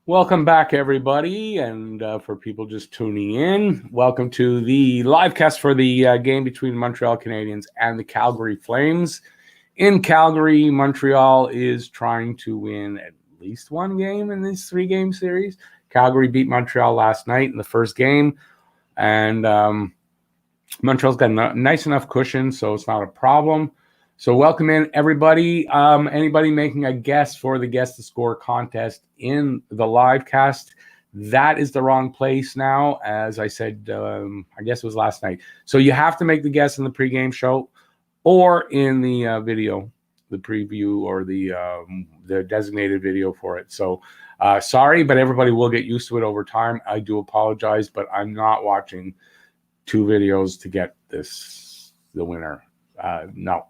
Welcome back, everybody, and for people just tuning in, welcome to the live cast for the game between Montreal Canadiens and the Calgary Flames. In Calgary, Montreal is trying to win at least one game in this three-game series. Calgary beat Montreal last night in the first game, and Montreal's got a nice enough cushion, so it's not a problem. So welcome in, everybody. Anybody making a guess for the Guess the Score contest in the live cast, that is the wrong place now. As I said, I guess it was last night. So you have to make the guess in the pregame show or in the video, the preview or the designated video for it. So sorry, but everybody will get used to it over time. I do apologize, but I'm not watching two videos to get the winner. No.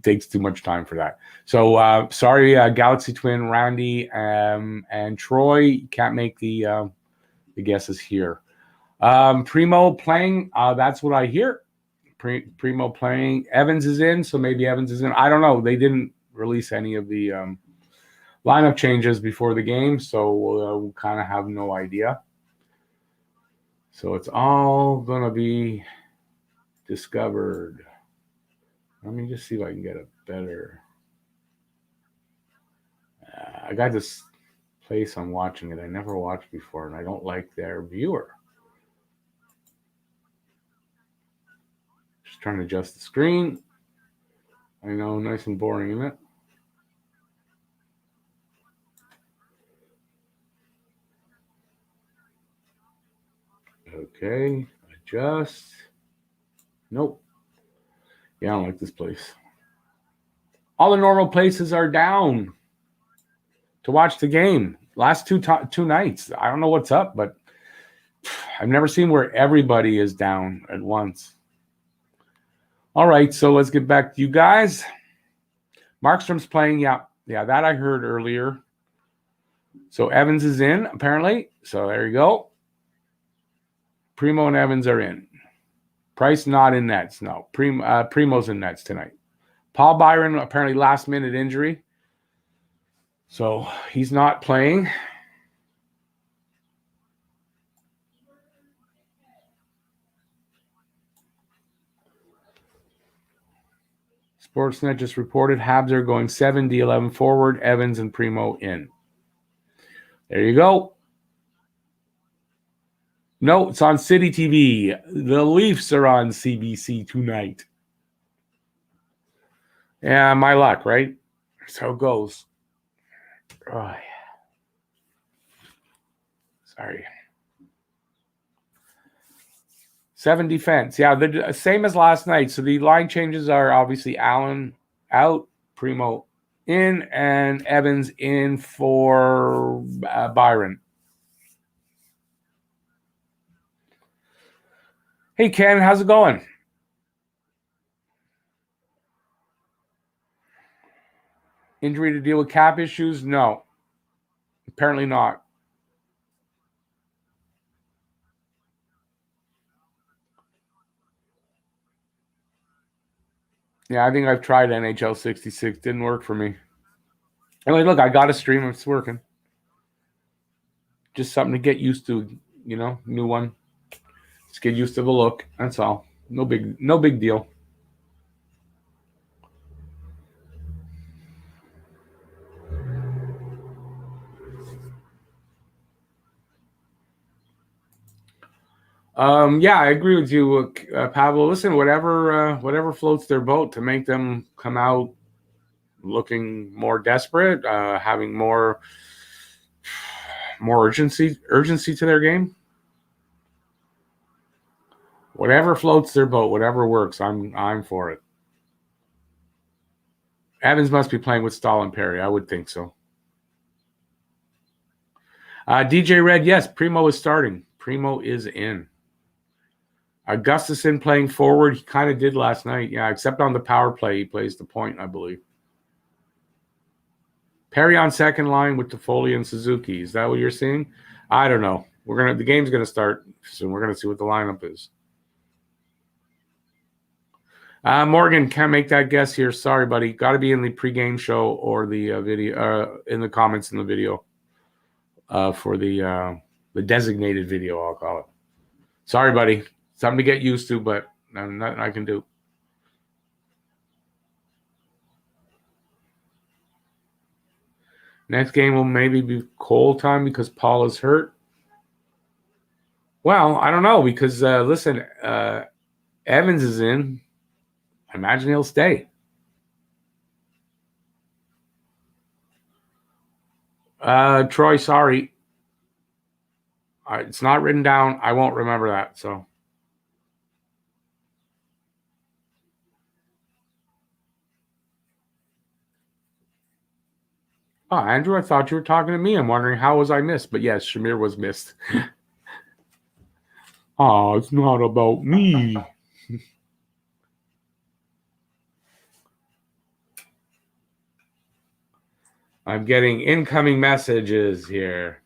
Takes too much time for that. So sorry, Galaxy Twin, Randy, and Troy can't make the guesses here. Primo playing, that's what I hear. Primo playing. Evans is in, so maybe Evans is in. I don't know. They didn't release any of the lineup changes before the game, so we'll kind of have no idea. So it's all going to be discovered. Let me just see if I can get a better. I got this place I'm watching it. I never watched before, and I don't like their viewer. Just trying to adjust the screen. I know, nice and boring, isn't it? Okay, adjust. Nope. Yeah, I don't like this place. All the normal places are down to watch the game. Last two nights. I don't know what's up, but I've never seen where everybody is down at once. All right, so let's get back to you guys. Markstrom's playing. Yeah, that I heard earlier. So Evans is in, apparently. So there you go. Primo and Evans are in. Price not in nets. No, Primo's in nets tonight. Paul Byron, apparently last-minute injury. So he's not playing. Sportsnet just reported Habs are going 7-11 forward, Evans and Primo in. There you go. No, it's on City TV. The Leafs are on CBC tonight. Yeah, my luck, right? That's how it goes. Oh, yeah. Sorry. 7 defense. Yeah, the same as last night. So the line changes are obviously Allen out, Primo in, and Evans in for Byron. Hey, Ken, how's it going? Injury to deal with cap issues? No. Apparently not. Yeah, I think I've tried NHL 66. Didn't work for me. Anyway, look, I got a stream. It's working. Just something to get used to, new one. Just get used to the look. That's all. No big deal. Yeah, I agree with you, Pablo. Listen, whatever floats their boat to make them come out looking more desperate, having more urgency to their game. Whatever floats their boat, whatever works, I'm for it. Evans must be playing with Stahl and Perry. I would think so. DJ Red, yes, Primo is starting. Primo is in. Gustafson playing forward. He kind of did last night. Yeah, except on the power play. He plays the point, I believe. Perry on second line with Toffoli and Suzuki. Is that what you're seeing? I don't know. The game's gonna start soon. We're gonna see what the lineup is. Morgan, can't make that guess here. Sorry, buddy. Got to be in the pregame show or the video in the comments in the video. for the designated video, I'll call it. Sorry, buddy. Something to get used to, but nothing I can do. Next game will maybe be Cole time because Paul is hurt. Well, I don't know because, listen, Evans is in. I imagine he'll stay. Troy, sorry. It's not written down. I won't remember that, so. Oh, Andrew, I thought you were talking to me. I'm wondering how was I missed? But yes, Shamir was missed. Oh, it's not about me. I'm getting incoming messages here.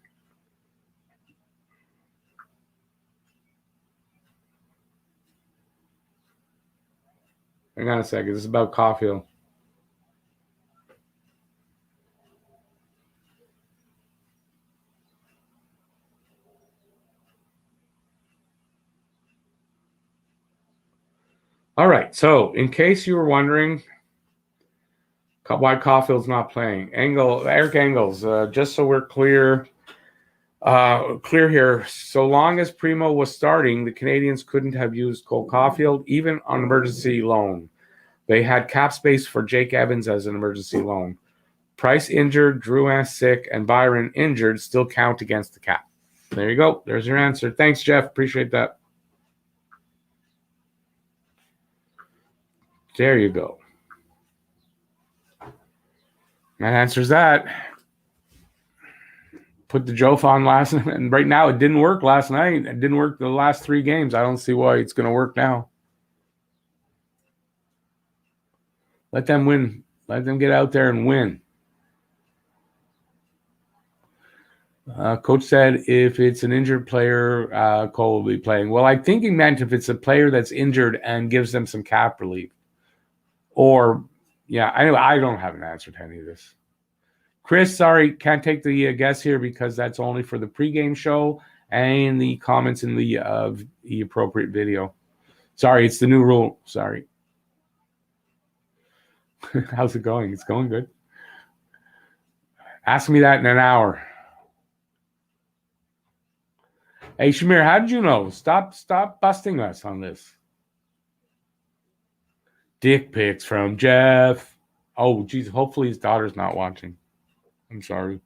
Hang on a second. This is about Caulfield. All right. So, in case you were wondering why Caulfield's not playing, Eric Engels, just so we're clear here. So long as Primo was starting, the Canadiens couldn't have used Cole Caulfield even on emergency loan. They had cap space for Jake Evans as an emergency loan. Price injured, Drouin sick, and Byron injured still count against the cap. There you go. There's your answer. Thanks, Jeff. Appreciate that. There you go. That answers that. Put the Jof on last night, and right now it didn't work last night. It didn't work the last 3 games. I don't see why it's going to work now. Let them win. Let them get out there and win. Coach said if it's an injured player, Cole will be playing. Well, I think he meant if it's a player that's injured and gives them some cap relief. Or, yeah, anyway, I don't have an answer to any of this. Chris, sorry, can't take the guess here because that's only for the pregame show and the comments in the appropriate video. Sorry, it's the new rule. Sorry. How's it going? It's going good. Ask me that in an hour. Hey, Shamir, how did you know? Stop busting us on this. Dick pics from Jeff. Oh, geez, hopefully his daughter's not watching. I'm sorry.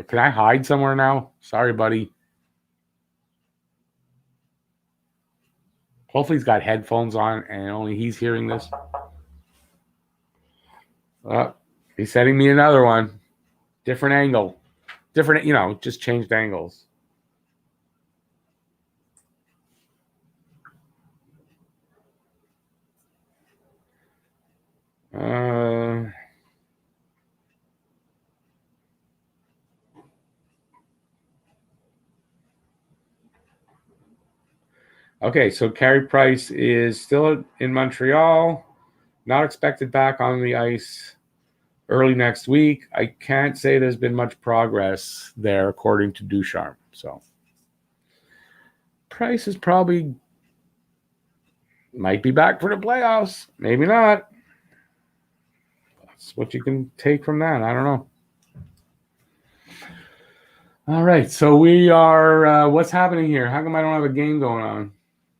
Can I hide somewhere now? Sorry, buddy. Hopefully he's got headphones on and only he's hearing this. He's sending me another one. Different angle. Different, just changed angles. Okay, so Carey Price is still in Montreal. Not expected back on the ice early next week. I can't say there's been much progress there, according to Ducharme. So Price is probably might be back for the playoffs. Maybe not. That's what you can take from that. I don't know. All right, so we are. What's happening here? How come I don't have a game going on?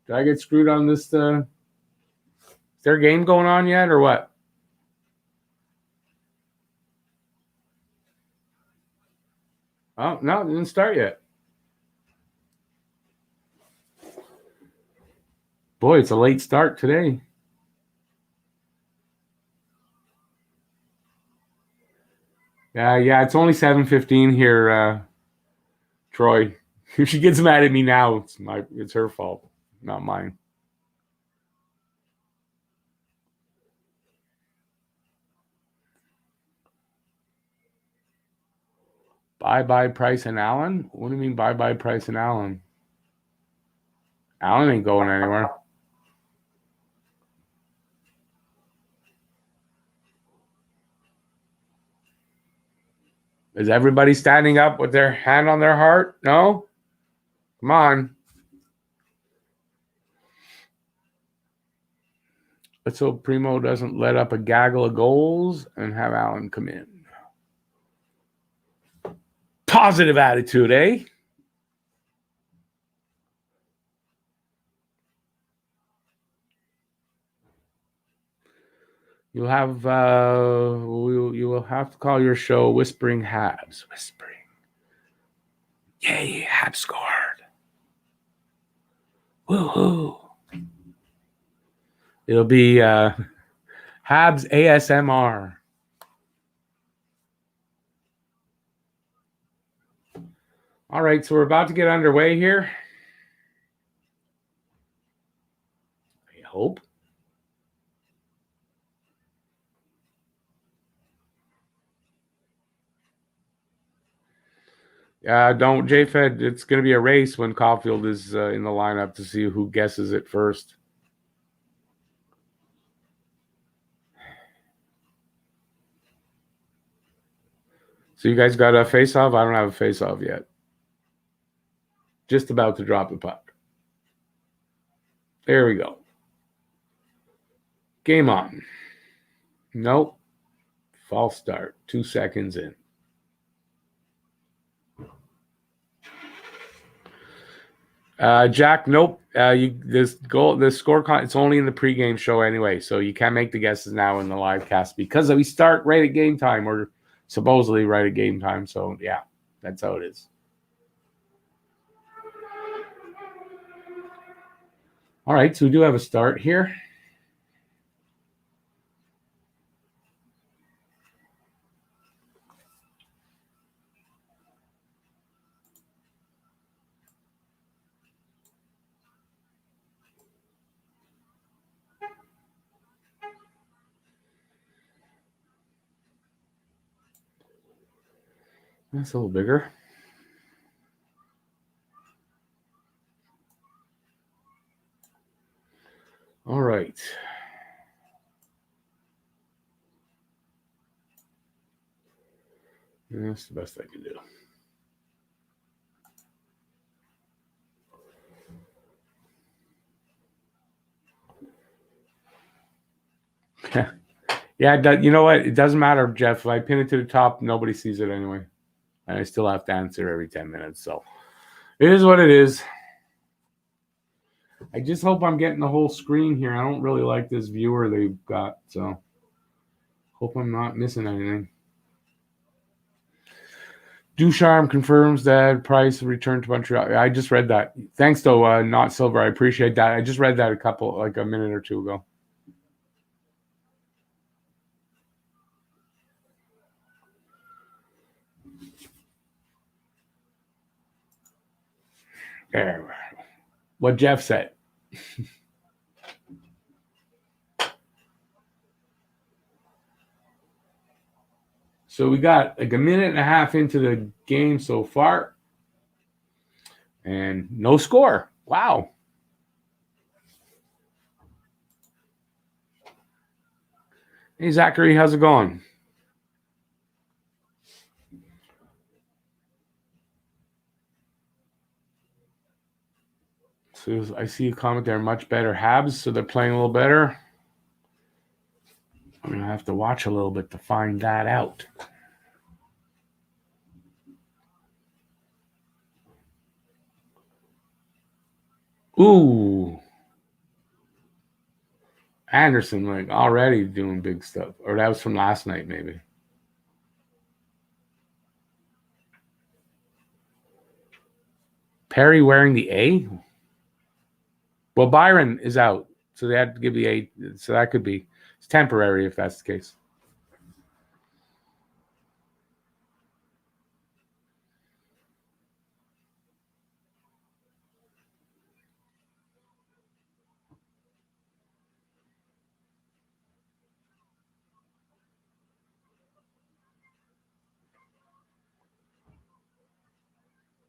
Did I get screwed on this? Is there a game going on yet, or what? Oh, no, it didn't start yet. Boy, it's a late start today. Yeah, it's only 7:15 here, Troy. If she gets mad at me now, it's her fault, not mine. Bye-bye Price and Allen? What do you mean bye-bye Price and Allen? Allen ain't going anywhere. Is everybody standing up with their hand on their heart? No? Come on. Let's hope Primo doesn't let up a gaggle of goals and have Allen come in. Positive attitude, eh? You'll have you will have to call your show Whispering Habs. Whispering. Yay, Habs scored. Woohoo. It'll be Habs ASMR. All right, so we're about to get underway here. I hope. Don't JFed. It's going to be a race when Caulfield is in the lineup to see who guesses it first. So you guys got a face-off? I don't have a face-off yet. Just about to drop the puck. There we go. Game on. Nope. False start. 2 seconds in. Jack, nope. This score, it's only in the pregame show anyway, so you can't make the guesses now in the live cast because we start right at game time, or supposedly right at game time. So yeah, that's how it is. All right, so we do have a start here. That's a little bigger. All right. That's the best I can do. Yeah, you know what? It doesn't matter, Jeff. If I pin it to the top, nobody sees it anyway. And I still have to answer every 10 minutes. So it is what it is. I just hope I'm getting the whole screen here. I don't really like this viewer they've got. So hope I'm not missing anything. Ducharme confirms that Price returned to Montreal. I just read that. Thanks, though, Not Silver. I appreciate that. I just read that a minute or two ago. There. What Jeff said. So we got like a minute and a half into the game so far. And no score. Wow. Hey, Zachary, how's it going? So I see a comment there. Much better Habs, so they're playing a little better. I'm going to have to watch a little bit to find that out. Ooh. Anderson, like, already doing big stuff. Or that was from last night, maybe. Perry wearing the A? Well, Byron is out, so they had to give the A. So that could be. It's temporary if that's the case.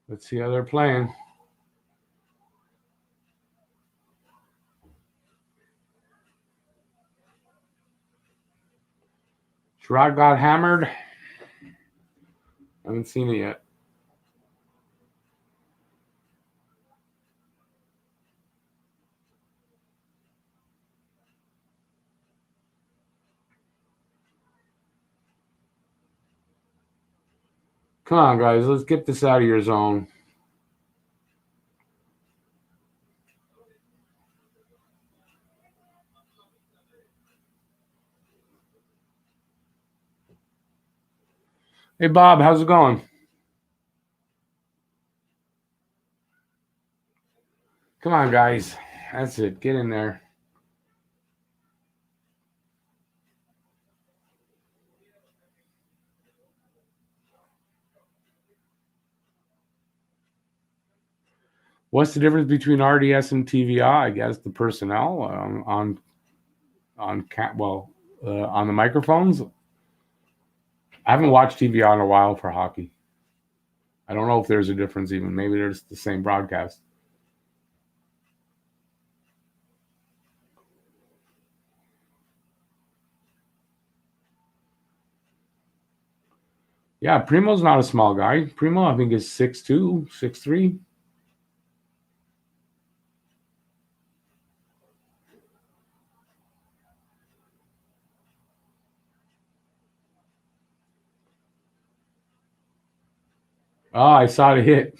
Let's see how they're playing. Sherrod got hammered. I haven't seen it yet. Come on, guys. Let's get this out of your zone. Hey, Bob, how's it going? Come on, guys. That's it. Get in there. What's the difference between RDS and TVI? I guess the personnel on the microphones. I haven't watched TVI in a while for hockey. I don't know if there's a difference even. Maybe there's the same broadcast. Yeah, Primo's not a small guy. Primo, I think, is 6'2", 6'3". Oh, I saw the hit.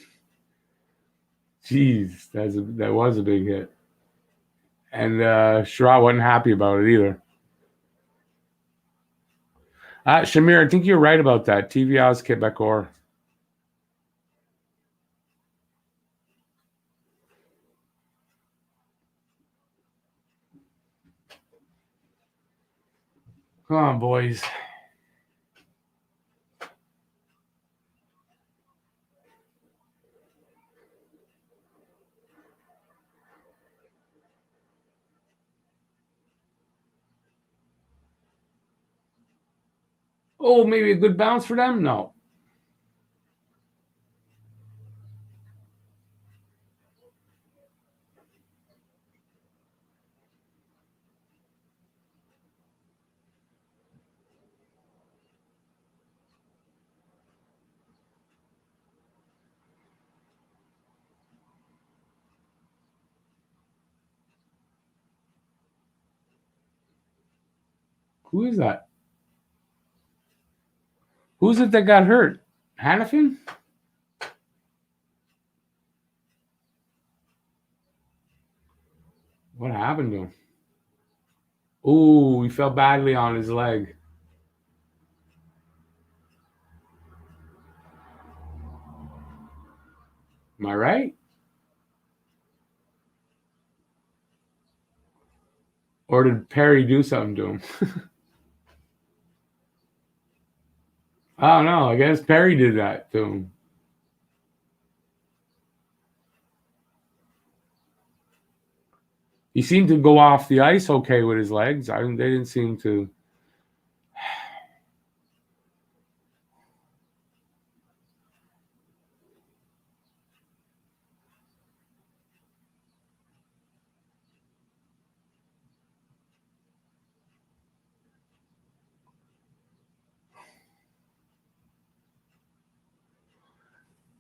Jeez, that was a big hit. And Sherrod wasn't happy about it either. Shamir, I think you're right about that. TVI's Quebecor. Come on, boys. Oh, maybe a good bounce for them? No. Who is that? Who's it that got hurt? Hannafin? What happened to him? Oh, he fell badly on his leg. Am I right? Or did Perry do something to him? I don't know. I guess Perry did that to him. He seemed to go off the ice okay with his legs. They didn't seem to.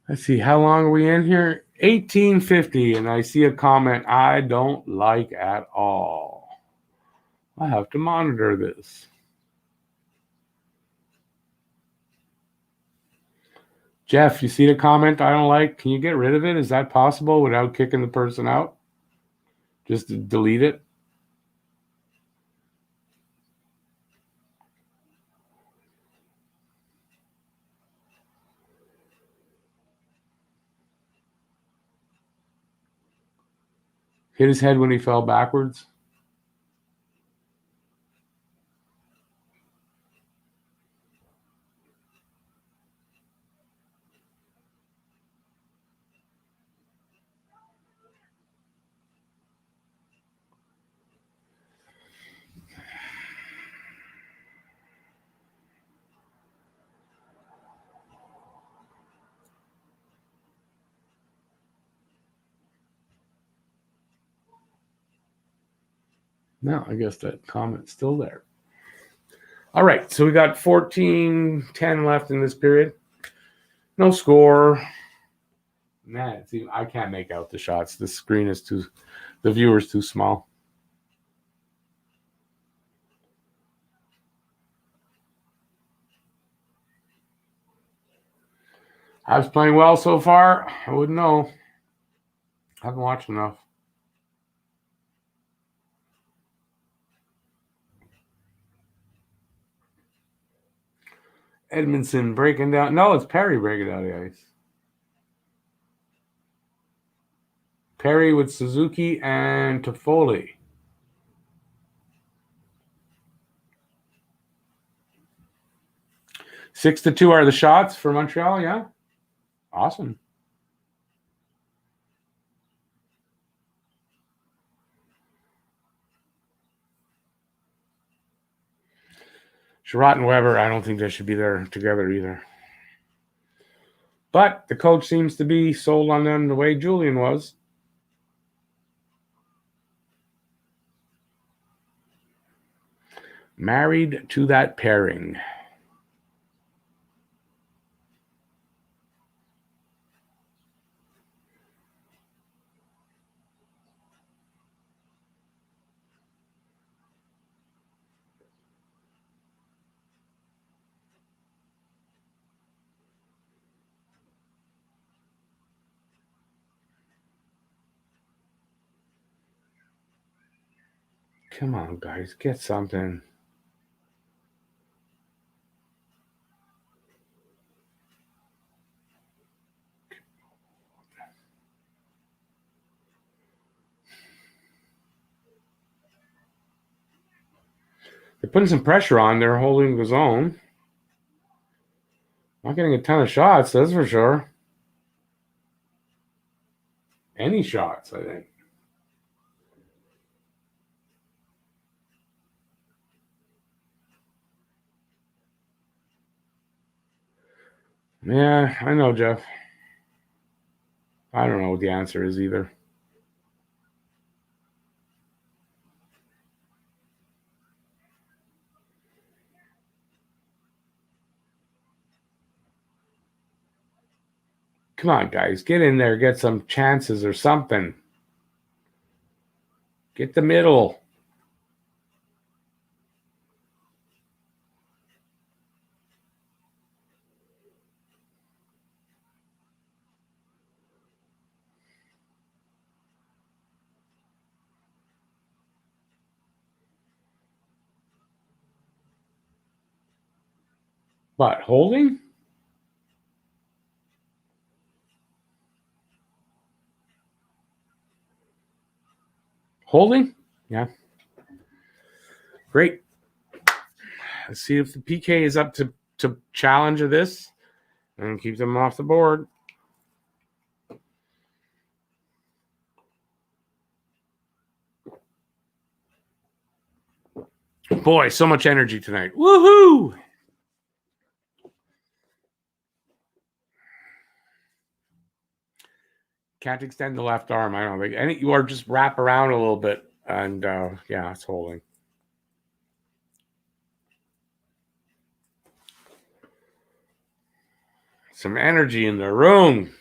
Let's see. How long are we in here? 1850, and I see a comment I don't like at all. I have to monitor this. Jeff, you see the comment I don't like? Can you get rid of it? Is that possible without kicking the person out? Just delete it? Hit his head when he fell backwards? No, I guess that comment's still there. All right, so we got 14-10 left in this period. No score. Man, I can't make out the shots. The screen is the viewer's too small. I was playing well so far. I wouldn't know. I haven't watched enough. Edmondson breaking down. No, it's Perry breaking down the ice. Perry with Suzuki and Toffoli. 6-2 are the shots for Montreal, yeah? Awesome. Sherratt and Weber, I don't think they should be there together either. But the coach seems to be sold on them the way Julian was. Married to that pairing. Come on, guys, get something. They're putting some pressure on. They're holding the zone. Not getting a ton of shots, that's for sure. Any shots, I think. Yeah, I know, Jeff. I don't know what the answer is either. Come on, guys. Get in there. Get some chances or something. Get the middle. What, holding? Holding? Yeah. Great. Let's see if the PK is up to challenge of this and keep them off the board. Boy, so much energy tonight. Woohoo! Can't extend the left arm. I don't think you are just wrap around a little bit. And yeah, it's holding. Some energy in the room.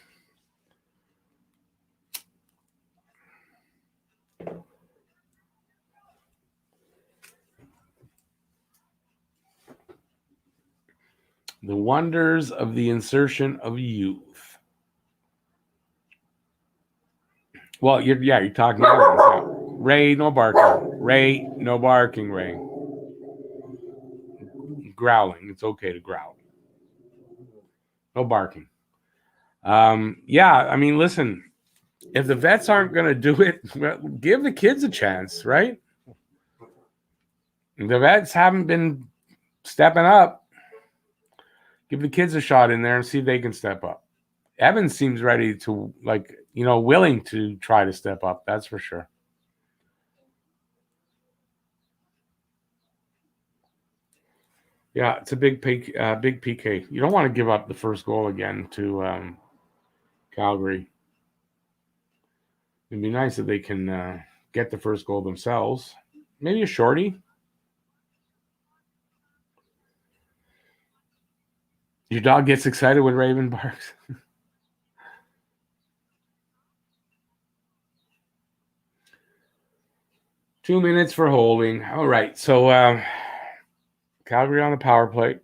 The wonders of the insertion of youth. Well, you're talking about Ray, no barking. Ray, no barking, Ray. Growling. It's okay to growl. No barking. Yeah, I mean, listen, if the vets aren't going to do it, well, give the kids a chance, right? The vets haven't been stepping up. Give the kids a shot in there and see if they can step up. Evans seems ready to, willing to try to step up. That's for sure. Yeah, it's a big PK. You don't want to give up the first goal again to Calgary. It'd be nice if they can get the first goal themselves. Maybe a shorty. Your dog gets excited when Raven barks. 2 minutes for holding. All right. So Calgary on the power play.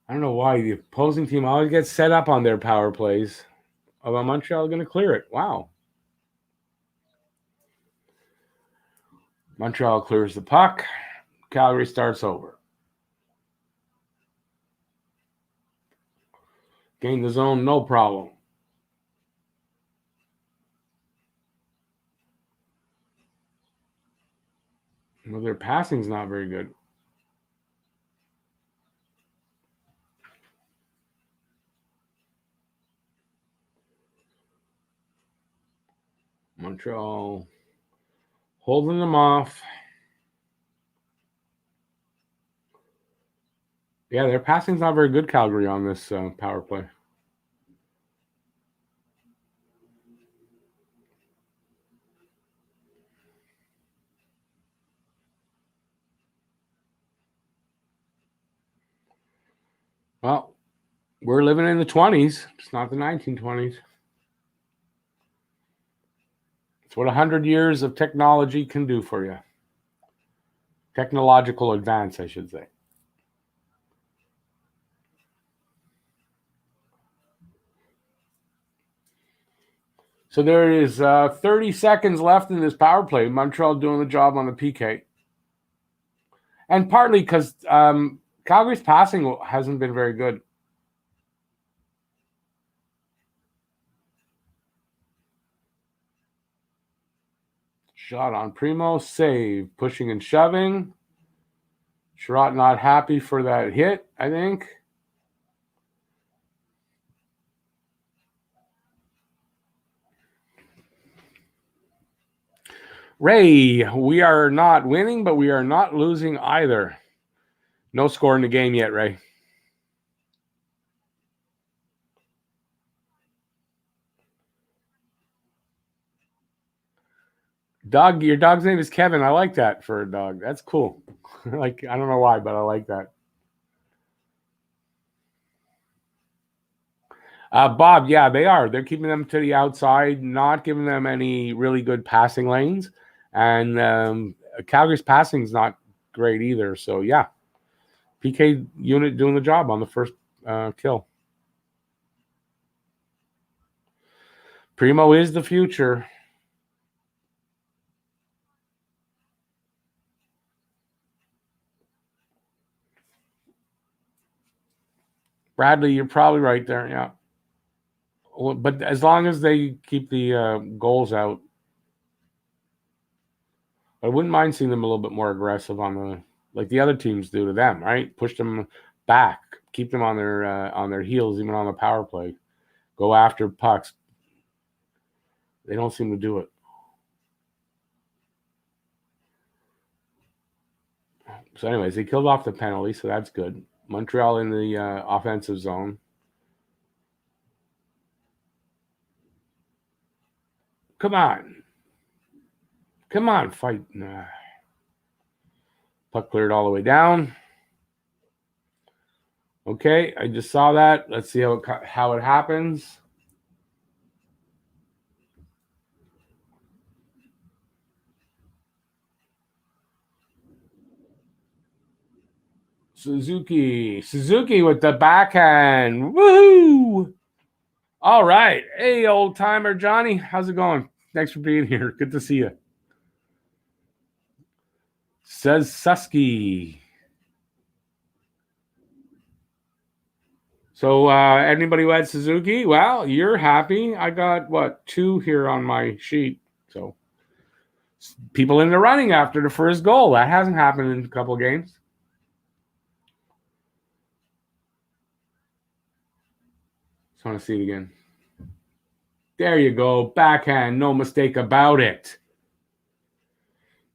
I don't know why the opposing team always gets set up on their power plays. Although Montreal is going to clear it. Wow. Montreal clears the puck. Calgary starts over. Gain the zone, no problem. Well, their passing's not very good. Montreal holding them off. Yeah, their passing's not very good, Calgary, on this power play. Well, we're living in the 20s. It's not the 1920s. It's what 100 years of technology can do for you. Technological advance, I should say. So there is 30 seconds left in this power play. Montreal doing the job on the PK. And partly because Calgary's passing hasn't been very good. Shot on Primo, save, pushing and shoving. Sherratt not happy for that hit, I think. Ray, we are not winning, but we are not losing either. No score in the game yet, Ray. Dog, your dog's name is Kevin. I like that for a dog. That's cool. Like, I don't know why, but I like that. Bob, yeah, they are. They're keeping them to the outside, not giving them any really good passing lanes. And Calgary's passing is not great either. So, yeah, PK unit doing the job on the first kill. Primo is the future. Bradley, you're probably right there, yeah. But as long as they keep the goals out, I wouldn't mind seeing them a little bit more aggressive on like the other teams do to them, right? Push them back, keep them on their heels, even on the power play. Go after pucks. They don't seem to do it. So, anyways, they killed off the penalty, so that's good. Montreal in the offensive zone. Come on. Come on, fight. Nah. Puck cleared all the way down. Okay, I just saw that. Let's see how it happens. Suzuki with the backhand. Woohoo! All right. Hey, old timer Johnny, how's it going? Thanks for being here. Good to see you. Says Susky. So anybody who had Suzuki? Well, you're happy. I got, 2 here on my sheet. So people in the running after the first goal. That hasn't happened in a couple of games. Just want to see it again. There you go. Backhand. No mistake about it.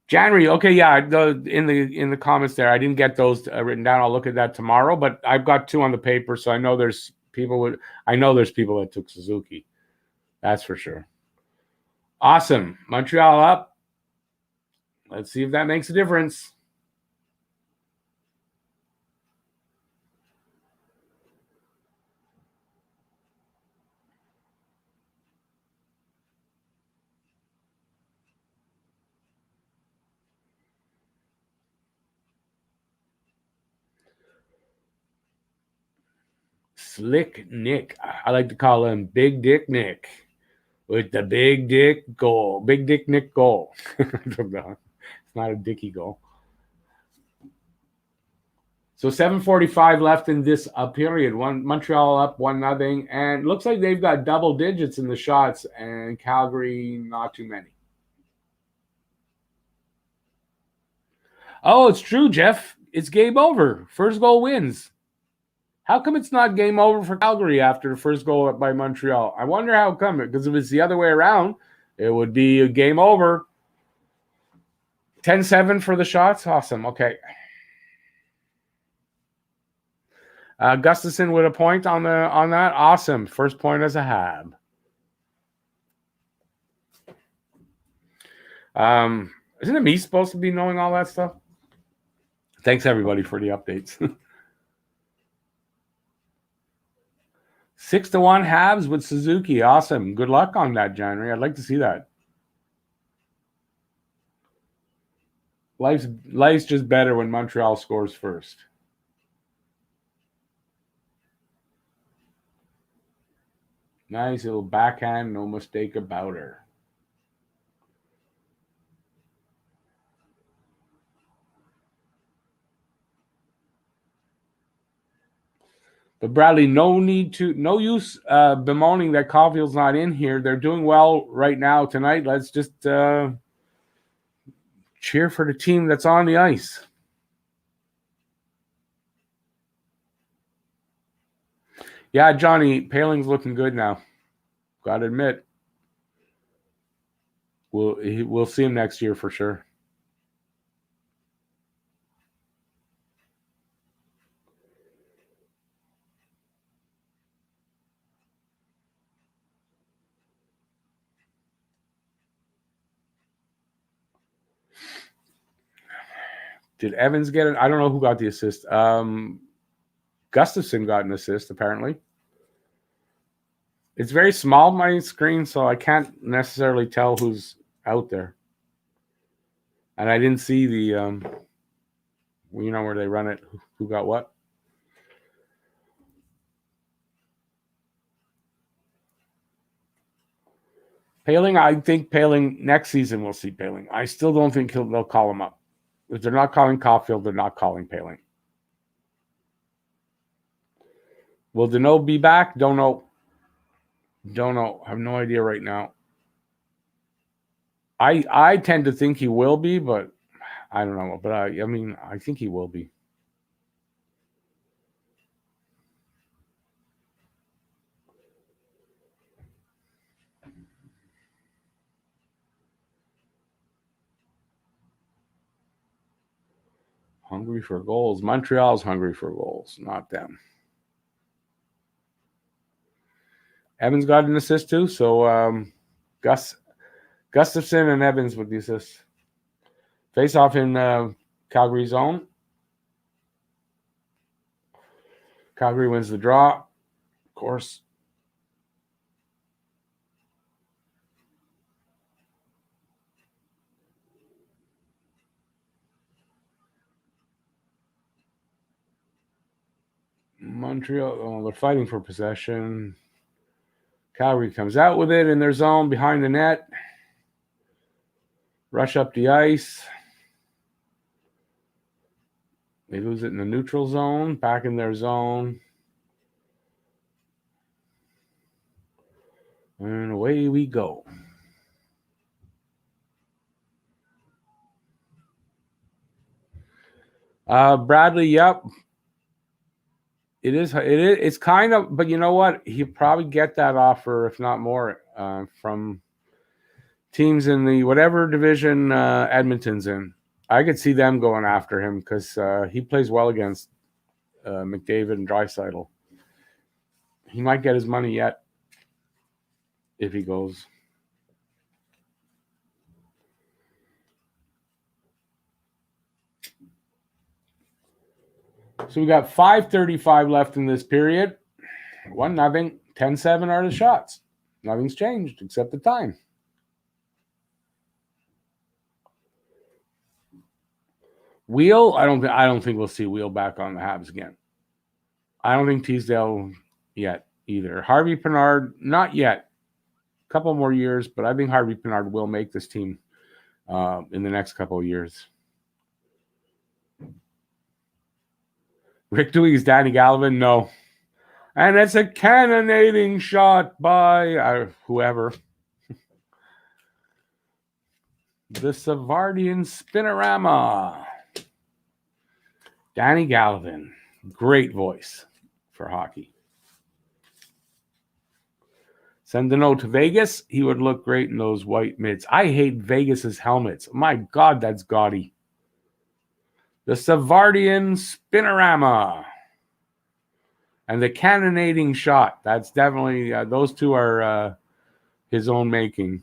January. Okay, yeah. In the comments there, I didn't get those written down. I'll look at that tomorrow. But I've got 2 on the paper, so I know there's people that took Suzuki. That's for sure. Awesome. Montreal up. Let's see if that makes a difference. Slick Nick. I like to call him Big Dick Nick with the Big Dick goal. Big Dick Nick goal. It's not a dicky goal. So 7:45 left in this period. Montreal up 1-0, and looks like they've got double digits in the shots, and Calgary not too many. Oh, it's true, Jeff. It's game over. First goal wins. How come it's not game over for Calgary after the first goal by Montreal? I wonder how come. Because if it's the other way around, it would be a game over. 10-7 for the shots. Awesome. Okay. Gustafson with a point on that. Awesome. First point as a Hab. Isn't it me supposed to be knowing all that stuff? Thanks everybody for the updates. 6-1 Habs with Suzuki. Awesome. Good luck on that, January. I'd like to see that. Life's just better when Montreal scores first. Nice little backhand, no mistake about her. But Bradley, no use bemoaning that Caulfield's not in here. They're doing well right now tonight. Let's just cheer for the team that's on the ice. Yeah, Johnny, Paling's looking good now. Got to admit. We'll see him next year for sure. Did Evans get it? I don't know who got the assist. Gustafson got an assist, apparently. It's very small, my screen, so I can't necessarily tell who's out there. And I didn't see the, where they run it, who got what. Paling, I think Paling, next season we'll see Paling. I still don't think they'll call him up. If they're not calling Caulfield, they're not calling Paling. Will Deneau be back? Don't know. I have no idea right now. I tend to think he will be, but I don't know. But I think he will be. Hungry for goals. Montreal's hungry for goals, not them. Evans got an assist too, so Gustafson and Evans with the assist. Face off in Calgary zone. Calgary wins the draw, of course. Montreal, they're fighting for possession. Calgary comes out with it in their zone behind the net. Rush up the ice. They lose it in the neutral zone, back in their zone. And away we go. Bradley, yep. It's kind of, but you know what? He'll probably get that offer, if not more, from teams in the whatever division Edmonton's in. I could see them going after him because he plays well against McDavid and Draisaitl. He might get his money yet if he goes. So we got 5:35 left in this period. 1-0. 10-7 are the shots. Nothing's changed except the time. Wheel, I don't think we'll see Wheel back on the Habs again. I don't think Teasdale yet either. Harvey Pinard, not yet. A couple more years, but I think Harvey Pinard will make this team in the next couple of years. Rick Dewey's Danny Galvin, no. And it's a cannonading shot by whoever. The Savardian Spinorama. Danny Galvin. Great voice for hockey. Send a note to Vegas. He would look great in those white mitts. I hate Vegas's helmets. My God, that's gaudy. The Savardian Spinorama. And the cannonading shot. That's definitely, those two are his own making.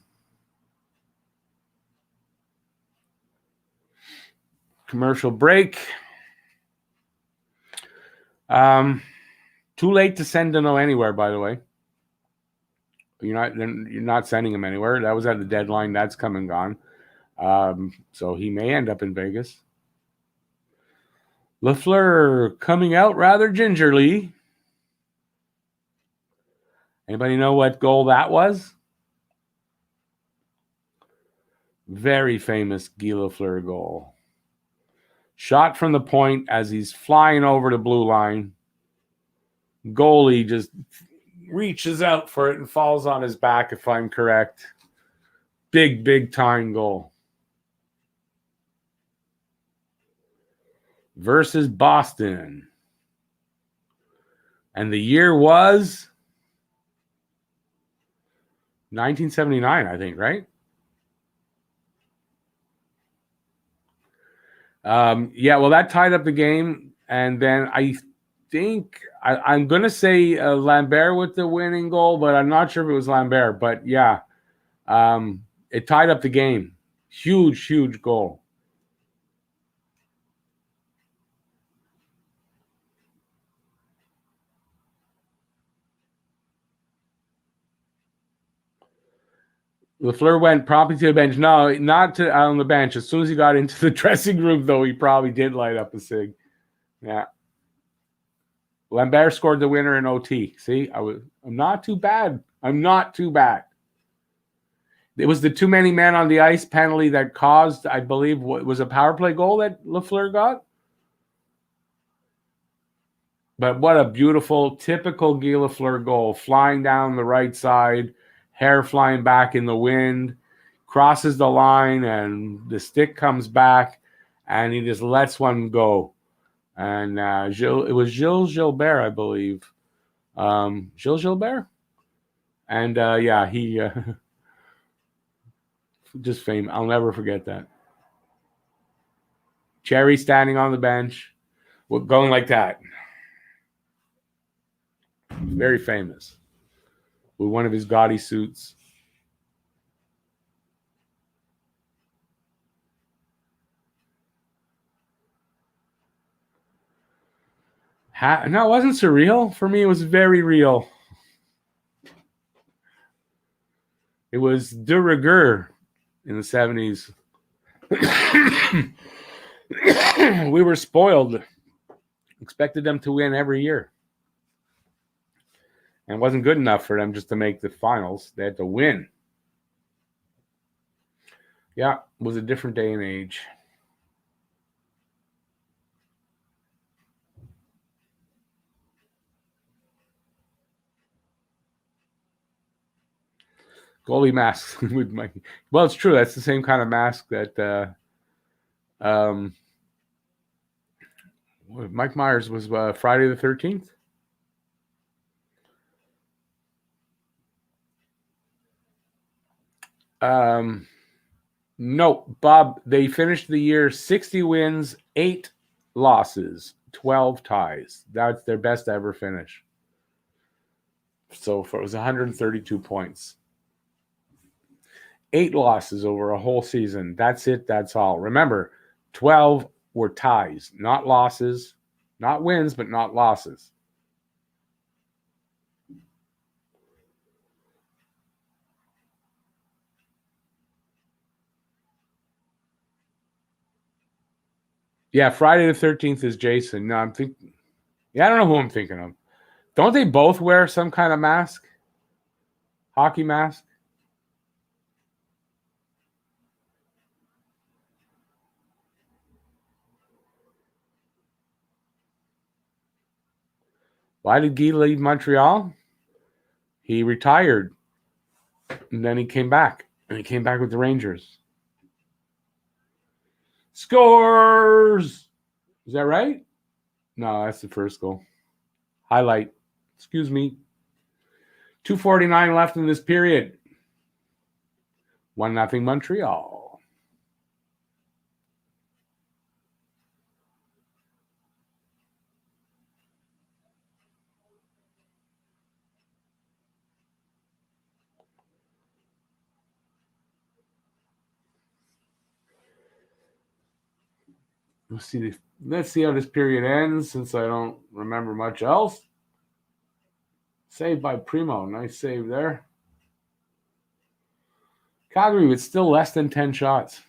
Commercial break. Too late to send Dano anywhere, by the way. You're not sending him anywhere. That was at the deadline. That's come and gone. So he may end up in Vegas. Lafleur coming out rather gingerly. Anybody know what goal that was? Very famous Guy Lafleur goal. Shot from the point as he's flying over the blue line. Goalie just reaches out for it and falls on his back, if I'm correct. Big time goal. Versus Boston. And the year was 1979, I think, right? Yeah, well, that tied up the game. And then I think I'm going to say Lambert with the winning goal, but I'm not sure if it was Lambert. But yeah, it tied up the game. Huge goal. Lafleur went promptly to the bench. No, not on the bench. As soon as he got into the dressing room, though, he probably did light up a cig. Yeah. Lambert scored the winner in OT. See, I'm not too bad. I'm not too bad. It was the too many men on the ice penalty that caused, I believe, what was a power play goal that Lafleur got. But what a beautiful, typical Guy Lafleur goal. Flying down the right side, hair flying back in the wind, crosses the line, and the stick comes back, and he just lets one go. And it was Gilles Gilbert, I believe. Gilles Gilbert? And yeah, he just famous. I'll never forget that. Cherry standing on the bench, going like that. Very famous. With one of his gaudy suits. No, it wasn't surreal. For me, it was very real. It was de rigueur in the 70s. We were spoiled. Expected them to win every year. And it wasn't good enough for them just to make the finals. They had to win. Yeah, it was a different day and age. Goalie masks with Mike. Well, it's true. That's the same kind of mask that Mike Myers was Friday the 13th. No, Bob, they finished the year 60 wins, 8 losses, 12 ties. That's their best ever finish. So it was 132 points. 8 losses over a whole season. That's it. That's all. Remember, 12 were ties, not losses. Not wins, but not losses. Yeah, Friday the 13th is Jason. No, I'm thinking. Yeah, I don't know who I'm thinking of. Don't they both wear some kind of mask? Hockey mask? Why did Guy leave Montreal? He retired. And then he came back. And he came back with the Rangers. Scores! Is that right? No, that's the first goal. Highlight. Excuse me. 2:49 left in this period. 1-0 Montreal. Let's see how this period ends, since I don't remember much else. Saved by Primo. Nice save there. Calgary with still less than 10 shots.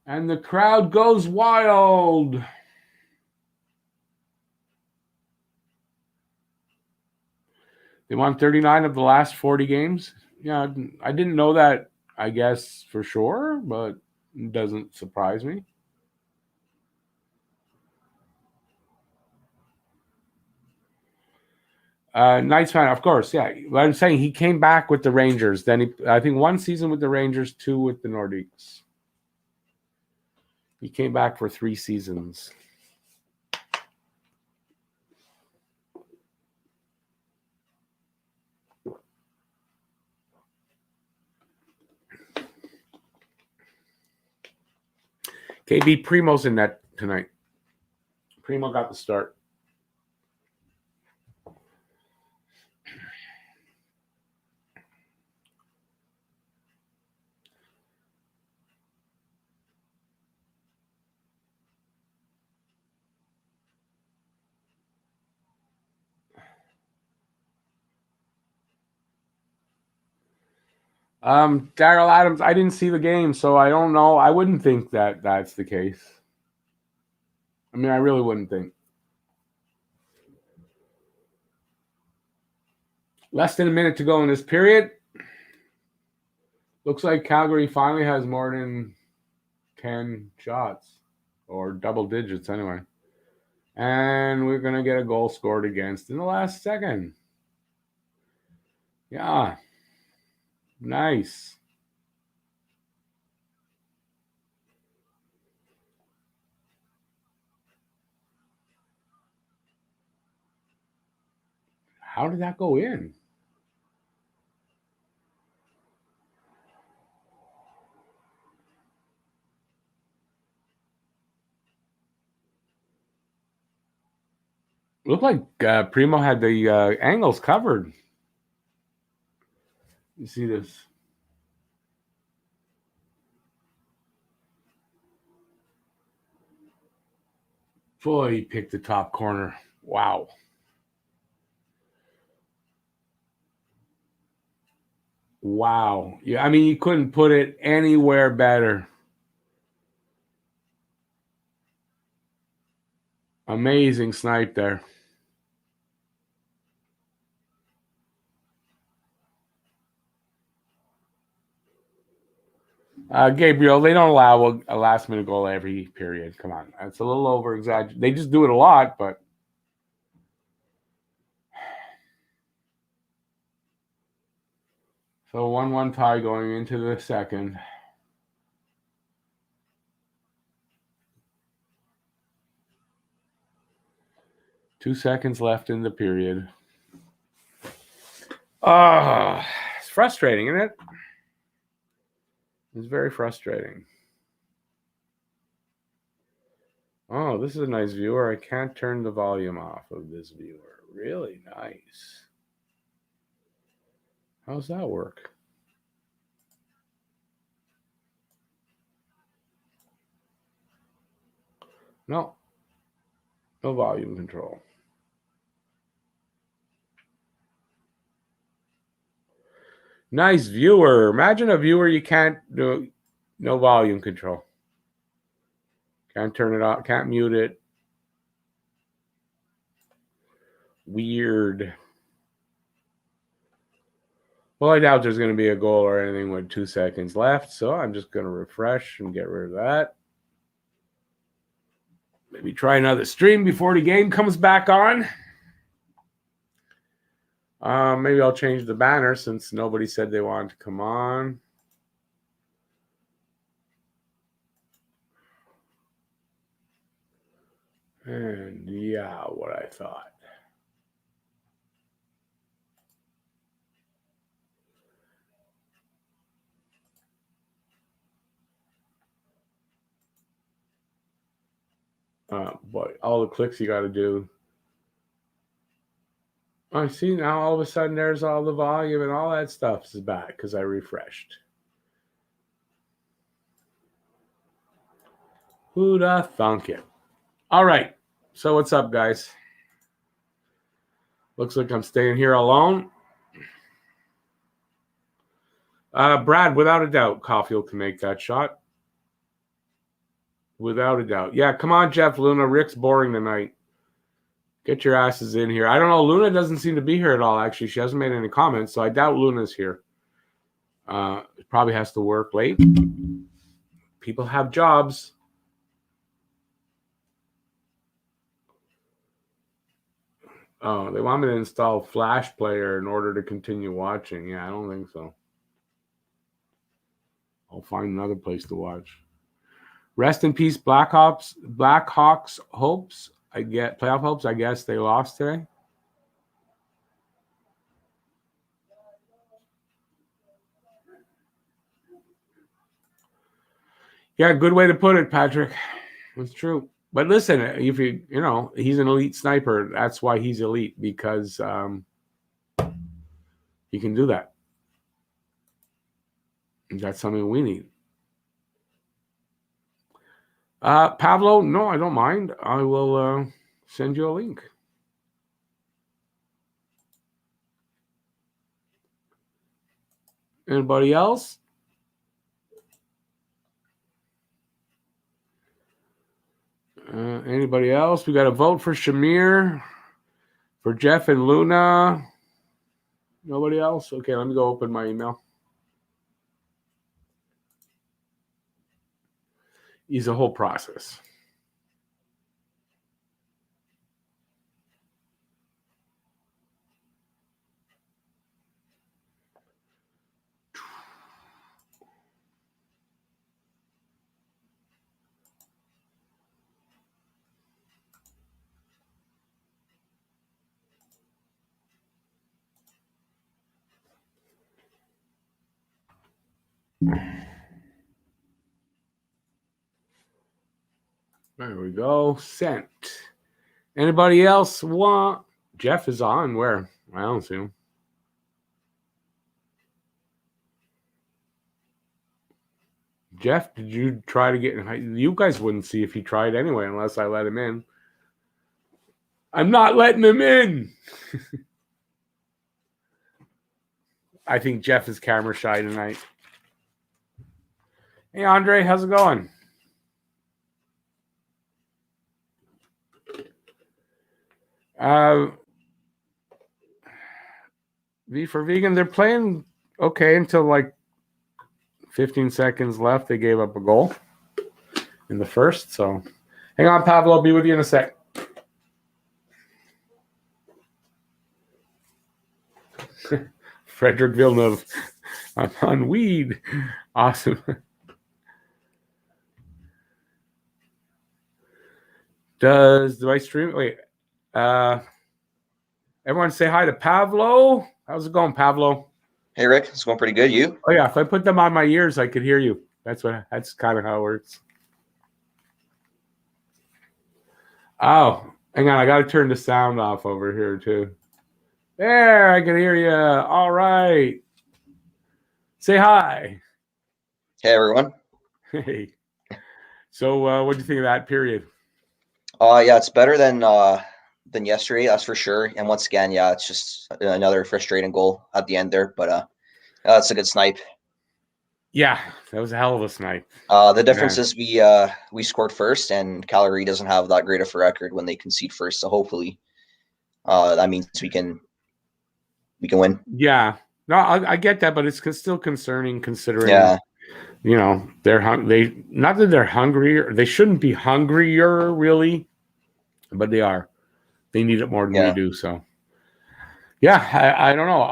And the crowd goes wild. They won 39 of the last 40 games. Yeah, I didn't know that, I guess, for sure, but it doesn't surprise me. Nice fan, of course. Yeah, I'm saying he came back with the Rangers. Then I think 1 season with the Rangers, 2 with the Nordiques. He came back for 3 seasons. KB Primo's in net tonight. Primo got the start. Daryl Adams, I didn't see the game, so I don't know. I wouldn't think that that's the case. I mean, I really wouldn't think. Less than a minute to go in this period. Looks like Calgary finally has more than 10 shots, or double digits anyway. And we're going to get a goal scored against in the last second. Yeah. Nice. How did that go in? Looked like Primo had the angles covered. You see this? Boy, he picked the top corner. Wow. Wow. Yeah, I mean, you couldn't put it anywhere better. Amazing snipe there. Gabriel, they don't allow a last-minute goal every period. Come on. That's a little over-exaggerated. They just do it a lot, but... So 1-1 tie going into the second. Two seconds left in the period. It's frustrating, isn't it? It's very frustrating. Oh, this is a nice viewer. I can't turn the volume off of this viewer. Really nice. How's that work? No volume control. Nice viewer. Imagine a viewer you can't do. No volume control. Can't turn it off. Can't mute it. Weird. Well, I doubt there's going to be a goal or anything with 2 seconds left, so I'm just going to refresh and get rid of that. Maybe try another stream before the game comes back on. Maybe I'll change the banner since nobody said they wanted to come on. And yeah, what I thought. But all the clicks you got to do. I see now all of a sudden there's all the volume and all that stuff is back because I refreshed. Who'da thunk it? All right. So what's up, guys? Looks like I'm staying here alone. Brad, without a doubt, Caulfield can make that shot. Without a doubt. Yeah, come on, Jeff Luna. Rick's boring tonight. Get your asses in here. I don't know. Luna doesn't seem to be here at all, actually. She hasn't made any comments, so I doubt Luna's here. Probably has to work late. People have jobs. Oh, they want me to install Flash Player in order to continue watching. Yeah, I don't think so. I'll find another place to watch. Rest in peace, Blackhawks hopes. I get playoff hopes. I guess they lost today. Yeah, good way to put it, Patrick. It's true. But listen, if he's an elite sniper. That's why he's elite, because he can do that. That's something we need. Pablo, no, I don't mind. I will send you a link. Anybody else? Anybody else? We got to vote for Shamir, for Jeff and Luna. Nobody else? Okay, let me go open my email. It's a whole process. There we go. Sent. Anybody else want? Jeff is on. Where? I don't see him. Jeff, did you try to get in? You guys wouldn't see if he tried anyway unless I let him in. I'm not letting him in. I think Jeff is camera shy tonight. Hey, Andre, how's it going? V for Vegan, they're playing okay until like 15 seconds left. They gave up a goal in the first. So hang on, Pablo. I'll be with you in a sec. Frederick Villeneuve. I'm on weed. Awesome. Do I stream? Wait. Everyone say hi to Pablo. How's it going, Pablo? Hey, Rick. It's going pretty good. You? Oh, yeah. If I put them on my ears, I could hear you. That's kind of how it works. Oh, hang on. I got to turn the sound off over here, too. There, I can hear you. All right. Say hi. Hey, everyone. Hey. So what do you think of that period? Yeah, it's better than yesterday, that's for sure. And once again, yeah, it's just another frustrating goal at the end there, but that's a good snipe. Yeah, that was a hell of a snipe. The difference is we scored first, and Calgary doesn't have that great of a record when they concede first. So hopefully, that means we can win. Yeah, no, I get that, but it's still concerning considering. Yeah. They not that they're hungry, or they shouldn't be hungrier really, but they are. They need it more than we do. So, yeah, I don't know.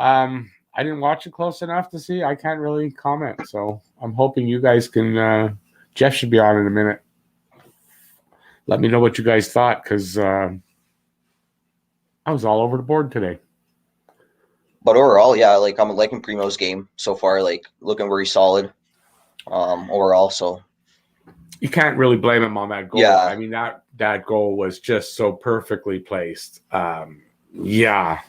I didn't watch it close enough to see. I can't really comment. So I'm hoping you guys can. Jeff should be on in a minute. Let me know what you guys thought, because I was all over the board today. But overall, yeah, like I'm liking Primo's game so far. Like looking very solid. Overall, so you can't really blame him on that goal. Yeah. I mean, that goal was just so perfectly placed. Yeah,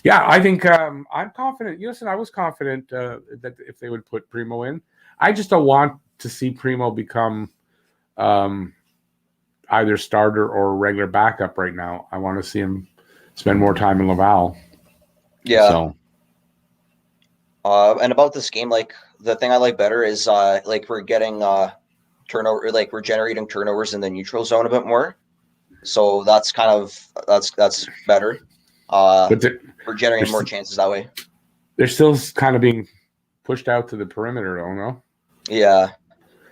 I think I'm confident. Listen, I was confident that if they would put Primo in, I just don't want to see Primo become either starter or regular backup right now. I want to see him spend more time in Laval. Yeah. So, and about this game, like the thing I like better is like we're getting turnover, like we're generating turnovers in the neutral zone a bit more. So that's kind of that's better. But we're generating more chances that way. They're still kind of being pushed out to the perimeter, don't know? Yeah,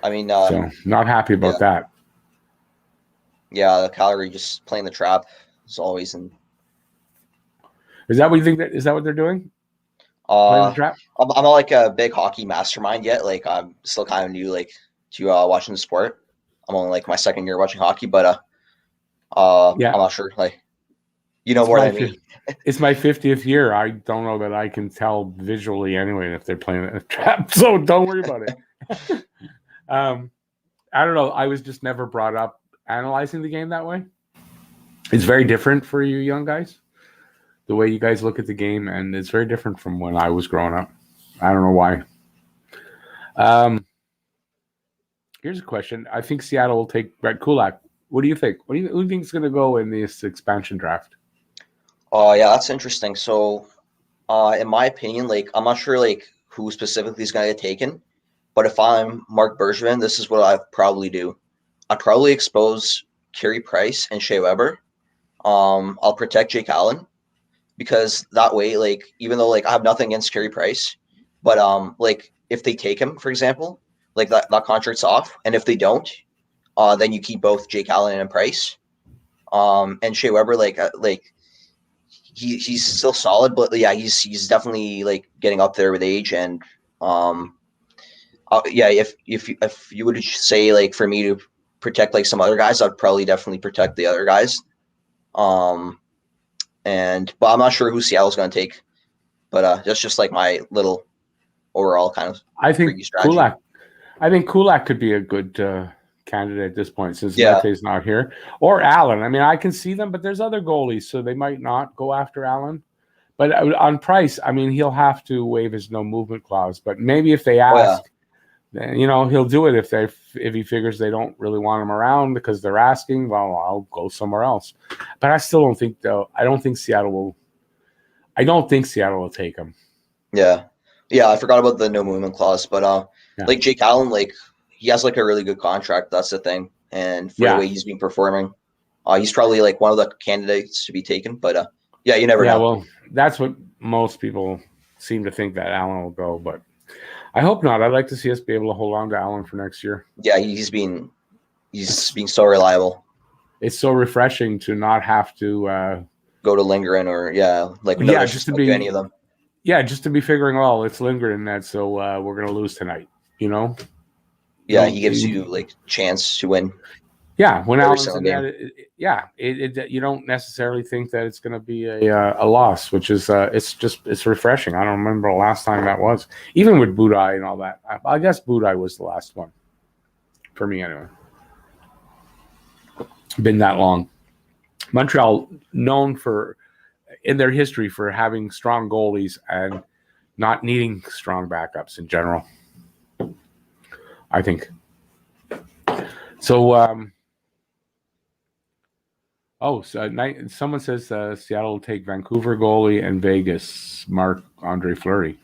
I mean, so not happy about that. Yeah, the Calgary just playing the trap as always. And is that what you think? Is that what they're doing? Playing the trap? I'm not like a big hockey mastermind yet. Like I'm still kind of new, like to watching the sport. I'm only like my second year watching hockey, but I'm not sure. Like more than me. It's my 50th year. I don't know that I can tell visually anyway if they're playing a trap. So don't worry about it. I don't know. I was just never brought up analyzing the game that way. It's very different for you young guys, the way you guys look at the game, and it's very different from when I was growing up. I don't know why. Here's a question. I think Seattle will take Brett Kulak. What do you think? Who do you think is going to go in this expansion draft? Yeah, that's interesting. So, in my opinion, like I'm not sure like who specifically is going to get taken, but if I'm Mark Bergevin, this is what I'd probably do. I'd probably expose Carey Price and Shea Weber. I'll protect Jake Allen, because that way, like even though like I have nothing against Carey Price, but like if they take him, for example, like that contract's off, and if they don't, then you keep both Jake Allen and Price. And Shea Weber, like he's still solid, but yeah, he's definitely like getting up there with age. And yeah, if you would say like for me to protect like some other guys, I'd probably definitely protect the other guys. But I'm not sure who Seattle's going to take. But that's just like my little overall kind of. I think Kulak could be a good candidate at this point, since Lette's not here, or Allen. I mean, I can see them, but there's other goalies, so they might not go after Allen. But on Price, I mean, he'll have to waive his no movement clause. But maybe if they ask, then, he'll do it. If he figures they don't really want him around because they're asking, well, I'll go somewhere else. But I still don't think, though. I don't think Seattle will take him. Yeah, I forgot about the no movement clause, but like Jake Allen, like he has like a really good contract. That's the thing, and for the way he's been performing, he's probably like one of the candidates to be taken. But you never know. Yeah, well, that's what most people seem to think, that Allen will go, but I hope not. I'd like to see us be able to hold on to Allen for next year. Yeah, he's being so reliable. It's so refreshing to not have to go to Lindgren or just to be any of them. Yeah, just to be figuring, well, it's Lindgren net, so we're gonna lose tonight. Yeah, he gives you like chance to win. Yeah, when Allen's in that, you don't necessarily think that it's going to be a loss, which is it's refreshing. I don't remember the last time that was, even with Budai and all that. I guess Budai was the last one for me anyway. Been that long. Montreal known in their history for having strong goalies and not needing strong backups in general, I think. So Oh, so someone says Seattle will take Vancouver goalie and Vegas Marc-Andre Fleury.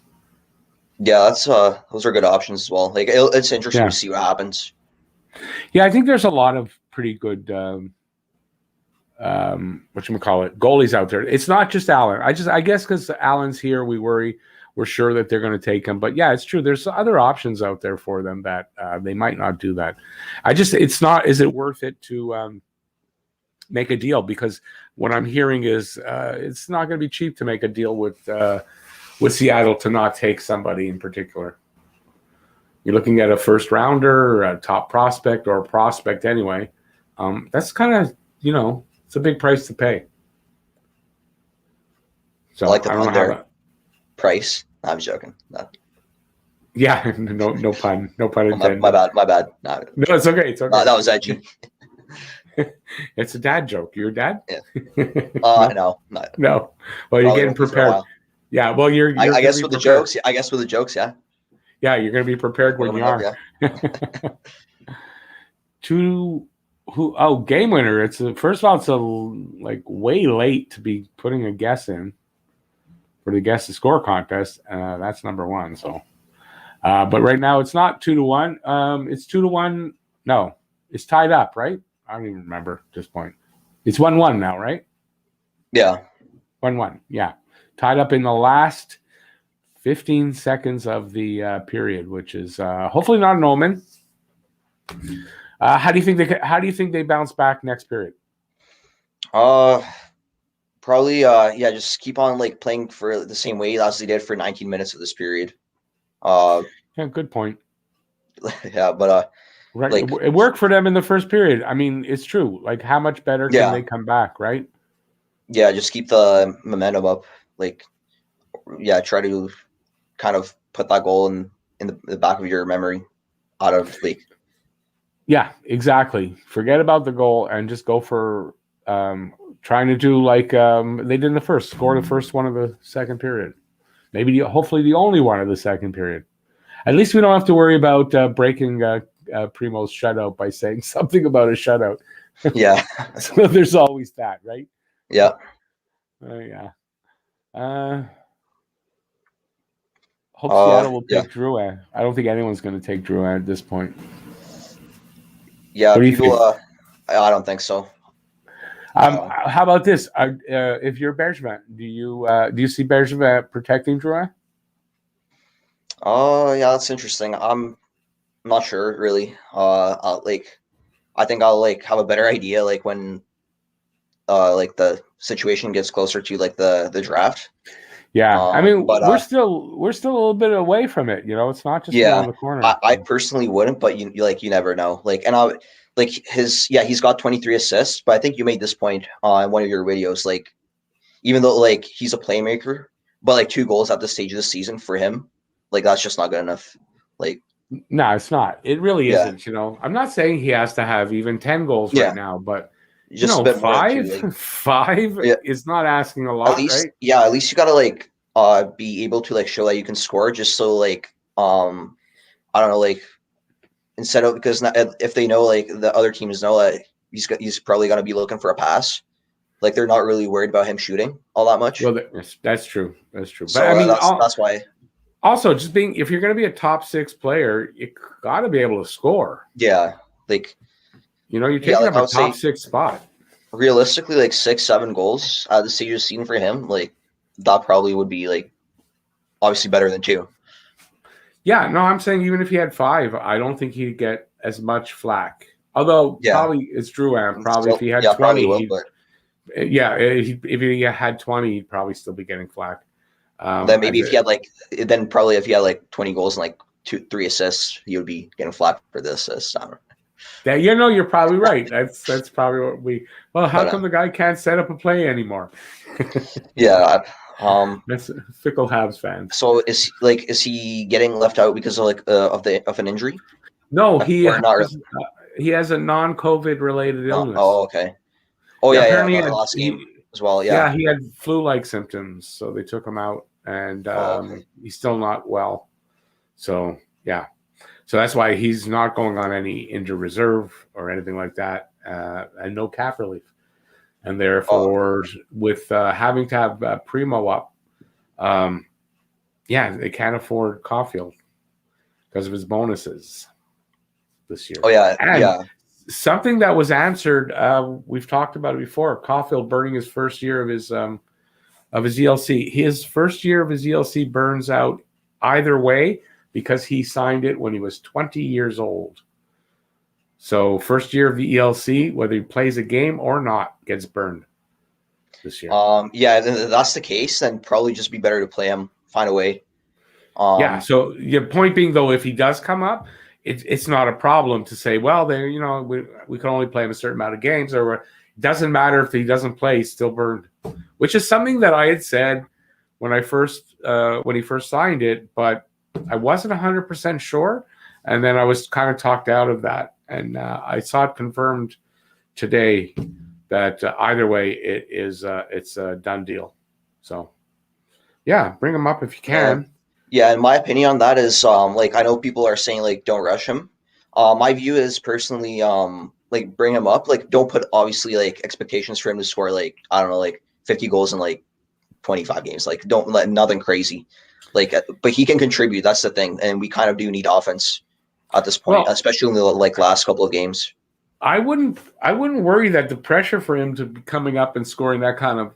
Yeah, that's those are good options as well. Like it's interesting Yeah. to see what happens. Yeah, I think there's a lot of pretty good whatchamacallit, goalies out there. It's not just Allen. I guess because Allen's here, we're sure that they're going to take him. But yeah, it's true. There's other options out there for them that they might not do that. It's not. Is it worth it to make a deal? Because what I'm hearing is it's not going to be cheap to make a deal with Seattle to not take somebody in particular. You're looking at a first rounder, a top prospect, or a prospect anyway. That's kind of, it's a big price to pay. So I like the I don't know pun how there. that. Price. No, I'm joking. No. Yeah, no pun intended. My bad. No, it's okay. It's okay. that was edgy. It's a dad joke. You're a dad? Yeah. No. No. Well, you're getting prepared. Yeah. Well, you're I guess with prepared. the jokes. I guess with the jokes. Yeah. Yeah, you're going to be prepared when you are. Yeah. Game winner. First of all, it's like way late to be putting a guess in for the guess to score contest. That's number one. So, but right now it's not 2-1. It's 2-1. No, it's tied up, right? I don't even remember at this point. It's 1-1 now, right? Yeah. 1-1. Yeah, tied up in the last 15 seconds of the period, which is hopefully not an omen. How do you think they bounce back next period? Probably just keep on like playing for the same way as they did for 19 minutes of this period. Yeah, good point. Yeah, but right, like, it worked for them in the first period. I mean, it's true. Like, how much better can they come back, right? Yeah, just keep the momentum up. Like, yeah, try to kind of put that goal in the back of your memory out of like. Yeah, exactly. Forget about the goal and just go for trying to do like they did in the first. Score the first one of the second period. Maybe hopefully the only one of the second period. At least we don't have to worry about breaking Primo's shutout by saying something about a shutout. Yeah. So there's always that, right? Yeah. Yeah. Hope Seattle will take Drouin. I don't think anyone's going to take Drouin at this point. Yeah, people. I don't think so. How about this? If you're Bergevin, do you see Bergevin protecting Drouin? Oh, yeah, that's interesting. I'm not sure really. I think I'll like have a better idea like when like the situation gets closer to like the draft. Yeah, I mean, but, we're still a little bit away from it. It's not just around the corner. I personally wouldn't, but you never know. Like, and he's got 23 assists, but I think you made this point on one of your videos. Like, even though like he's a playmaker, but like 2 goals at this stage of the season for him, like that's just not good enough. Like, no, it's not. It really isn't. I'm not saying he has to have even 10 goals right now, but just a bit 5, more like, 5 is not asking a lot, at least, right? Yeah, at least you gotta like be able to like show that you can score. Just so like I don't know, like instead of because if they know like the other teams know that he's probably gonna be looking for a pass, like they're not really worried about him shooting all that much. Well, that's true. That's true. So but I mean, that's why. Also, just if you're going to be a top 6 player, you got to be able to score. Yeah, like you're taking up a top 6 spot. Realistically, like 6-7 goals at the stage of the season for him, like that probably would be like obviously better than 2. Yeah, no, I'm saying even if he had 5, I don't think he'd get as much flack. Although probably it's Drouin. Probably if he had 20, if he had 20, he'd probably still be getting flack. Then maybe if he had like 20 goals and like 2-3 assists, he would be getting flack for the assists. Yeah, you're probably right. That's probably what we. Well, how come the guy can't set up a play anymore? Yeah, that's fickle Habs fans. So is he getting left out because of like of an injury? No, he has a non-COVID related illness. Oh, okay. Oh yeah, apparently last game as well. Yeah, he had flu-like symptoms, so they took him out, and he's still not well. So yeah. So that's why he's not going on any injured reserve or anything like that, and no cap relief. And therefore, with having to have Primo up, they can't afford Caulfield because of his bonuses this year. Oh yeah, and something that was answered, we've talked about it before. Caulfield burning his first year of his ELC. His first year of his ELC burns out either way because he signed it when he was 20 years old. So first year of the ELC, whether he plays a game or not, gets burned this year. If that's the case, then probably just be better to play him. Find a way. So your point being, though, if he does come up, it's not a problem to say, well, we can only play him a certain amount of games, or it doesn't matter if he doesn't play, he's still burned, which is something that I had said when he first signed it, but I wasn't 100% sure, and then I was kind of talked out of that, and I saw it confirmed today that either way it's a done deal. So bring him up if you can. Yeah, and my opinion on that is, I know people are saying, don't rush him. My view is personally, bring him up. Don't put, obviously, expectations for him to score, 50 goals in, 25 games. Don't let nothing crazy. But he can contribute. That's the thing. And we kind of do need offense at this point, especially in the, last couple of games. I wouldn't worry that the pressure for him to be coming up and scoring that kind of,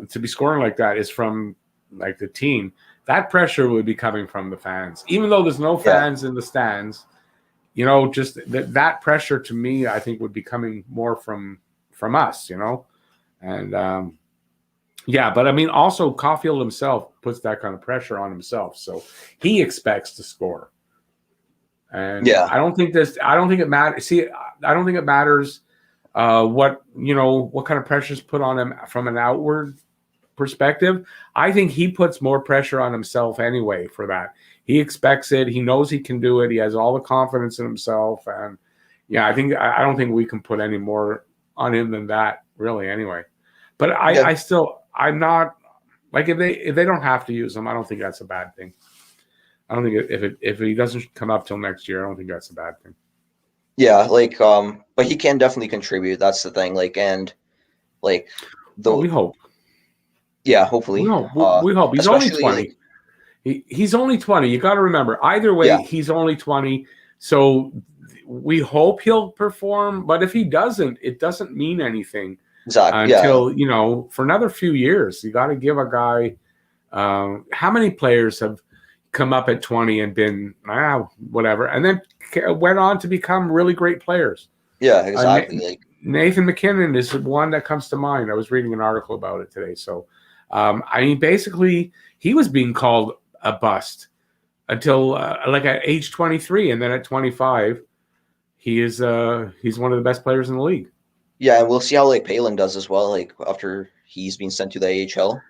to be scoring like that is from, the team. That pressure would be coming from the fans, even though there's no fans in the stands. Just that pressure to me, I think, would be coming more from us. And but I mean, also Caulfield himself puts that kind of pressure on himself, so he expects to score. And I don't think it matters. See, I don't think it matters what kind of pressure is put on him from an outward perspective. I think he puts more pressure on himself anyway for that. He expects it. He knows he can do it. He has all the confidence in himself. And I don't think we can put any more on him than that, really, anyway. But I'm not, if they don't have to use him, I don't think that's a bad thing. I don't think if he doesn't come up till next year, I don't think that's a bad thing. Yeah, but he can definitely contribute. That's the thing. We hope. Yeah, hopefully. We hope. He's only 20. He's only 20. You got to remember. Either way, he's only 20. So we hope he'll perform. But if he doesn't, it doesn't mean anything. Exactly. Until, for another few years. You got to give a guy. How many players have come up at 20 and been whatever, and then went on to become really great players? Yeah, exactly. Nathan McKinnon is one that comes to mind. I was reading an article about it today. So, basically, he was being called a bust until at age 23, and then at 25, he's one of the best players in the league. Yeah, and we'll see how Palin does as well. After he's been sent to the AHL.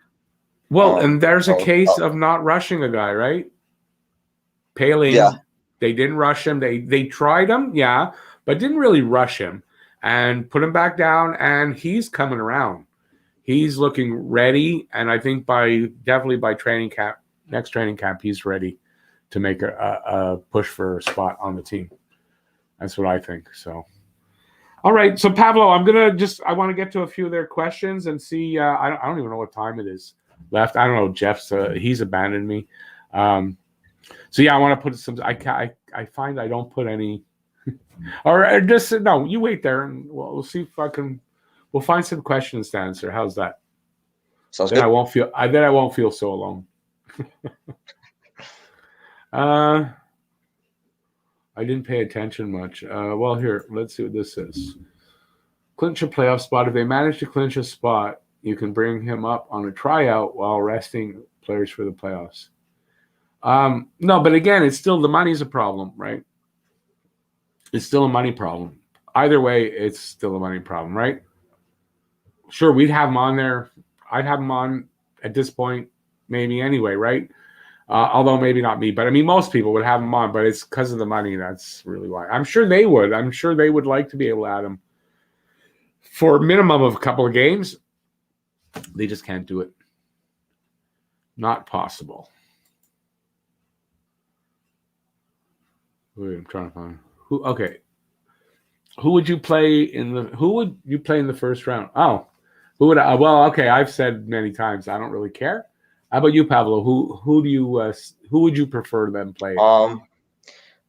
Well, and there's a case of not rushing a guy, right? Palin, they didn't rush him. They tried him, but didn't really rush him and put him back down. And he's coming around. He's looking ready, and I think definitely by next training camp, he's ready to make a push for a spot on the team. That's what I think. So, all right. So Pablo, I want to get to a few of their questions and see. I don't even know what time it is left. I don't know. Jeff's he's abandoned me. I want to put some. I find I don't put any. Or just no. You wait there, and we'll see if I can. We'll find some questions to answer. How's that? Sounds good. I won't feel so alone. I didn't pay attention much. Well, here, let's see what this is. Clinch a playoff spot. If they manage to clinch a spot, you can bring him up on a tryout while resting players for the playoffs. No, but again, it's still the money's a problem, right? It's still a money problem. Either way, it's still a money problem, right? Sure, we'd have him on there. I'd have him on at this point, maybe anyway, right? Although maybe not me, but I mean, most people would have him on, but it's because of the money. That's really why. I'm sure they would. I'm sure they would like to be able to add him for a minimum of a couple of games. They just can't do it. Not possible. Wait, I'm trying to find who. Okay, who would you play in the? Who would you play in the first round? Oh, Who would I? Well, okay. I've said many times I don't really care. How about you, Pablo? Who do you who would you prefer them play?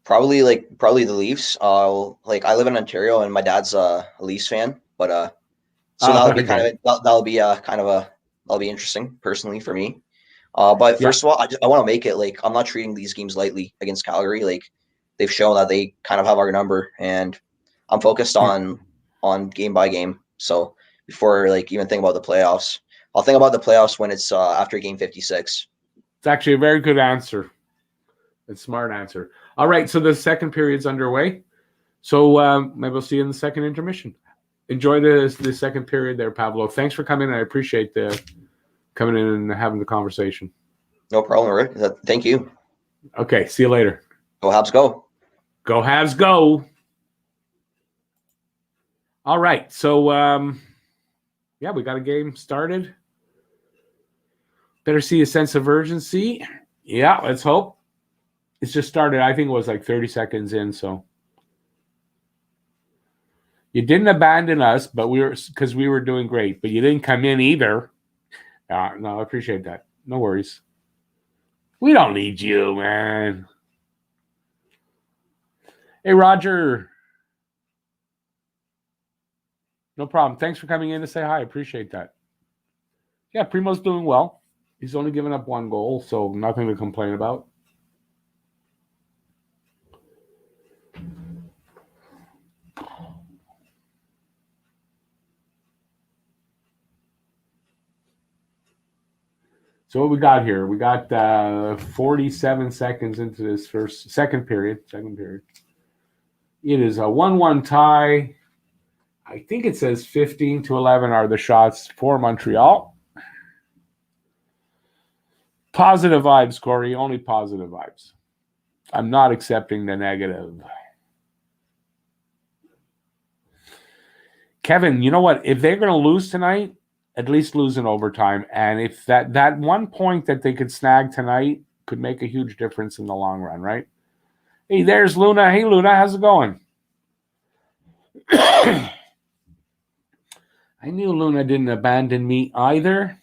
Probably the Leafs. Like I live in Ontario and my dad's a Leafs fan, but so Oh, that'll be okay. that'll be kind of a that'll be interesting personally for me. But Yeah. first of all, I want to make it like I'm not treating these games lightly against Calgary. Like they've shown that they kind of have our number, and I'm focused Yeah. on game by game. So before like even think about the playoffs, I'll think about the playoffs when it's after game 56. It's actually a very good answer. A smart answer. All right. So the second period's underway. So maybe we'll see you in the second intermission. Enjoy the second period there, Pablo. Thanks for coming in. I appreciate the coming in and having the conversation. No problem, Rick. Thank you. Okay. See you later. Go Habs, go. Go Habs, go. All right. So, yeah, we got a game started. Better see a sense of urgency. Yeah, let's hope. It's just started. I think it was like 30 seconds in. So you didn't abandon us, but because we were doing great. But you didn't come in either. No, I appreciate that. No worries. We don't need you, man. Hey, Roger. No problem. Thanks for coming in to say hi. I appreciate that. Yeah, Primo's doing well. He's only given up one goal, so nothing to complain about. So what we got here? We got 47 seconds into this second period. It is a 1-1 tie. I think it says 15-11 are the shots for Montreal. Positive vibes, Corey. Only positive vibes. I'm not accepting the negative. Kevin, you know what? If they're going to lose tonight, at least lose in overtime. And if that 1 point that they could snag tonight could make a huge difference in the long run, right? Hey, there's Luna. Hey, Luna, how's it going? I knew Luna didn't abandon me either.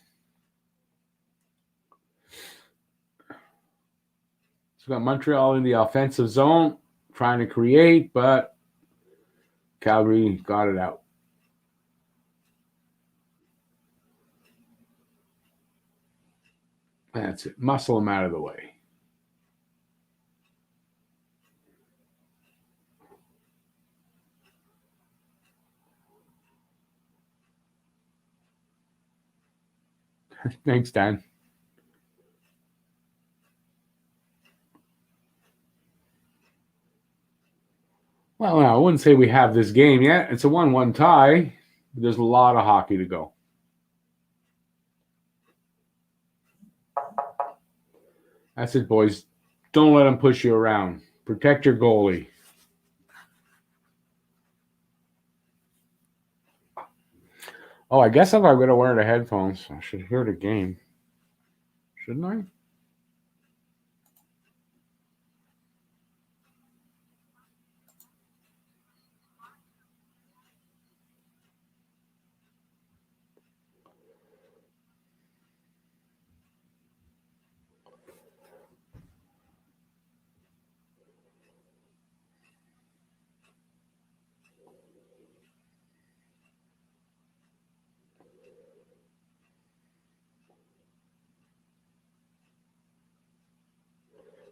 So got Montreal in the offensive zone, trying to create, but Calgary got it out. That's it. Muscle them out of the way. Thanks, Dan. Well, I wouldn't say we have this game yet. It's a 1-1 tie. There's a lot of hockey to go. That's it, boys. Don't let them push you around. Protect your goalie. Oh, I guess if I'm going to wear the headphones, I should hear the game. Shouldn't I?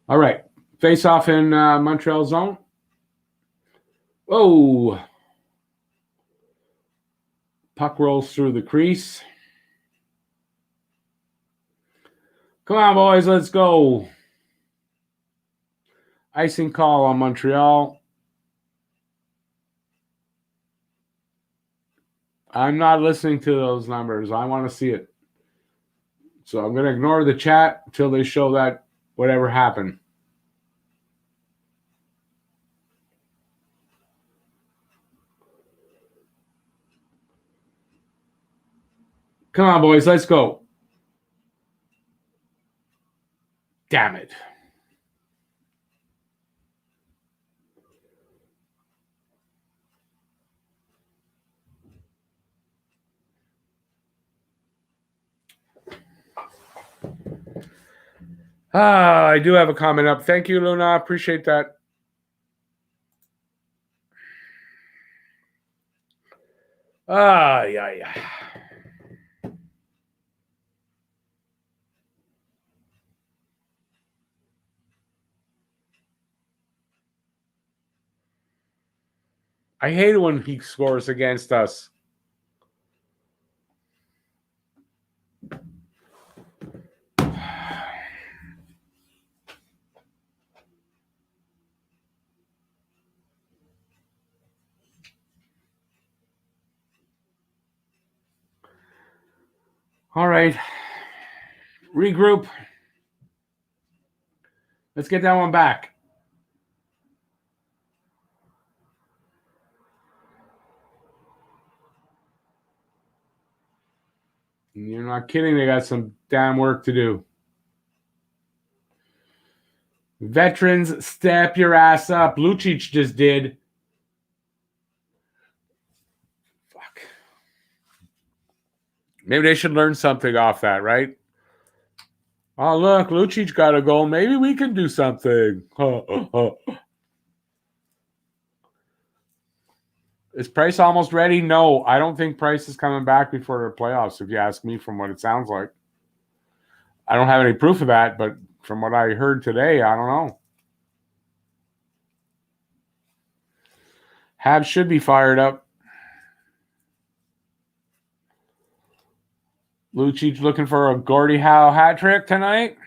All right. Face off in Montreal zone. Oh. Puck rolls through the crease. Come on, boys. Let's go. Icing call on Montreal. I'm not listening to those numbers. I want to see it. So I'm going to ignore the chat until they show that whatever happened. Come on, boys. Let's go. Damn it. I do have a comment up. Thank you, Luna. Appreciate that. Yeah. I hate it when he scores against us. All right. Regroup. Let's get that one back. You're not kidding. They got some damn work to do. Veterans, step your ass up. Lucic just did. Fuck. Maybe they should learn something off that, right? Oh, look, Lucic got a goal. Maybe we can do something. Is Price almost ready? No, I don't think Price is coming back before the playoffs, if you ask me, from what it sounds like. I don't have any proof of that, but from what I heard today, I don't know. Habs should be fired up. Lucic looking for a Gordie Howe hat trick tonight.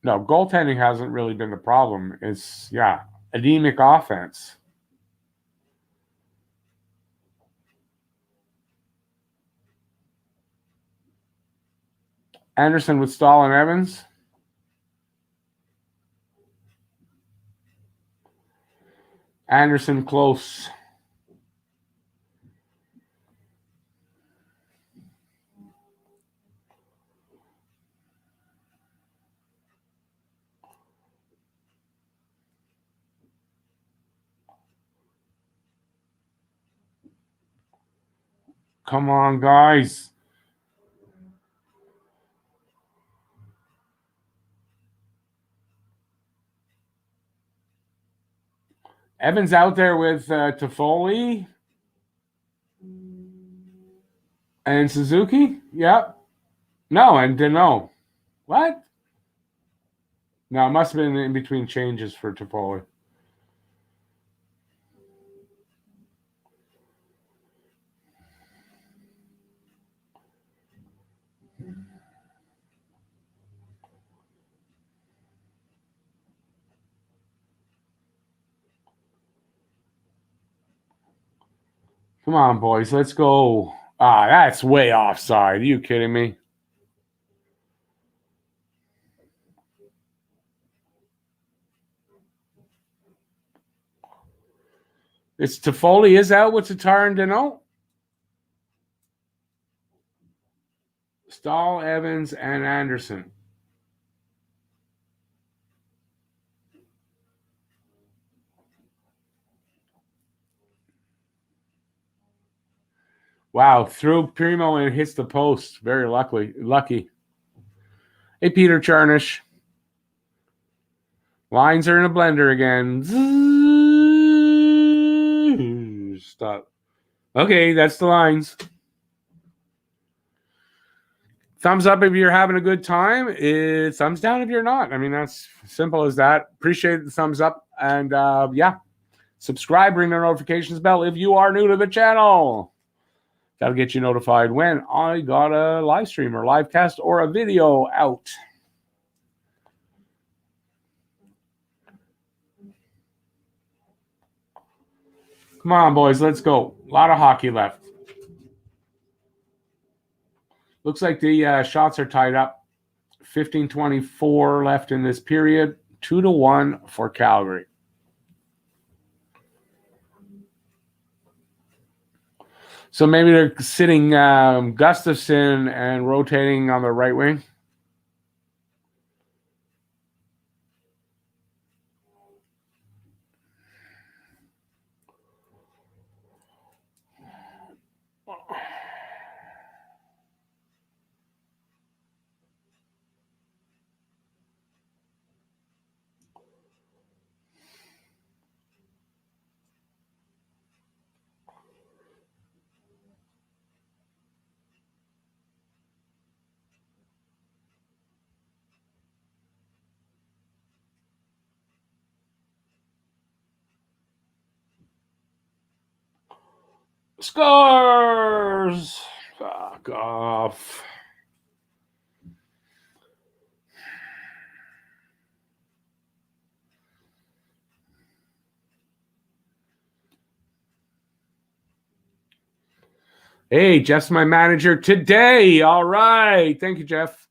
No, goaltending hasn't really been the problem. It's, anemic offense. Anderson with Stahl and Evans. Anderson close. Come on, guys. Evans out there with Toffoli and Suzuki. Yep. No, and Deneau. What? No, it must have been in between changes for Toffoli. Come on, boys. Let's go. That's way offside. Are you kidding me? It's Toffoli is out with Tatar and Deneau. Stahl, Evans, and Anderson. Wow, threw Primo and hits the post. Very lucky. Hey, Peter Charnish. Lines are in a blender again. Stop. Okay, that's the lines. Thumbs up if you're having a good time. Thumbs down if you're not. I mean, that's simple as that. Appreciate the thumbs up. And subscribe, ring the notifications bell if you are new to the channel. That'll get you notified when I got a live stream or live cast or a video out. Come on, boys, let's go. A lot of hockey left. Looks like the shots are tied up. 15:24 left in this period. 2-1 for Calgary. So maybe they're sitting Gustafsson and rotating on the right wing. Scores! Fuck off. Hey, Jeff's my manager today. All right. Thank you, Jeff.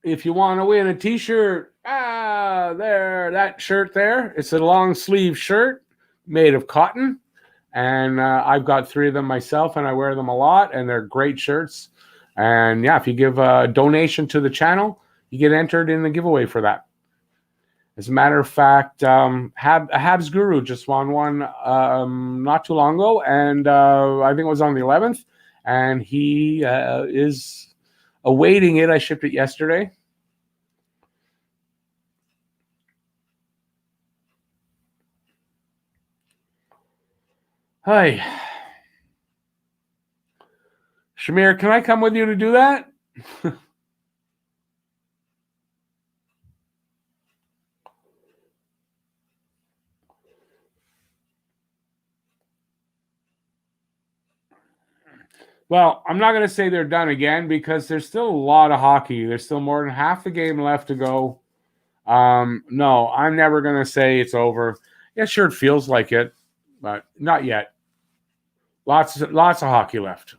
If you want to win a t-shirt, there, that shirt there. It's a long sleeve shirt made of cotton. And I've got 3 of them myself, and I wear them a lot, and they're great shirts. And yeah, if you give a donation to the channel, you get entered in the giveaway for that. As a matter of fact, Habs Guru just won one not too long ago, and I think it was on the 11th, and he is awaiting it. I shipped it yesterday. Hi. Shamir, can I come with you to do that? Well, I'm not going to say they're done again because there's still a lot of hockey. There's still more than half the game left to go. No, I'm never going to say it's over. Yeah, sure, it feels like it, but not yet. Lots of hockey left.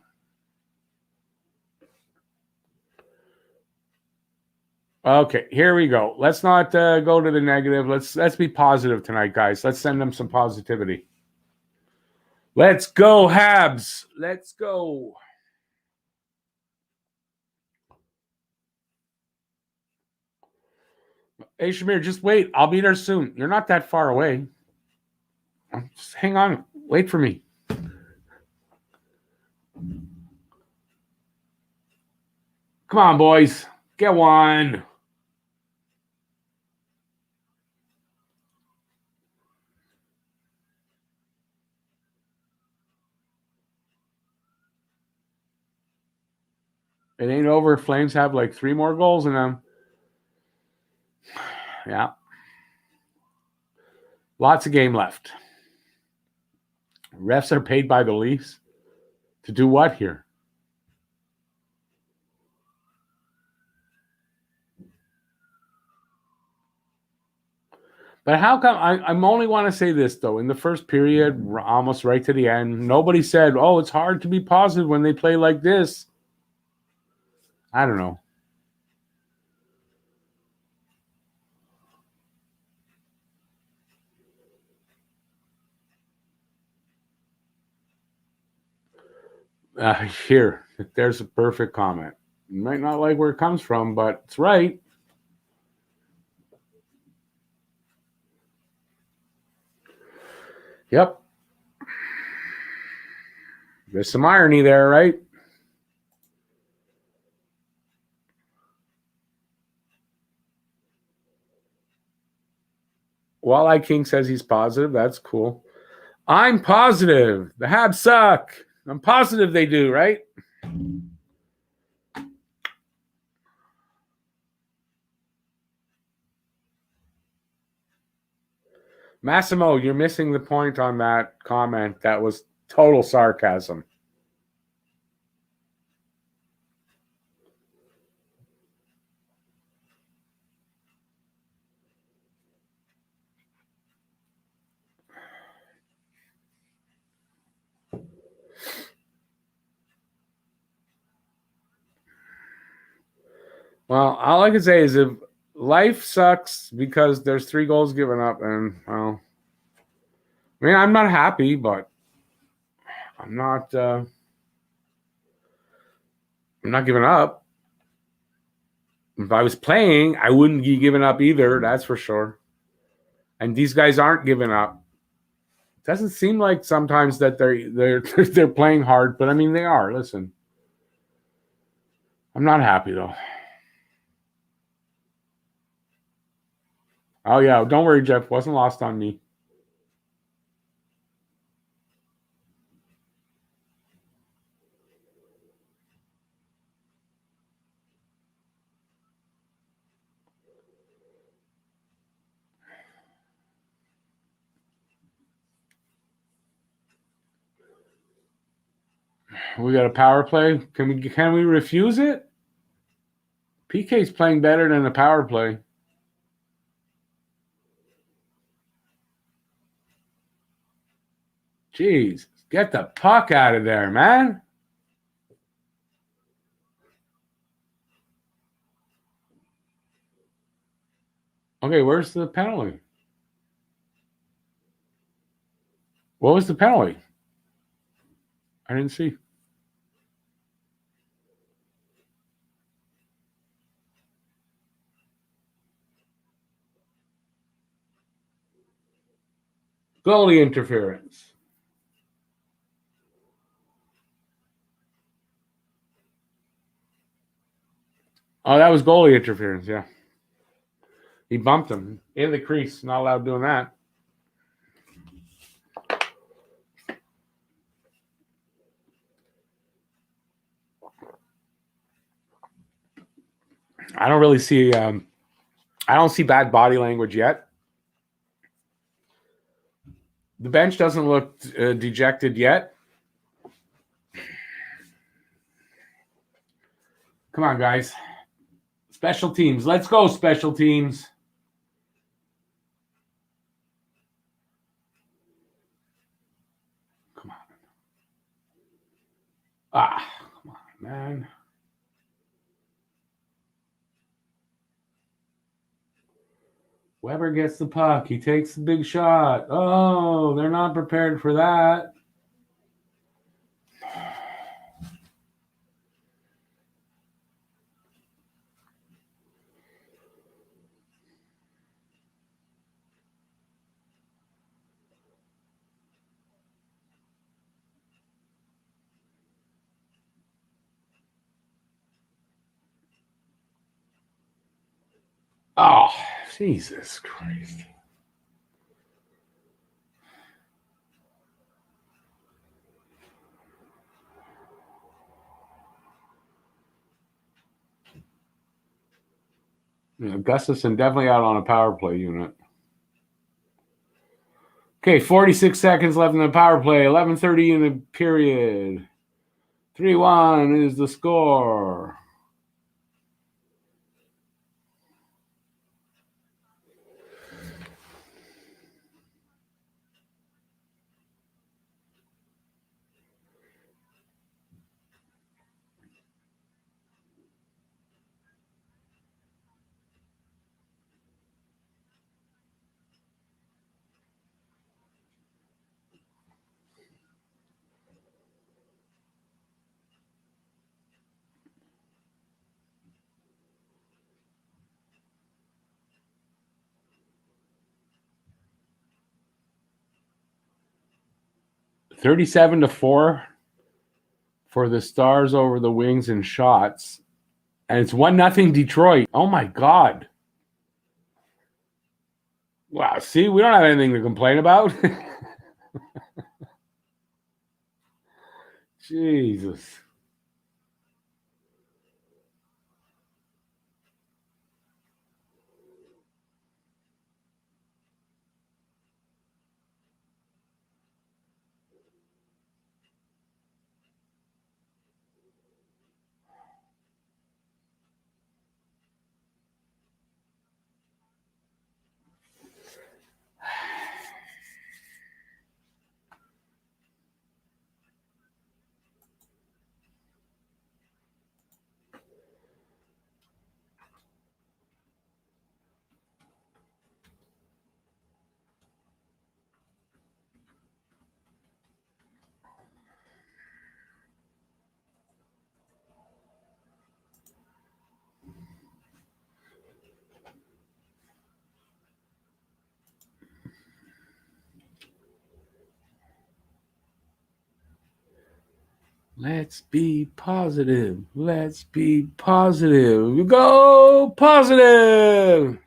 Okay, here we go. Let's not go to the negative. Let's be positive tonight, guys. Let's send them some positivity. Let's go, Habs. Let's go. Hey, Shamir, just wait. I'll be there soon. You're not that far away. Just hang on. Wait for me. Come on, boys. Get one. It ain't over. Flames have like 3 more goals in them. Yeah. Lots of game left. Refs are paid by the Leafs to do what here? But how come I'm only want to say this though? In the first period, almost right to the end, nobody said, "Oh, it's hard to be positive when they play like this." I don't know. Here, there's a perfect comment. You might not like where it comes from, but it's right. Yep. There's some irony there, right? Walleye King says he's positive. That's cool. I'm positive. The Habs suck. I'm positive they do, right? Massimo, you're missing the point on that comment. That was total sarcasm. Well, all I can say is if life sucks because there's 3 goals given up, and well, I mean, I'm not happy, but I'm not giving up. If I was playing, I wouldn't be giving up either. That's for sure. And these guys aren't giving up. It doesn't seem like sometimes that they're playing hard, but I mean they are. Listen, I'm not happy though. Oh yeah, don't worry, Jeff. Wasn't lost on me. We got a power play. Can we refuse it? PK's playing better than the power play. Jeez, get the puck out of there, man. Okay, where's the penalty? What was the penalty? I didn't see. Goalie interference. Oh, that was goalie interference, yeah. He bumped him in the crease. Not allowed doing that. I don't really see. I don't see bad body language yet. The bench doesn't look dejected yet. Come on, guys. Special teams. Let's go, special teams. Come on. Come on, man. Weber gets the puck. He takes the big shot. Oh, they're not prepared for that. Oh, Jesus Christ. Yeah, Gustafson definitely out on a power play unit. Okay, 46 seconds left in the power play. 11:30 in the period. 3-1 is the score. $37-4 for the Stars over the Wings in shots. And it's 1-0 Detroit. Oh my God. Wow, see, we don't have anything to complain about. Jesus. Let's be positive. Let's be positive. Go positive.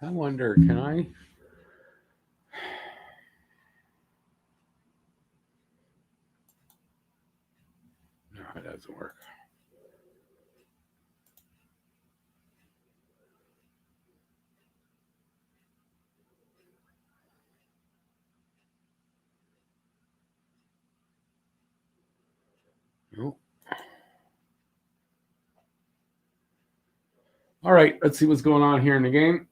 I wonder, can I? No, it doesn't work. Nope. All right, let's see what's going on here in the game.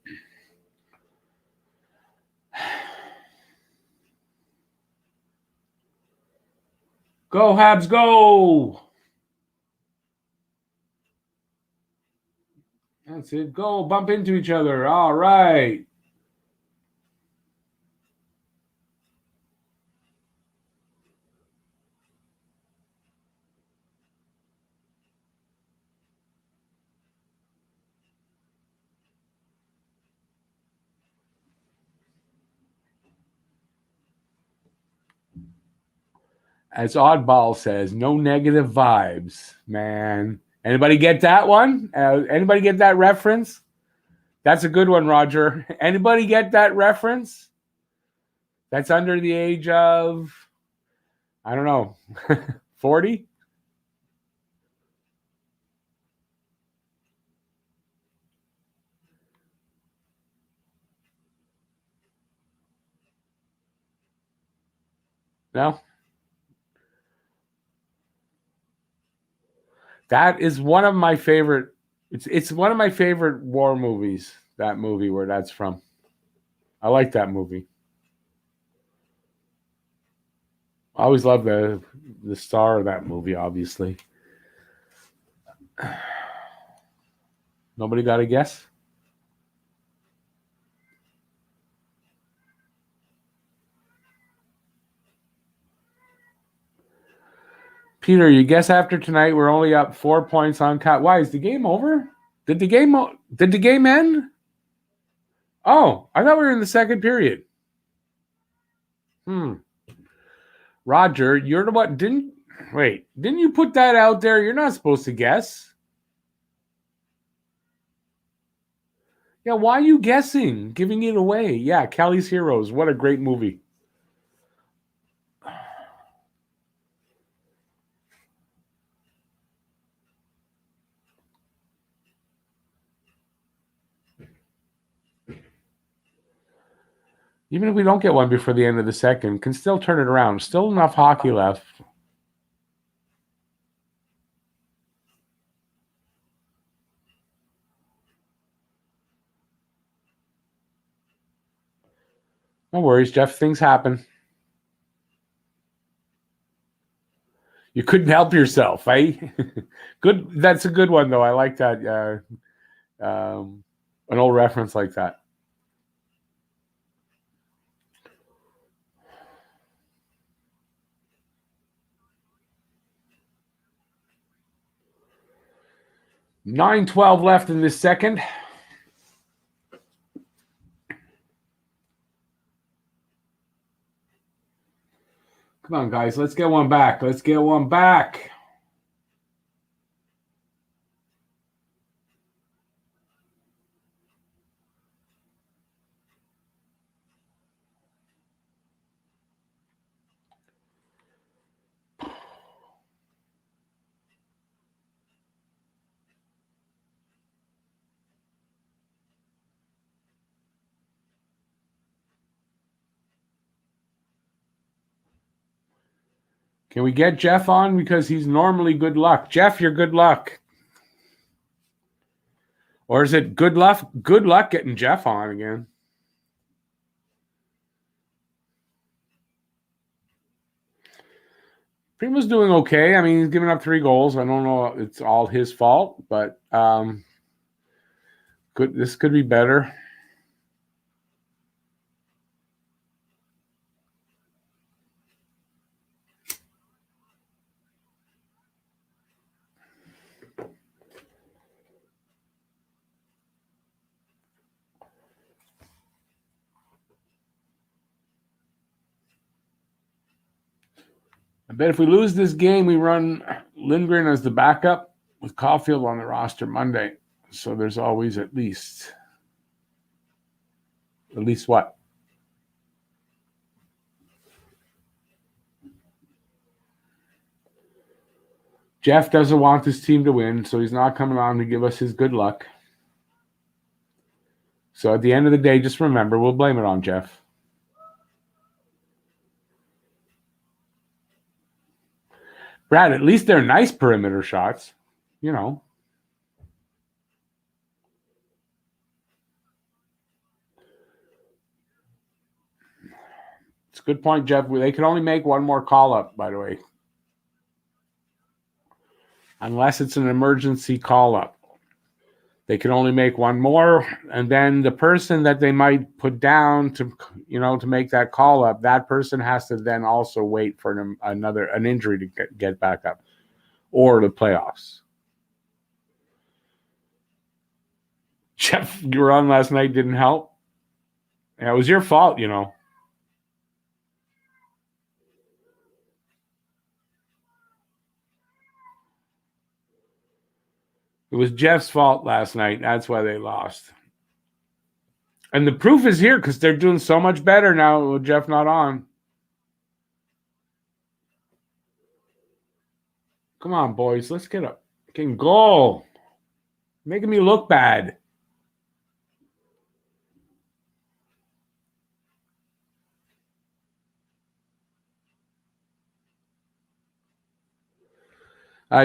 Go, Habs, go! That's it. Go, bump into each other. All right. As Oddball says, no negative vibes, man. Anybody get that one? Anybody get that reference? That's a good one, Roger. Anybody get that reference? That's under the age of, I don't know, 40? No? That is one of my favorite. It's one of my favorite war movies. That movie where that's from. I like that movie. I always love the star of that movie. Obviously. Nobody got a guess? Peter, you guess after tonight we're only up 4 points on cut. Why is the game over? Did the game end? Oh, I thought we were in the second period. Roger, you're the one. Didn't you put that out there? You're not supposed to guess. Yeah, why are you guessing? Giving it away. Yeah, Kelly's Heroes. What a great movie. Even if we don't get one before the end of the second, can still turn it around. Still enough hockey left. No worries, Jeff. Things happen. You couldn't help yourself, eh? Good. That's a good one, though. I like that. An old reference like that. $9:12 left in this second. Come on, guys. Let's get one back. Let's get one back. Can we get Jeff on? Because he's normally good luck. Jeff, you're good luck. Or is it good luck? Good luck getting Jeff on again. Primo's doing okay. I mean, he's giving up 3 goals. I don't know if it's all his fault, but this could be better. I bet if we lose this game, we run Lindgren as the backup with Caulfield on the roster Monday. So there's always at least. At least what? Jeff doesn't want this team to win, so he's not coming on to give us his good luck. So at the end of the day, just remember, we'll blame it on Jeff. Brad, at least they're nice perimeter shots, you know. It's a good point, Jeff. They can only make one more call up, by the way. Unless it's an emergency call up. They can only make one more, and then the person that they might put down to make that call up, that person has to then also wait for an injury to get back up, or the playoffs. Jeff, you were on last night, didn't help. Yeah, it was your fault, you know. It was Jeff's fault last night. That's why they lost. And the proof is here because they're doing so much better now with Jeff not on. Come on, boys. Let's get a fucking goal. Making me look bad.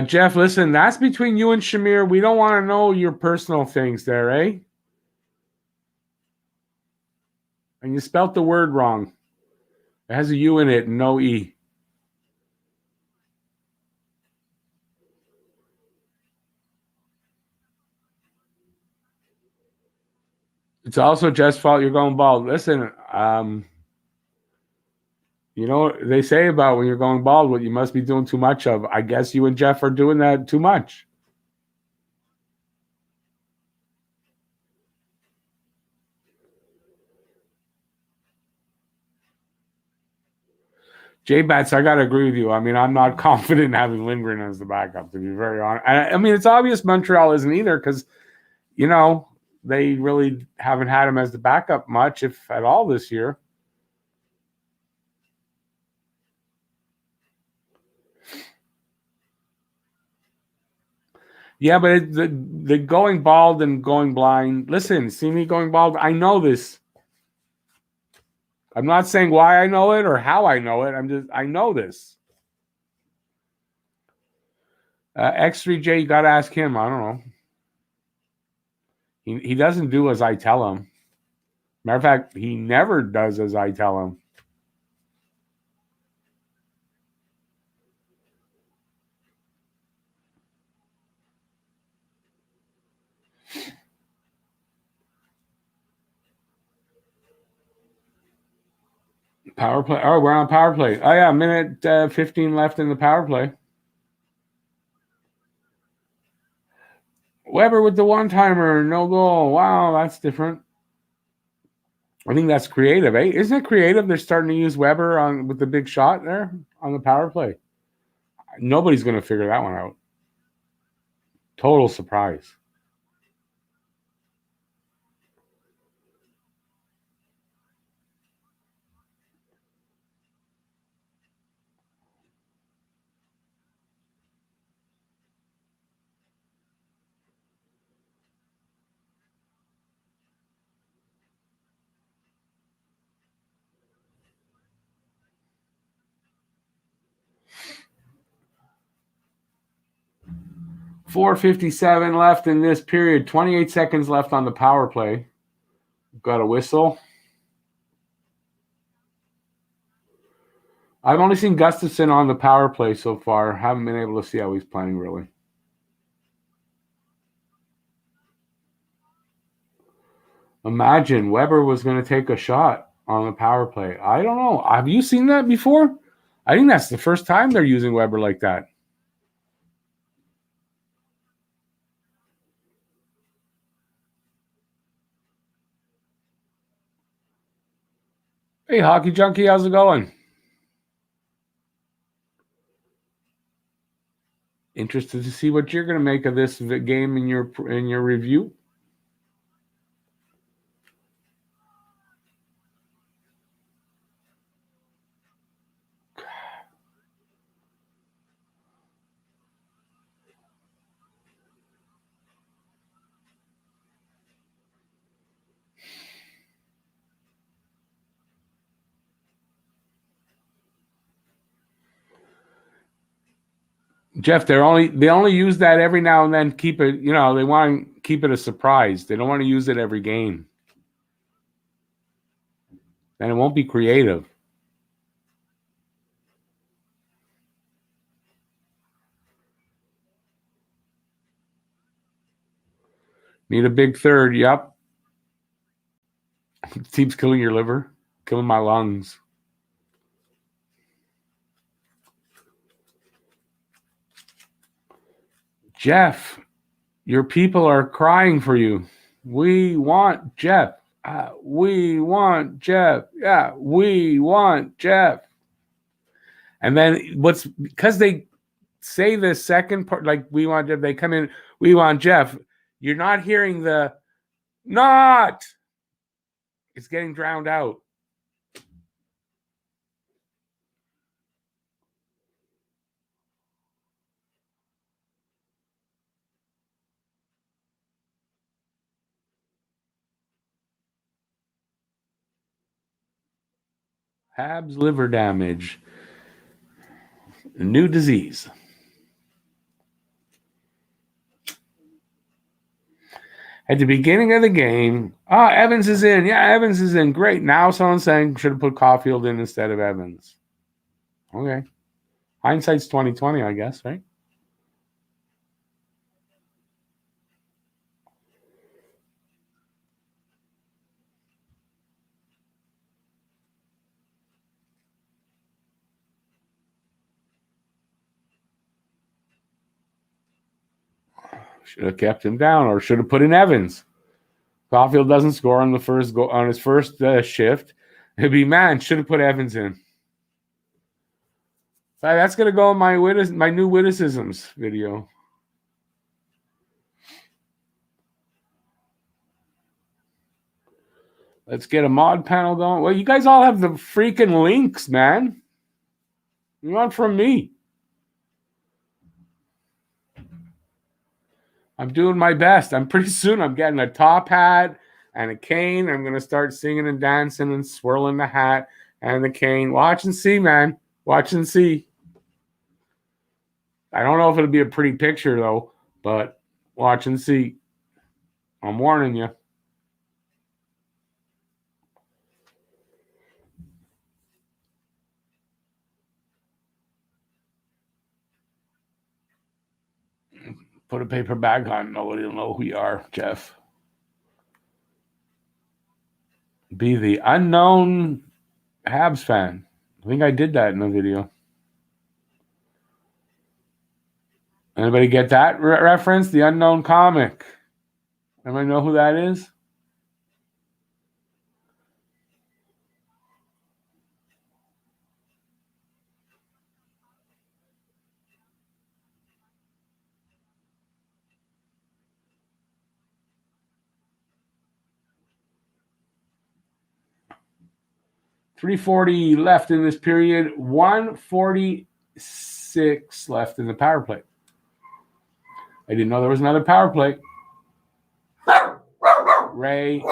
Jeff, listen, that's between you and Shamir. We don't want to know your personal things there, eh? And you spelt the word wrong. It has a U in it and no E. It's also Jeff's fault you're going bald. Listen, you know what they say about when you're going bald, what you must be doing too much of. I guess you and Jeff are doing that too much. J-Bats, I got to agree with you. I mean, I'm not confident in having Lindgren as the backup, to be very honest. I mean, it's obvious Montreal isn't either because, you know, they really haven't had him as the backup much, if at all, this year. Yeah, but the going bald and going blind. Listen, see me going bald? I know this. I'm not saying why I know it or how I know it. I know this. X3J, you got to ask him. I don't know. He doesn't do as I tell him. Matter of fact, he never does as I tell him. Power play. Oh, we're on power play. Oh, yeah, minute 15 left in the power play. Weber with the one-timer. No goal. Wow, that's different. I think that's creative, eh? Isn't it creative? They're starting to use Weber with the big shot there on the power play. Nobody's going to figure that one out. Total surprise. .457 left in this period. 28 seconds left on the power play. Got a whistle. I've only seen Gustafsson on the power play so far. Haven't been able to see how he's playing, really. Imagine Weber was going to take a shot on the power play. I don't know. Have you seen that before? I think that's the first time they're using Weber like that. Hey, Hockey Junkie, how's it going? Interested to see what you're going to make of this game in your review. Jeff, they only use that every now and then. Keep it, they want to keep it a surprise. They don't want to use it every game. And it won't be creative. Need a big third. Yep. Team's killing your liver, killing my lungs. Jeff, your people are crying for you. We want Jeff. We want Jeff. Yeah, we want Jeff. And then because they say the second part, like we want Jeff, they come in, we want Jeff. You're not hearing the not. It's getting drowned out. Habs liver damage. A new disease. At the beginning of the game, Evans is in. Yeah, Evans is in. Great. Now someone's saying should have put Caulfield in instead of Evans. Okay. Hindsight's 2020, I guess, right? Should have kept him down or should have put in Evans. Caulfield doesn't score on his first shift. It'd be, man, should have put Evans in. That's going to go in my new witticisms video. Let's get a mod panel going. Well, you guys all have the freaking links, man. You want from me? I'm doing my best. I'm pretty soon. I'm getting a top hat and a cane. I'm going to start singing and dancing and swirling the hat and the cane. Watch and see, man. Watch and see. I don't know if it'll be a pretty picture, though, but watch and see. I'm warning you. Put a paper bag on. Nobody will know who you are, Jeff. Be the unknown Habs fan. I think I did that in the video. Anybody get that reference? The unknown comic. Anybody know who that is? .340 left in this period. 1:46 left in the power play. I didn't know there was another power play. Ray,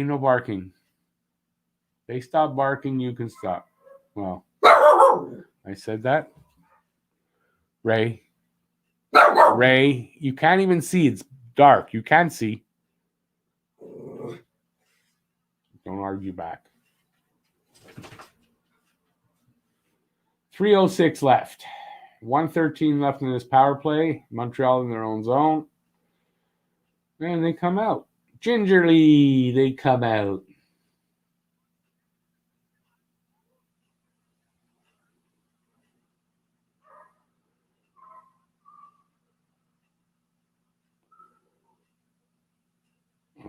no barking. They stop barking, you can stop. Well, I said that. Ray, you can't even see. It's dark. You can't see. Don't argue back. 3:06 left. 1:13 left in this power play. Montreal in their own zone. And they come out. Gingerly, they come out.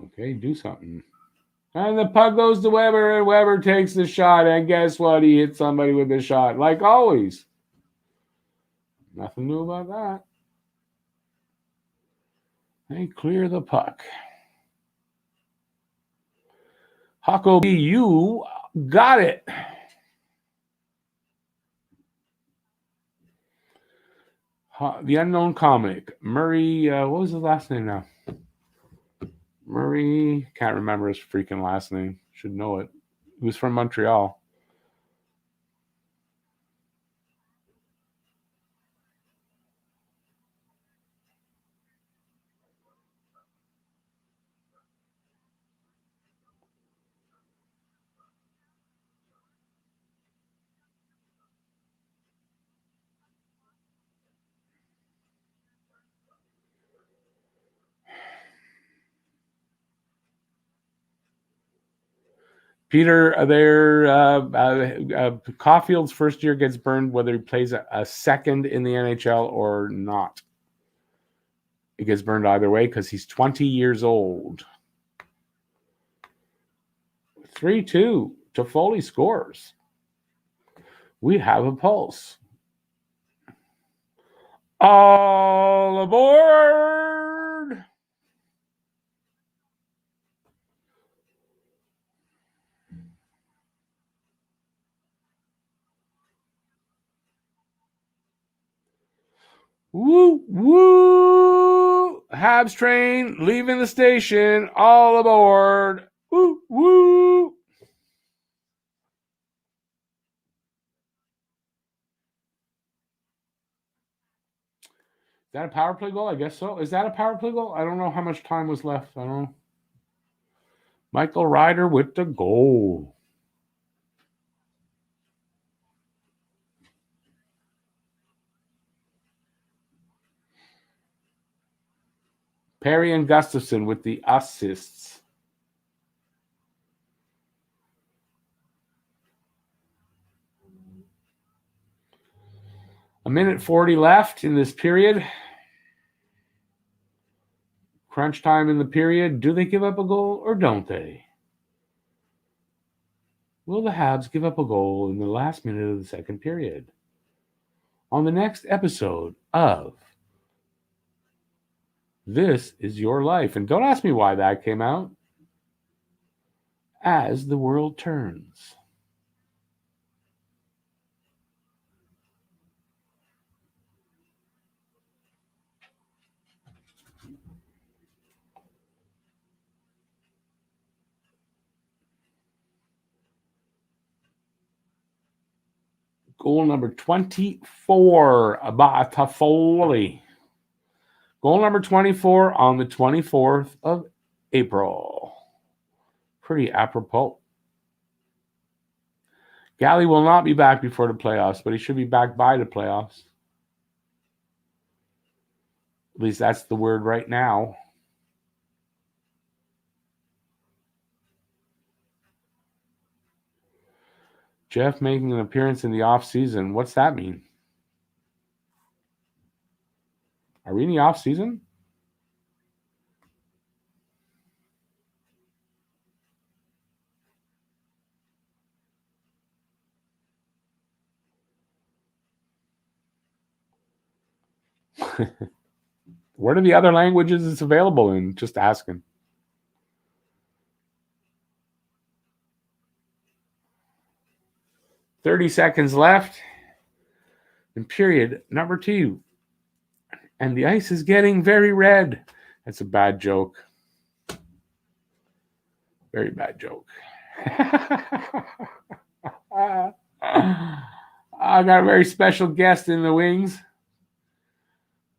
Okay, do something. And the puck goes to Weber, and Weber takes the shot. And guess what? He hit somebody with the shot, like always. Nothing new about that. They clear the puck. Hucko B, you got it. The unknown comic. Murray, what was his last name now? Murray, can't remember his freaking last name. Should know it. He was from Montreal. Peter, Caulfield's first year gets burned whether he plays a second in the NHL or not. It gets burned either way because he's 20 years old. 3-2. Toffoli scores. We have a pulse. All aboard! Woo, woo! Habs train leaving the station. All aboard! Woo, woo! Is that a power play goal? I guess so. Is that a power play goal? I don't know how much time was left. I don't know. Michael Ryder with the goal. Perry and Gustafson with the assists. A minute 40 left in this period. Crunch time in the period. Do they give up a goal or don't they? Will the Habs give up a goal in the last minute of the second period? On the next episode of This Is Your Life. And don't ask me why that came out. As the World Turns. Goal number 24 by Toffoli. Goal number 24 on the 24th of April. Pretty apropos. Galley will not be back before the playoffs, but he should be back by the playoffs. At least that's the word right now. Jeff making an appearance in the off-season. What's that mean? Are we in the off-season? What are the other languages it's available in? Just asking. $30 seconds left in period number 2. And the ice is getting very red. That's a bad joke. Very bad joke. I got a very special guest in the wings.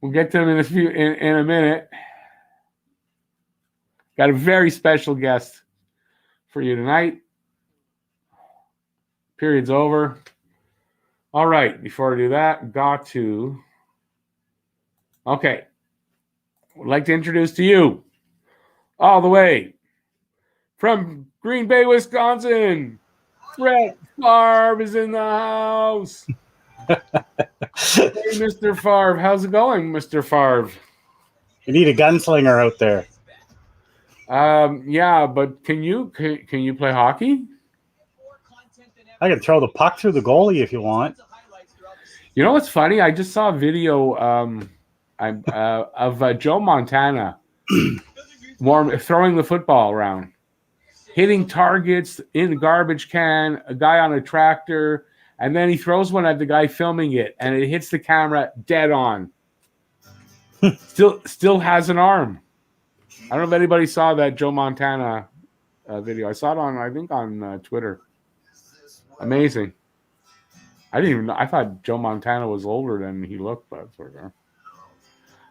We'll get to him in a minute. Got a very special guest for you tonight. Period's over. All right, before I do that, got to... Okay. I'd like to introduce to you, all the way from Green Bay, Wisconsin, Brett Favre is in the house. Hey, Mr. Favre. How's it going, Mr. Favre? You need a gunslinger out there. Yeah, but can you play hockey? I can throw the puck through the goalie if you want. You know what's funny? I just saw a video of Joe Montana throwing the football around, hitting targets in the garbage can, a guy on a tractor, and then he throws one at the guy filming it, and it hits the camera dead on. Still has an arm. I don't know if anybody saw that Joe Montana video. I saw it on Twitter. Amazing. I didn't even know. I thought Joe Montana was older than he looked, but sort of.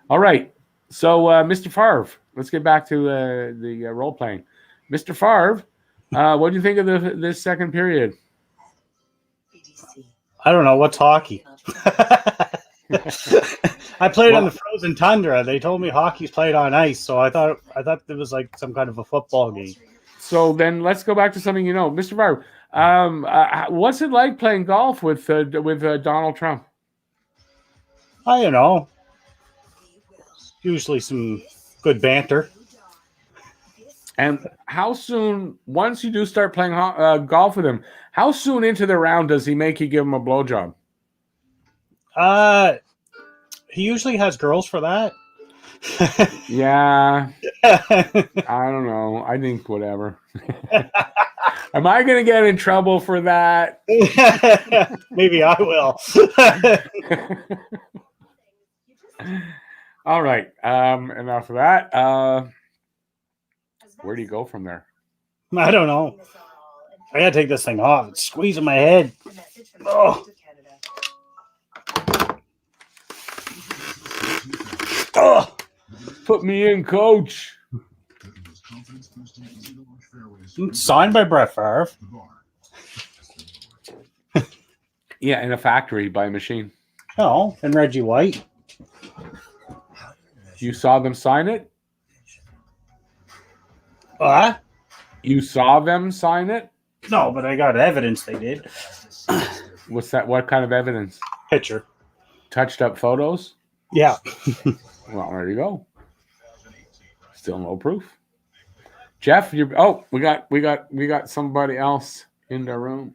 All right. So, Mr. Favre, let's get back to the role playing. Mr. Favre, what do you think of this second period? I don't know. What's hockey? I played on the frozen tundra. They told me hockey's played on ice, so I thought it was like some kind of a football game. So then let's go back to something you know, Mr. Varg. What's it like playing golf with Donald Trump? I don't know. Usually some good banter. And how soon, once you do start playing golf with him, how soon into the round does he make you give him a blowjob? He usually has girls for that. Yeah, I don't know. I think whatever. Am I going to get in trouble for that? Maybe I will. All right. Enough of that. Where do you go from there? I don't know. I gotta take this thing off. It's squeezing my head. Oh. Oh. Put me in, coach. Signed by Brett Favre. Yeah, in a factory by a machine. Oh, and Reggie White. You saw them sign it? What? You saw them sign it? No, but I got evidence they did. What's that? What kind of evidence? Picture. Touched up photos? Yeah. Well, there you go. Still no proof. Jeff, we got somebody else in the room.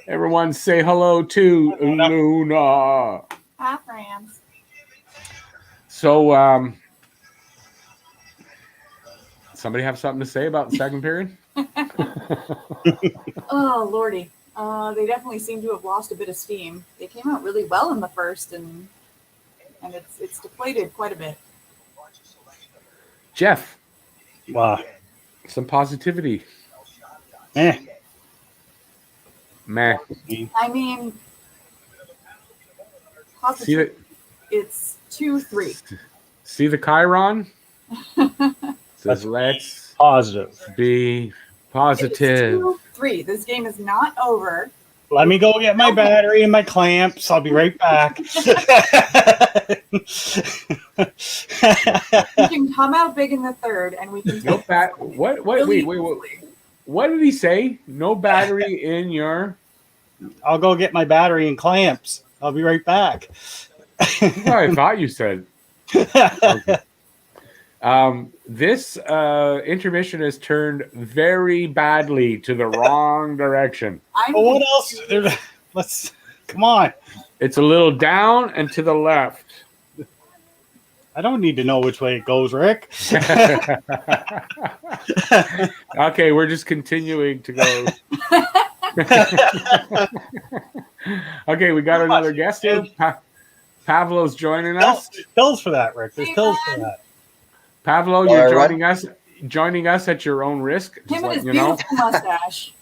Everyone say hello to Luna. Hi, friends. So, somebody have something to say about the second period? Oh, Lordy. They definitely seem to have lost a bit of steam. They came out really well in the first, and it's deflated quite a bit. Jeff, Wow. some positivity. Eh. Meh. I mean, See positive. the It's 2-3. see the Chiron? Says let's Positive. be positive. It's 2-3. This game is not over. Let me go get my battery and my clamps. I'll be right back. We can come out big in the third, and we can No take bat. What? really Wait. easily. What did he say? No battery in your. I'll go get my battery and clamps. I'll be right back. I thought you said. Okay. This intermission has turned very badly to the wrong direction. Well, what else? Let's come on. It's a little down and to the left. I don't need to know which way it goes, Rick. Okay, we're just continuing to go. Okay, we got another guest here. Pavlo's joining us. There's pills for that, Rick. There's pills for that. Pavlo, you're joining us at your own risk. Him and his You know. beautiful mustache.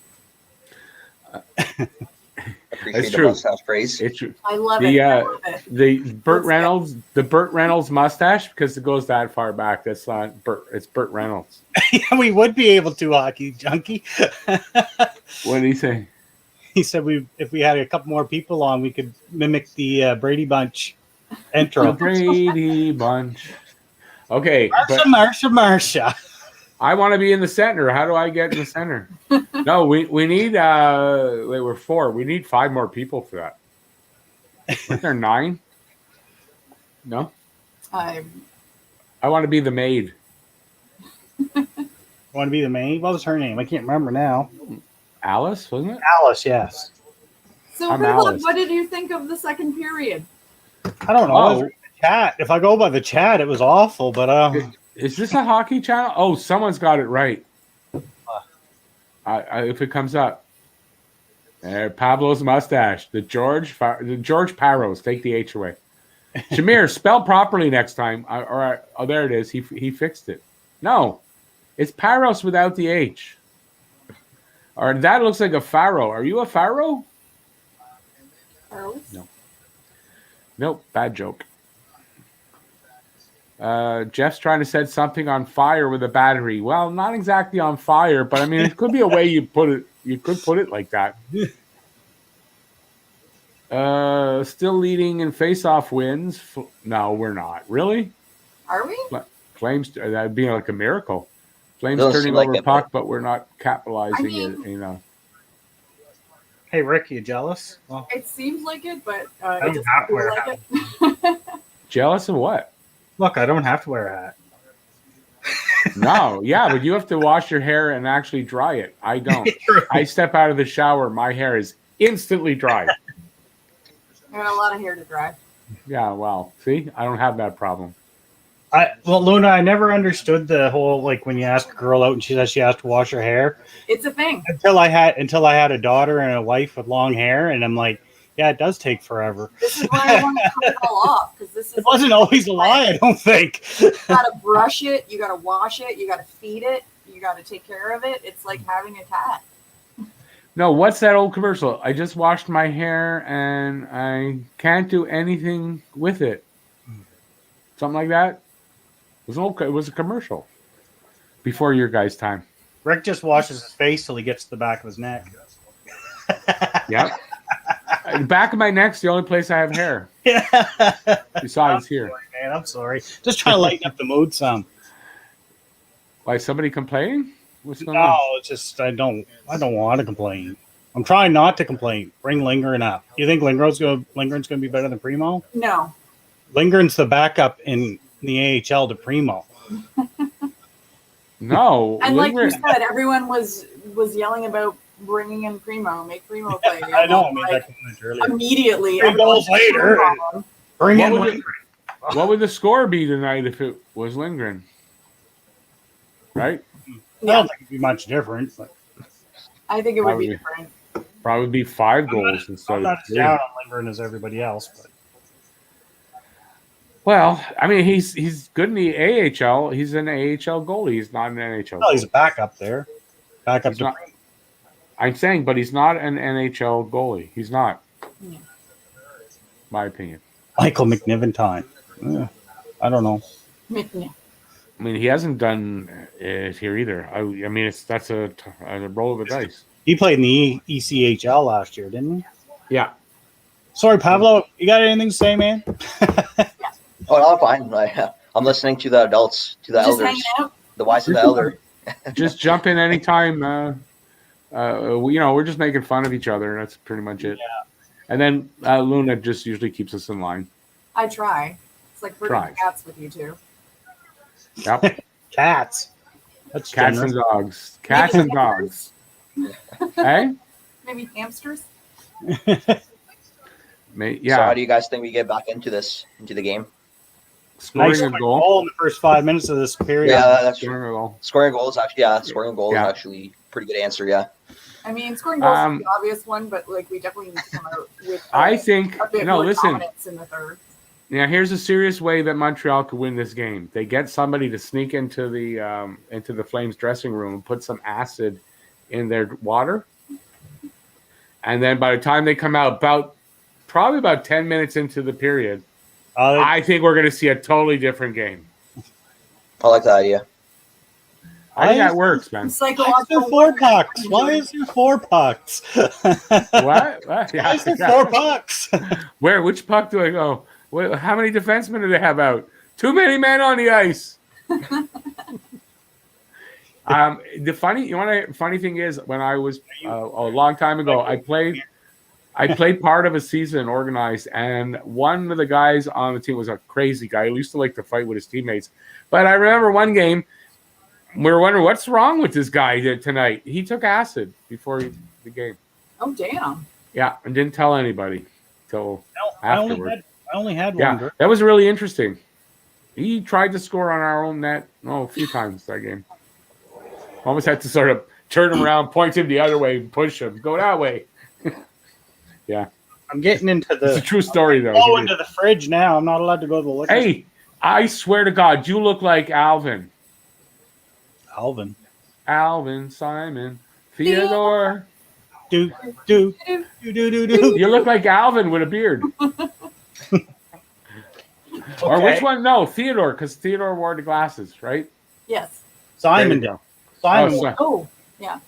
Appreciate the true. mustache praise. It's true. I love it. I love it. The Burt Reynolds mustache, because it goes that far back. That's not Burt. It's Burt Reynolds. Yeah, we would be able to, hockey junkie. What did he say? He said if we had a couple more people on, we could mimic the Brady Bunch intro. The Brady Bunch. Okay, but Marsha. I want to be in the center. How do I get in the center? No, we need. We're 4. We need 5 more people for that. Aren't there 9? No. I I want to be the maid. Want to be the main? What was her name? I can't remember now. Alice, wasn't it? Alice, yes. So, I'm Riddle, Alice. what did you think of the second period? I don't know. Oh. The chat. If I go by the chat, it was awful. But Is this a hockey channel? Oh, someone's got it right. If it comes up. There, Pablo's mustache. The George Parros. Take the H away. Shamir, spell properly next time. Oh, there it is. He fixed it. No, it's Parros without the H. Or that looks like a pharaoh. Are you a pharaoh? Charles? No. Nope, bad joke. Jeff's trying to set something on fire with a battery. Well, not exactly on fire, but I mean, it could be a way you put it. You could put it like that. Still leading in face-off wins. No, we're not. Really? Are we? Flames. That'd be like a miracle. Flames Doesn't turning seem like over it, puck, but we're not capitalizing I mean- it. You know. Hey, Rick, you jealous? Well, It seems like it, but I it don't doesn't have to feel wear like it. Jealous of what? look, I don't have to wear a hat. No, yeah, but you have to wash your hair and actually dry it. I don't. True. I step out of the shower, my hair is instantly dry. I got a lot of hair to dry. Yeah, well, see, I don't have that problem. Well, Luna, I never understood the whole like when you ask a girl out and she says she has to wash her hair It's a thing. until I had a daughter and a wife with long hair, and I'm like, yeah, it does take forever. This is why I want to cut it all off because this is. It wasn't always a lie, I don't think. You gotta brush it. You gotta wash it. You gotta feed it. You gotta take care of it. It's like having a cat. No, what's that old commercial? I just washed my hair and I can't do anything with it. Something like that. It was a commercial before your guys' time. Rick just washes his face till he gets to the back of his neck. Yep. The back of my neck's the only place I have hair. Yeah. Besides here. Sorry, man, I'm sorry. Just trying to lighten up the mood some. Why, somebody complaining? What's going No, on? it's just I don't want to complain. I'm trying not to complain. Bring Lindgren up. You think Lindgren's gonna be better than Primo? No. Lindgren's the backup in the AHL to Primo. No. And like you Lindgren- said, everyone was yelling about bringing in Primo, make Primo play. I know. I made Like, that comment earlier. immediately. 3 goals later. Bring What in would Lindgren. What would the score be tonight if it was Lindgren? Right? I don't think it'd be much different. But I think it would be Probably. different. Probably be 5 I'm goals instead I'm of not as 3. down on Lindgren as everybody else. But Well, I mean, he's good in the AHL. He's an AHL goalie. He's not an NHL. well, he's a goalie. backup there. Backup He's to not- Primo. I'm saying, but he's not an NHL goalie. He's not. Yeah. My opinion. Michael McNiven time. Yeah, I don't know. Yeah. I mean, he hasn't done it here either. I mean, that's a roll of the dice. He played in the ECHL last year, didn't he? Yeah. Sorry, Pablo. You got anything to say, man? Oh, no, I'm fine. I'm listening to the adults, to the Just elders, hanging out. the wise and the elder. Just jump in anytime. We're just making fun of each other. That's pretty much it. Yeah. And then Luna just usually keeps us in line. I try. It's like herding Try. cats with you two. Yep. Cats. That's Cats generous. and dogs. Cats and dogs. Hey? Maybe hamsters. So how Yeah. do you guys think we get back into the game? Scoring Nice a quick goal. goal in the first 5 minutes of this period. Yeah, that's true. Scoring a goal. Scoring a goal is actually, scoring a goal Yeah. is actually a pretty good answer, yeah. I mean, scoring goals is the obvious one, but like we definitely need to come out with I think, a bit no, more listen. dominance in the third. Now, here's a serious way that Montreal could win this game. They get somebody to sneak into the Flames dressing room and put some acid in their water. And then by the time they come out, probably about 10 minutes into the period, I think we're going to see a totally different game. I like that idea. I think that works, man. Why is Psychological there 4 warfare. pucks? Why is there 4 pucks? What? Why is there 4 pucks? Where? Which puck do I go? How many defensemen do they have out? Too many men on the ice. The funny thing is, when I was a long time ago, I played part of a season organized, and one of the guys on the team was a crazy guy. He used to like to fight with his teammates. But I remember one game, we were wondering what's wrong with this guy tonight. He took acid before the game. Oh damn! Yeah, and didn't tell anybody till afterward. I only had one. Yeah, that was really interesting. He tried to score on our own net a few times that game. Almost had to sort of turn him around, point him the other way, and push him. Go that way. Yeah. I'm getting into It's a the. true story, though. Oh, into the fridge now. I'm not allowed to go to the liquor. Hey, I swear to God, you look like Alvin. Alvin. Alvin, Simon, Theodore. Do. You look like Alvin with a beard. Or which one? No, Theodore, because Theodore wore the glasses, right? Yes. Simon. There Simon. Oh, Oh yeah.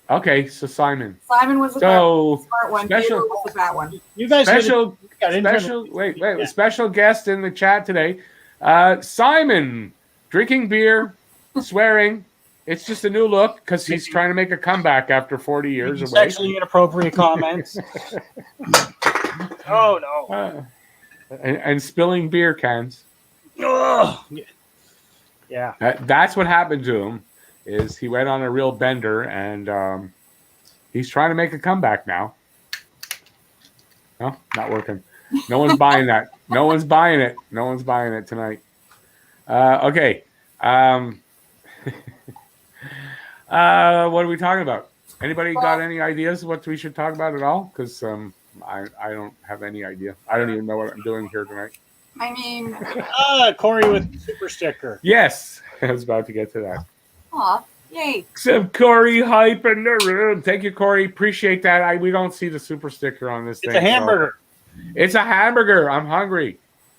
Okay, so Simon. Simon was the So smart one. special- Theodore was the fat one. You guys special got internet. Special special guest in the chat today. Simon drinking beer, swearing It's just a new look because he's trying to make a comeback after 40 years away. Sexually inappropriate comments. Oh no! And spilling beer cans. Ugh. Yeah. That's what happened to him. Is he went on a real bender and he's trying to make a comeback now. No, not working. No one's buying that. No one's buying it. No one's buying it tonight. Okay. What are we talking about? Anybody got any ideas what we should talk about at all? Because I don't have any idea. I don't even know what I'm doing here tonight. I mean, Corey with the super sticker. Yes, I was about to get to that. aw, yay. Some Corey hype in the room. Thank you, Corey. Appreciate that. We don't see the super sticker on this thing. It's a hamburger. So. It's a hamburger. I'm hungry.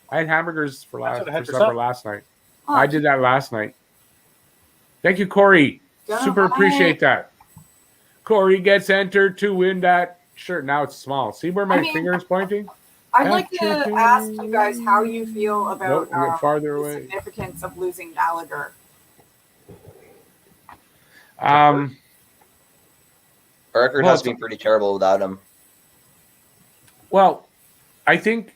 I had hamburgers for supper last night. Oh, I did that last night. Thank you, Corey. Super appreciate that. Corey gets entered to win that shirt. Now it's small. See where my finger is pointing? I'd like to ask you guys how you feel about farther the away. significance of losing Gallagher. Our record has been pretty terrible without him. Well, I think,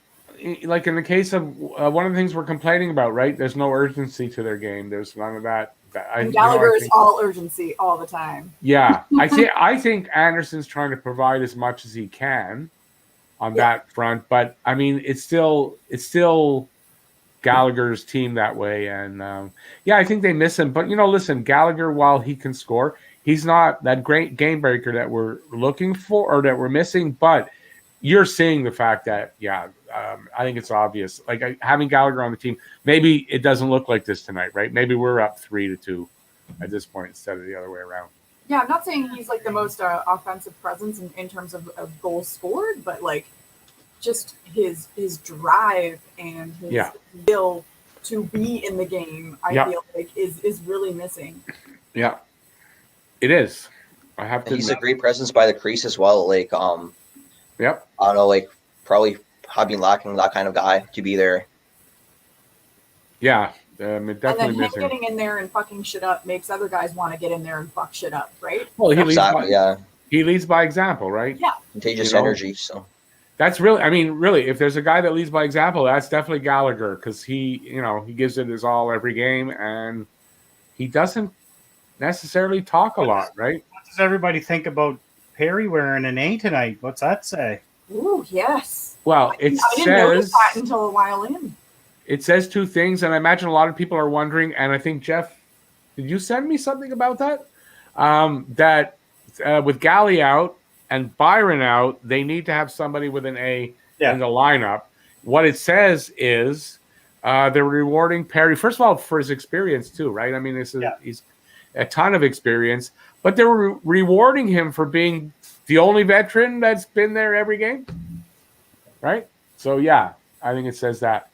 like in the case of one of the things we're complaining about, right? There's no urgency to their game. There's none of that. And Gallagher is all urgency all the time. Yeah, I think Anderson's trying to provide as much as he can on that front, but I mean, it's still Gallagher's team that way, and I think they miss him. But listen, Gallagher, while he can score, he's not that great game breaker that we're looking for or that we're missing. But you're seeing the fact that I think it's obvious. Like having Gallagher on the team, maybe it doesn't look like this tonight, right? Maybe we're up 3-2 at this point instead of the other way around. Yeah, I'm not saying he's like the most offensive presence in terms of goals scored, but like just his drive and his will to be in the game, I feel like is really missing. Yeah, it is. I have to. He's a great presence by the crease as well. Like, I don't know, like probably have been lacking that kind of guy to be there. Yeah. Definitely and then him missing. getting in there and fucking shit up makes other guys want to get in there and fuck shit up, right? Well, he leads by example, right? Yeah. Contagious energy. So that's really, if there's a guy that leads by example, that's definitely Gallagher because he gives it his all every game and he doesn't necessarily talk a lot, right? What does everybody think about Perry wearing an A tonight? What's that say? Ooh, yes. Well, I didn't notice that until a while in. It says two things, and I imagine a lot of people are wondering, and I think, Jeff, did you send me something about that? That with Galley out and Byron out, they need to have somebody with an A in the lineup. What it says is they're rewarding Perry, first of all, for his experience too, right? I mean, he's a ton of experience, but they're rewarding him for being the only veteran that's been there every game, right? So, I think it says that.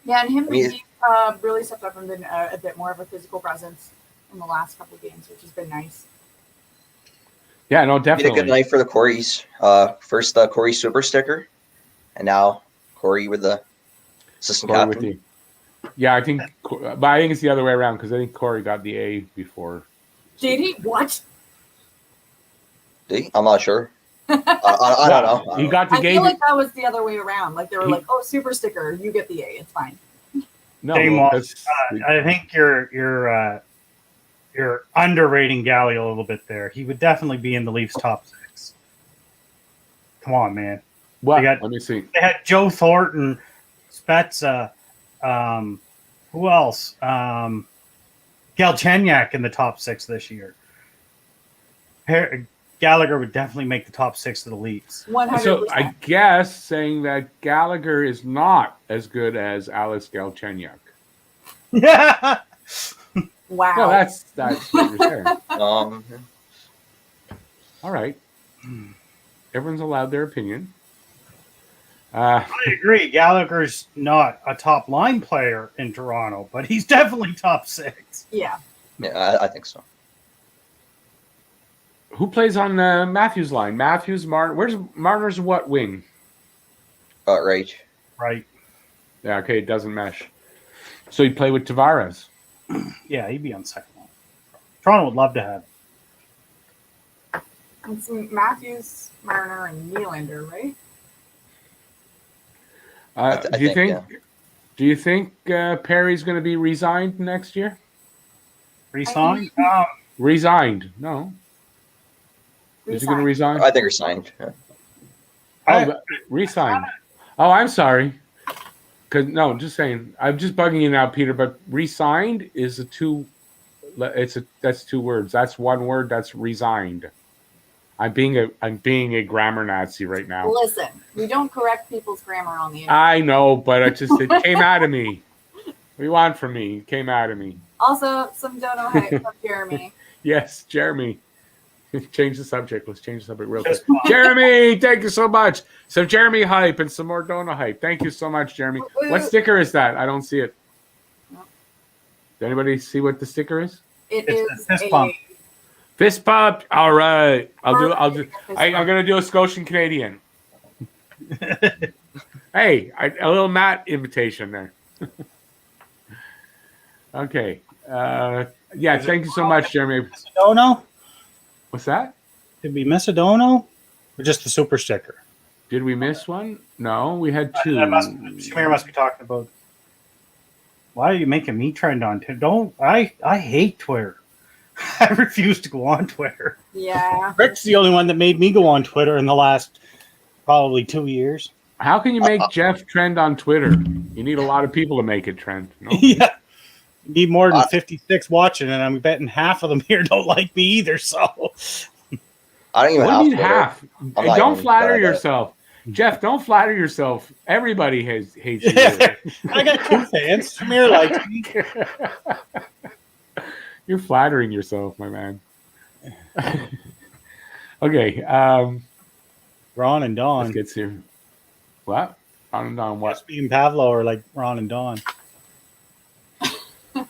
Yeah, and him really stepped up and been a bit more of a physical presence in the last couple of games, which has been nice. Yeah, no, definitely. A good night for the Corey's. First, Corey super sticker, and now Corey with the assistant captain. I think it's the other way around because I think Corey got the A before. Did he? What? Did he? I'm not sure. I don't know. He got the I feel like that was the other way around. Like they were like, "Oh, super sticker, you get the A. It's fine." No, I think you're underrating Galley a little bit there. He would definitely be in the Leafs top 6. Come on, man. Let me see. They had Joe Thornton, Spezza, who else? Galchenyuk in the top 6 this year. Gallagher would definitely make the top 6 of the Leafs. 100%. So I guess saying that Gallagher is not as good as Alex Galchenyuk. Yeah. Wow. Well, that's what you're saying. All right. Everyone's allowed their opinion. I agree. Gallagher's not a top line player in Toronto, but he's definitely top 6. Yeah. Yeah, I think so. Who plays on Matthews' line? Matthews, Martin. Where's Marner's what wing? Right. Right. Yeah, okay, it doesn't mesh. So you play with Tavares. Yeah, he'd be on second line. Toronto would love to have. It's Matthews, Marner, and Nylander, right? Do you think Perry's going to be resigned next year? Resigned? Resigned? No. Is he going to resign? I think resigned. Yeah. Resigned. Oh, I'm sorry. Just saying. I'm just bugging you now, Peter. But resigned is that's 2 words. That's 1 word. That's resigned. I'm being a grammar Nazi right now. Listen, we don't correct people's grammar on the internet. I know, but it came out of me. What do you want from me? It came out of me. Also, some dono hype from Jeremy. Yes, Jeremy. Change the subject. Let's change the subject real quick. Jeremy, thank you so much. Some Jeremy hype and some more Dona hype. Thank you so much, Jeremy. What sticker is that? I don't see it. No. Does anybody see what the sticker is? It's a fist pump. Fist pump. All right. I'm gonna do a Scotian Canadian. Hey, a little Matt invitation there. Okay. Yeah. Thank you so much, Jeremy. Macedono? What's that? Did we miss a dono? Or just the super sticker? Did we miss one? No, we had 2. Shamir must be talking about. Why are you making me trend on Twitter? I hate Twitter. I refuse to go on Twitter. Yeah. Rick's the only one that made me go on Twitter in the last probably 2 years. How can you make Jeff trend on Twitter? You need a lot of people to make it trend. No? Yeah. You need more than 56 watching, and I'm betting half of them here don't like me either. So I don't even half. Don't flatter yourself. Jeff, don't flatter yourself. Everybody hates you. I got 2 fans. Shamir likes me. You're flattering yourself, my man. Okay. Ron and Don. Let's get serious. What? Ron and Don, what? Espy and Pablo are like Ron and Don. I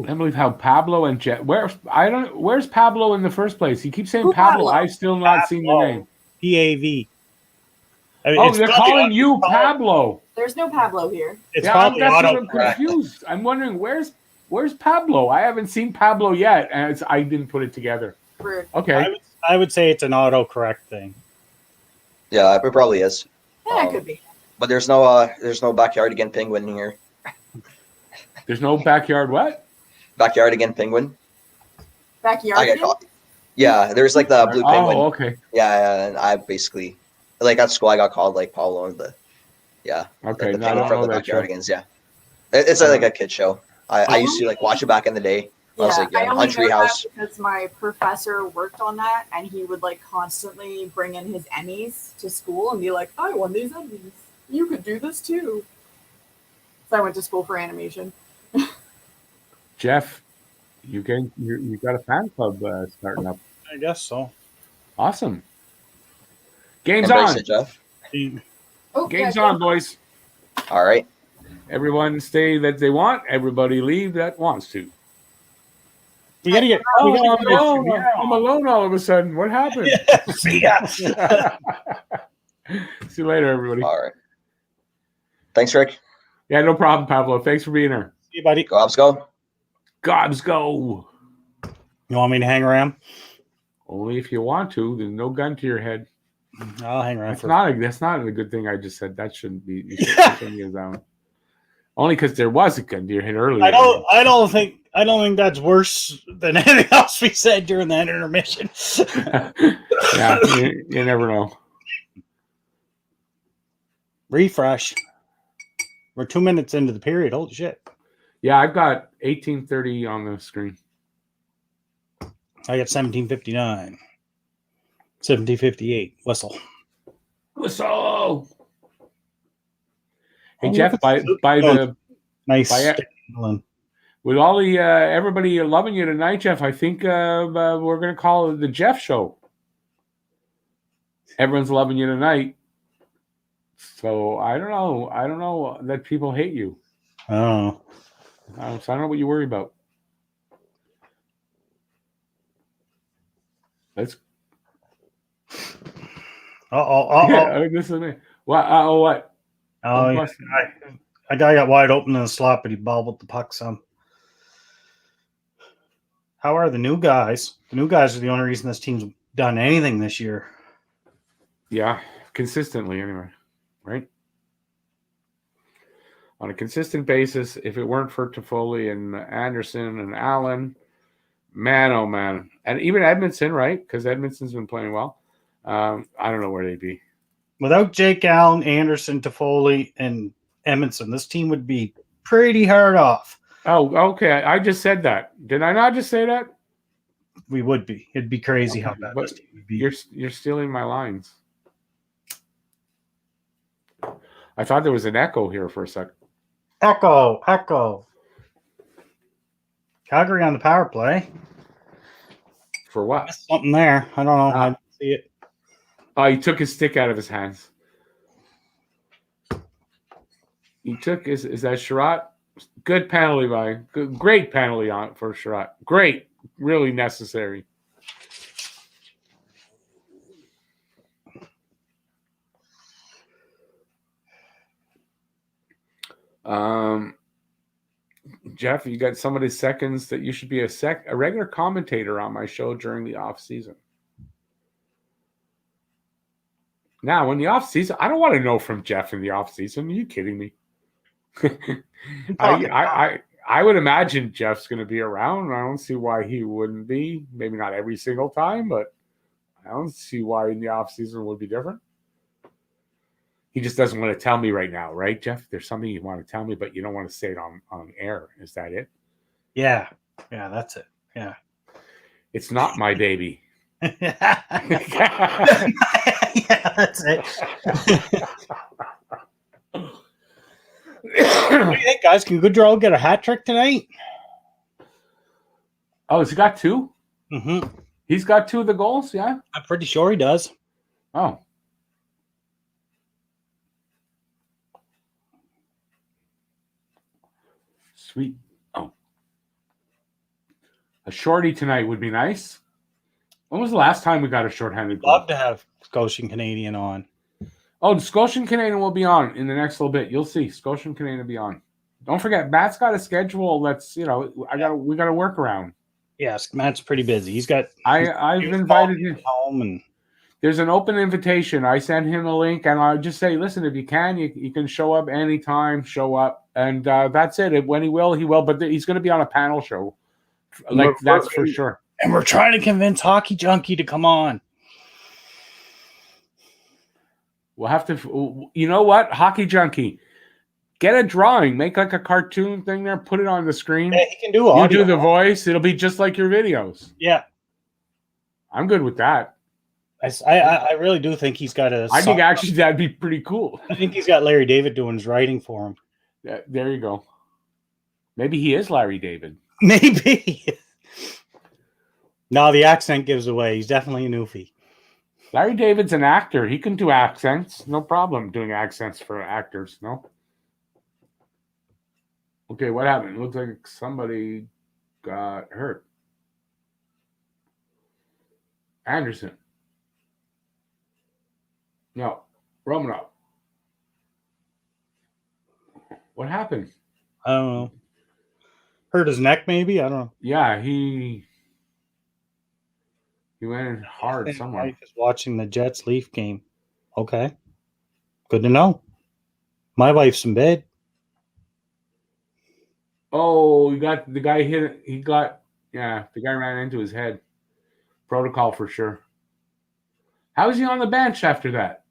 can't believe how Pablo and Jeff. Where's Pablo in the first place? He keeps saying Pablo. I've still not seen the name. PAV. They're calling you Pablo. There's no Pablo here. It's probably I'm confused. I'm wondering where's Pablo? I haven't seen Pablo yet, and I didn't put it together. Rude. Okay. I would say it's an autocorrect thing. Yeah, it probably is. Yeah, it could be. But there's no backyard again penguin here. There's no backyard what? Backyard again penguin. Backyard. Yeah, there's like the blue penguin. Oh, okay. Yeah, and I basically at school I got called like Paulo and the okay. the penguin from the backyardigans. Yeah, it's like a kid show. I used to watch it back in the day. I was like, I only Country know House. that because my professor worked on that, and he would constantly bring in his Emmys to school and be like, "I won these Emmys. You could do this too." So I went to school for animation. Jeff, you got a fan club starting up. I guess so. Awesome. Game's Embrace on. it, Jeff. Game's on, boys. All right. Everyone stay that they want. Everybody leave that wants to. We gotta get. I'm alone all of a sudden. What happened? See ya. See you later, everybody. All right. Thanks, Rick. Yeah, no problem, Pablo. Thanks for being here. See you, buddy. Go Habs, go. Gobs go. You want me to hang around? Only if you want to. There's no gun to your head. I'll hang around. That's not a good thing I just said. That shouldn't be. You shouldn't use that one. Only because there was a gun to your head earlier. I don't think that's worse than anything else we said during that intermission. Yeah, you never know. Refresh. We're 2 minutes into the period. Holy shit. Yeah, I've got 18:30 on the screen. I got 17:59. 17:58. Whistle. Hey, Jeff, by the nice with all the everybody loving you tonight, Jeff, I think we're going to call it the Jeff Show. Everyone's loving you tonight. So I don't know that people hate you. Oh. So I don't know what you worry about. Let's. Yeah, this is me. What? What? Oh, yeah. A guy got wide open in the slot, but he bobbled the puck some. How are the new guys? The new guys are the only reason this team's done anything this year. Yeah, consistently anyway, right? On a consistent basis, if it weren't for Toffoli and Anderson and Allen, man, oh man. And even Edmondson, right? Because Edmondson's been playing well. I don't know where they'd be. Without Jake Allen, Anderson, Toffoli, and Edmondson, this team would be pretty hard off. Oh, okay. I just said that. Did I not just say that? We would be. It'd be crazy how bad But this team would be. you're stealing my lines. I thought there was an echo here for a second. Echo. Calgary on the power play. For what? Missed something there. I don't know. I didn't see it. Oh, he took his stick out of his hands. He took is that Sherratt? Good penalty by great penalty on for Sherratt. Great, really necessary. Jeff, you got some of the seconds that you should be a regular commentator on my show during the off season. Now, in the off season, I don't want to know from Jeff in the off season. Are you kidding me? I would imagine Jeff's going to be around. I don't see why he wouldn't be. Maybe not every single time, but I don't see why in the off season would be different. He just doesn't want to tell me right now, right, Jeff? There's something you want to tell me, but you don't want to say it on air. Is that it? Yeah, that's it. Yeah. It's not my baby. Yeah, that's it. What do you think, guys? Can Goodrow get a hat trick tonight? Oh, has he got two? Mm-hmm. He's got two of the goals, yeah? I'm pretty sure he does. Oh. Sweet. Oh. A shorty tonight would be nice. When was the last time we got a shorthanded goal? Love to have Scotian Canadian on. Oh, the Scotian Canadian will be on in the next little bit. You'll see. Scotian Canadian will be on. Don't forget, Matt's got a schedule that's, we got to work around. Yes, Matt's pretty busy. He's got. I've invited him home, and there's an open invitation. I sent him a link, and I just say, listen, if you can, you can show up anytime. Show up, and that's it. When he will, he will. But he's going to be on a panel show, that's for sure. And we're trying to convince Hockey Junkie to come on. We'll have to. You know what, Hockey Junkie. Get a drawing, make like a cartoon thing there, put it on the screen. Yeah, he can do audio. You do the voice, it'll be just like your videos. Yeah. I'm good with that. I really do think he's got a. I think actually that'd be pretty cool. I think he's got Larry David doing his writing for him. Yeah, there you go. Maybe he is Larry David. Maybe. No, the accent gives away. He's definitely a newfie. Larry David's an actor. He can do accents. No problem doing accents for actors. No. Okay, what happened? It looks like somebody got hurt. Anderson. No. Romanov. What happened? I don't know. Hurt his neck, maybe? I don't know. Yeah, he went in hard somewhere. Wife is watching the Jets Leaf game. Okay. Good to know. My wife's in bed. Oh, you got the guy hit. The guy ran into his head. Protocol for sure. How is he on the bench after that?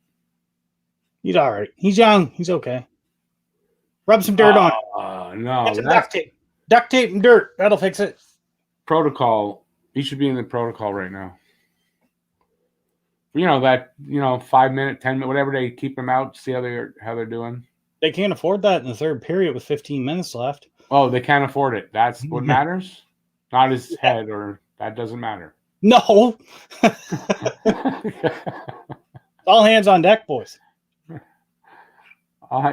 He's all right. He's young. He's okay. Rub some dirt on. No. Get some duct tape. Duct tape and dirt. That'll fix it. Protocol. He should be in the protocol right now. That 5 minute, 10 minute, whatever they keep him out. See how they're doing. They can't afford that in the third period with 15 minutes left. Oh, they can't afford it. That's what matters. Not his head, or that doesn't matter. No. All hands on deck, boys.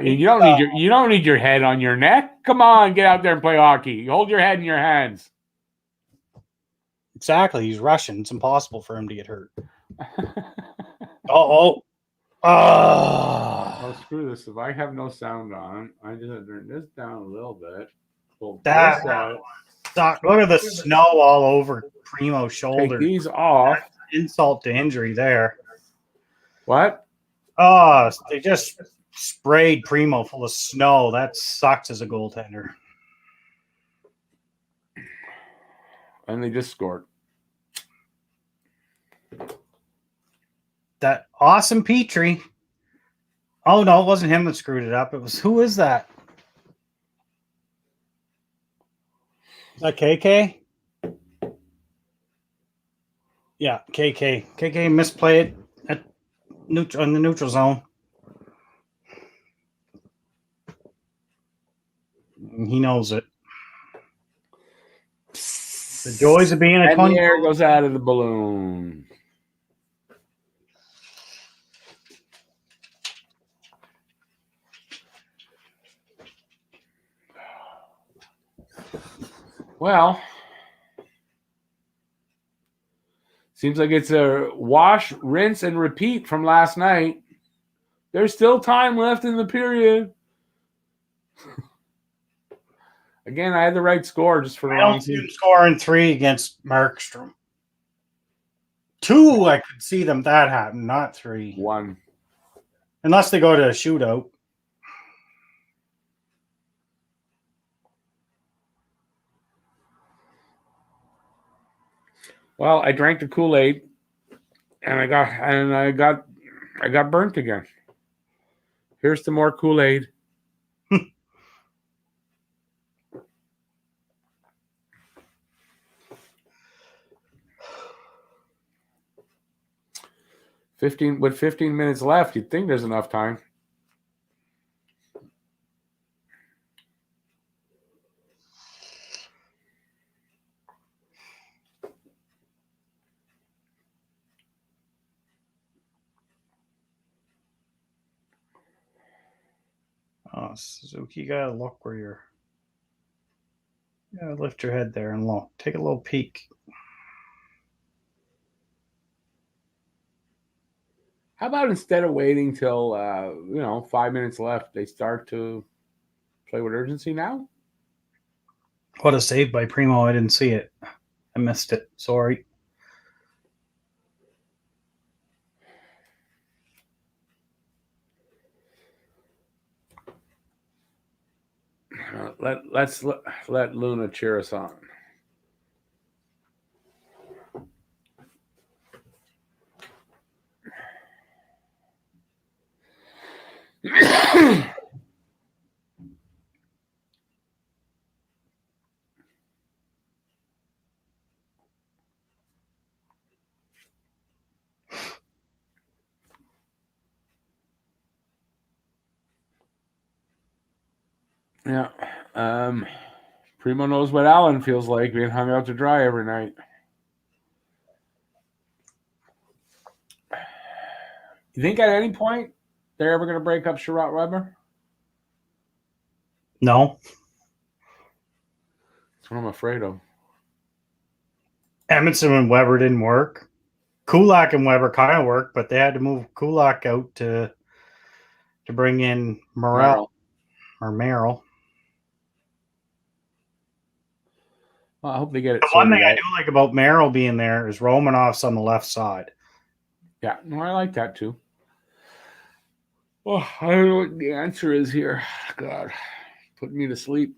You don't need your head on your neck. Come on, get out there and play hockey. Hold your head in your hands. Exactly. He's Russian. It's impossible for him to get hurt. Oh, screw this. If I have no sound on, I just turn this down a little bit. Pull That this out. Look at the snow all over Primo's shoulder. Take these off. Insult to injury there. What? Oh, they just sprayed Primo full of snow. That sucks as a goaltender. And they just scored. That awesome Petrie. Oh, no, it wasn't him that screwed it up. It was, who is that? Is that KK? Yeah, KK. KK misplayed at in the neutral zone. He knows it. The joys of being a And 20. the air goes out of the balloon. Well, seems like it's a wash, rinse, and repeat from last night. There's still time left in the period. Again, I had the right score just for the I wrong don't see team. him scoring 3 against Markstrom. 2, I could see them that happen, not 3. 1. Unless they go to a shootout. Well, I drank the Kool-Aid, and I got burnt again. Here's some more Kool-Aid. 15 minutes left, you'd think there's enough time. Oh, Suzuki, you gotta look where you're. Yeah, lift your head there and look. Take a little peek. How about instead of waiting till 5 minutes left, they start to play with urgency now? What a save by Primo. I didn't see it. I missed it. Sorry. Let's let Luna cheer us on. Yeah. Primo knows what Allen feels like being hung out to dry every night. You think at any point they're ever going to break up Sherrod Weber? No. That's what I'm afraid of. Edmondson and Weber didn't work. Kulak and Weber kind of worked, but they had to move Kulak out to bring in Merrill. Well, I hope they get it. The one thing I do like about Merrill being there is Romanov's on the left side. Yeah, no, I like that too. Oh, I don't know what the answer is here. God, putting me to sleep.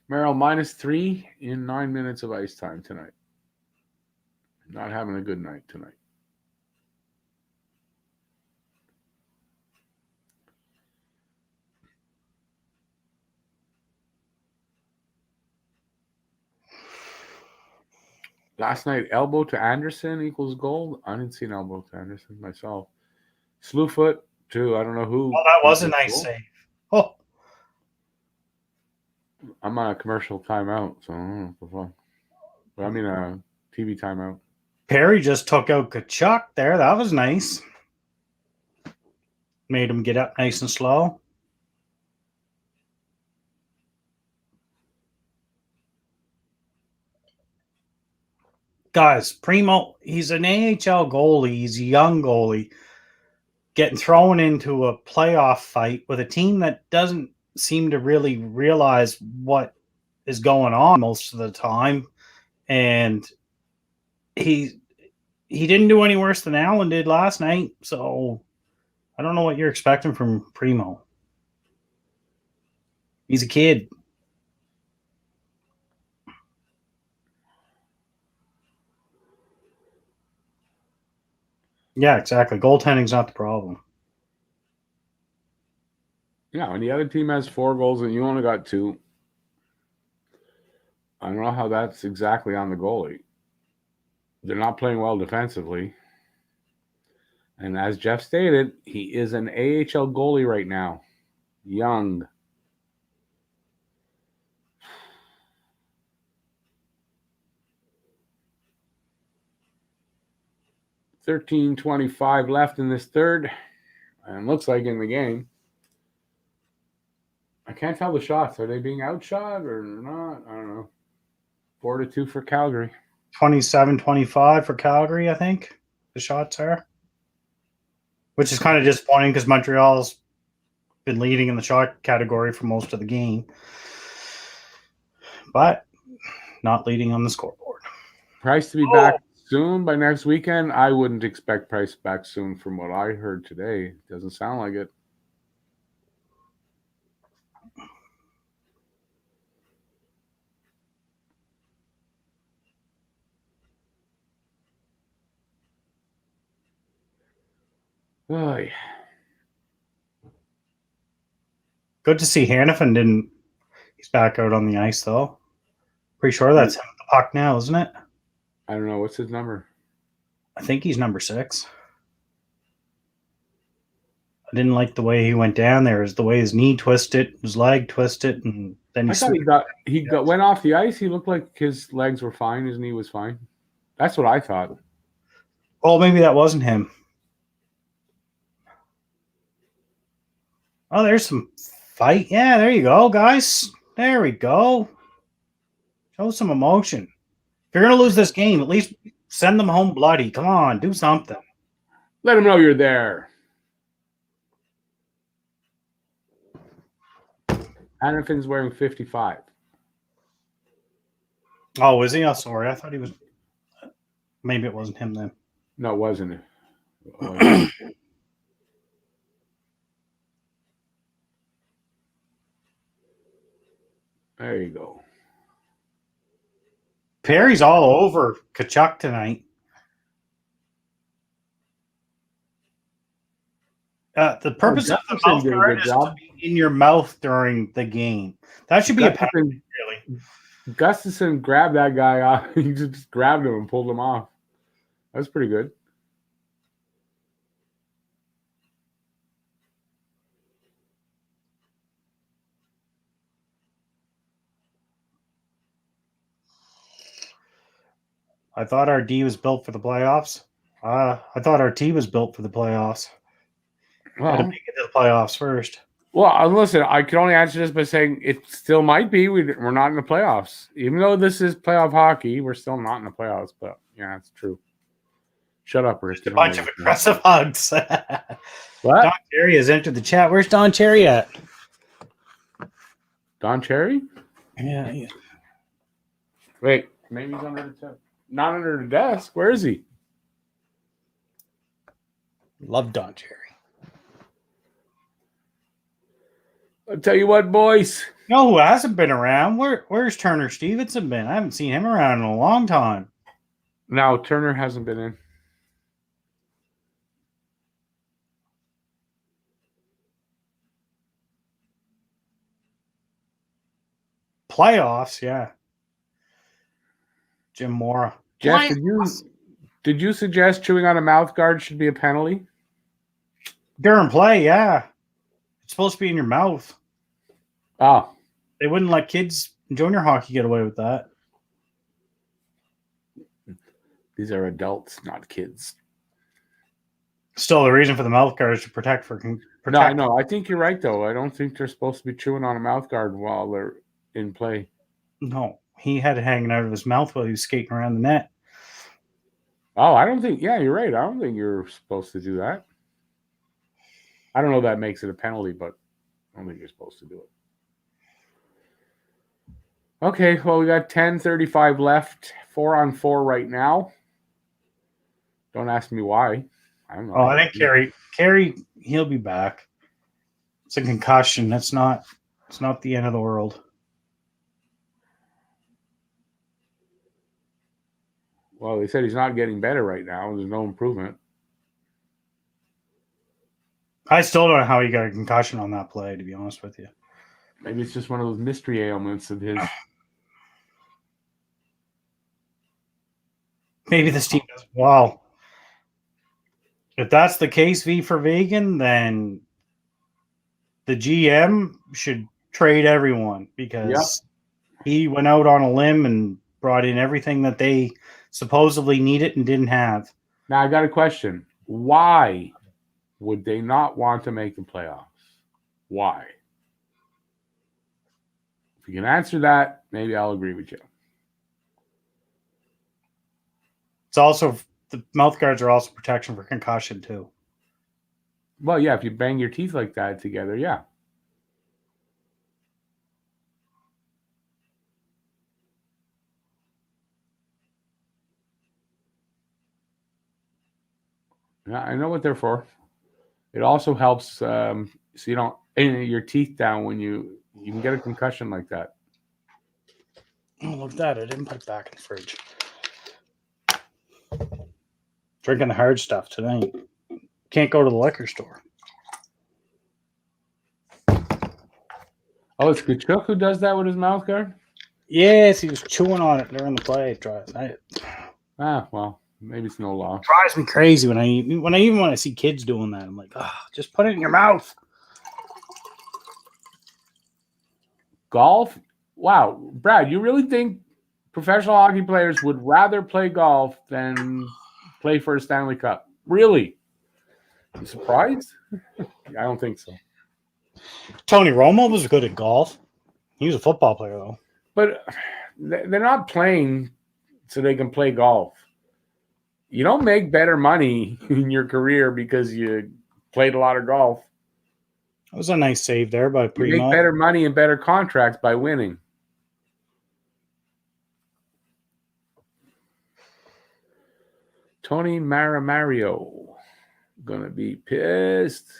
Merrill -3 in 9 minutes of ice time tonight. Not having a good night tonight. Last night, elbow to Anderson equals goal. I didn't see an elbow to Anderson myself. Slew foot to I don't know who. Well, that was a nice save. Oh, I'm on a commercial timeout, so I don't know what the fuck. But I mean a TV timeout. Perry just took out Kachuk there. That was nice. Made him get up nice and slow. Guys, Primo, he's an AHL goalie. He's a young goalie. Getting thrown into a playoff fight with a team that doesn't seem to really realize what is going on most of the time, and he didn't do any worse than Allen did last night. So I don't know what you're expecting from Primo. He's a kid. Yeah, exactly. Goaltending's not the problem. Yeah, when the other team has 4 goals and you only got 2, I don't know how that's exactly on the goalie. They're not playing well defensively. And as Jeff stated, he is an AHL goalie right now. Young. $13:25 left in this third. And looks like in the game. I can't tell the shots. Are they being outshot or not? I don't know. 4-2 for Calgary. 27-25 for Calgary, I think. The shots are. Which is kind of disappointing because Montreal's been leading in the shot category for most of the game. But not leading on the scoreboard. Price to be back soon by next weekend. I wouldn't expect Price back soon from what I heard today. Doesn't sound like it. Oy. Good to see Hannafin didn't. He's back out on the ice, though. Pretty sure that's him with the puck now, isn't it? I don't know. What's his number? I think he's number 6. I didn't like the way he went down there. It was the way his knee twisted, his leg twisted, and then I thought he went off the ice. He looked like his legs were fine. His knee was fine. That's what I thought. Oh, maybe that wasn't him. Oh, there's some fight. Yeah, there you go, guys. There we go. Show some emotion. If you're going to lose this game, at least send them home bloody. Come on, do something. Let them know you're there. Hannafin's wearing 55. Oh, is he? Oh, sorry. I thought he was. Maybe it wasn't him then. No, it wasn't. There you go. Perry's all over Kachuk tonight. The purpose of the mouth guard is to be in your mouth during the game. That should be a penalty, really. Gustafson grabbed that guy off. He just grabbed him and pulled him off. That's pretty good. I thought our D was built for the playoffs. I thought our T was built for the playoffs. Well, Got to make it to the playoffs first. Well, listen, I can only answer this by saying it still might be. We're not in the playoffs. Even though this is playoff hockey, we're still not in the playoffs. But, yeah, it's true. Shut up, Rich. A bunch of aggressive hugs. What? Don Cherry has entered the chat. Where's Don Cherry at? Don Cherry? Yeah. Wait, maybe he's under the desk. Not under the desk. Where is he? Love Don Cherry. I'll tell you what, boys. You know who hasn't been around? Where's Turner Stevenson been? I haven't seen him around in a long time. No, Turner hasn't been in. Playoffs, yeah. Jim Mora. Jeff, did you suggest chewing on a mouth guard should be a penalty? During play, yeah. It's supposed to be in your mouth. Oh. They wouldn't let kids in junior hockey get away with that. These are adults, not kids. Still, the reason for the mouth guard is to protect. No, I know. I think you're right, though. I don't think they're supposed to be chewing on a mouth guard while they're in play. No, he had it hanging out of his mouth while he was skating around the net. Oh, I don't think. Yeah, you're right. I don't think you're supposed to do that. I don't know if that makes it a penalty, but I don't think you're supposed to do it. Okay, well, we got 10:35 left. 4-on-4 right now. Don't ask me why. I don't know. Oh, I think Carey, he'll be back. It's a concussion. It's not the end of the world. Well, they said he's not getting better right now. There's no improvement. I still don't know how he got a concussion on that play, to be honest with you. Maybe it's just one of those mystery ailments of his. Maybe this team does well. If that's the case, V for vegan, then the GM should trade everyone because he went out on a limb and brought in everything that they supposedly needed and didn't have. Now, I got a question. Why would they not want to make the playoffs? Why? If you can answer that, maybe I'll agree with you. It's also, the mouth guards are also protection for concussion too. Well, yeah, if you bang your teeth like that together, yeah. Yeah, I know what they're for. It also helps so you don't your teeth down when you can get a concussion like that. Oh, look at that. I didn't put it back in the fridge. Drinking the hard stuff tonight. Can't go to the liquor store. Oh, it's Kachuk who does that with his mouth guard? Yes, he was chewing on it during the play. It Well, maybe it's no law. drives me crazy when I see kids doing that. I'm like, just put it in your mouth. Golf? Wow. Brad, you really think professional hockey players would rather play golf than play for a Stanley Cup? Really? You surprised? I don't think so. Tony Romo was good at golf. He was a football player, though. But they're not playing so they can play golf. You don't make better money in your career because you played a lot of golf. That was a nice save there by Primo. You make better money and better contracts by winning. Tony Maramario gonna be pissed.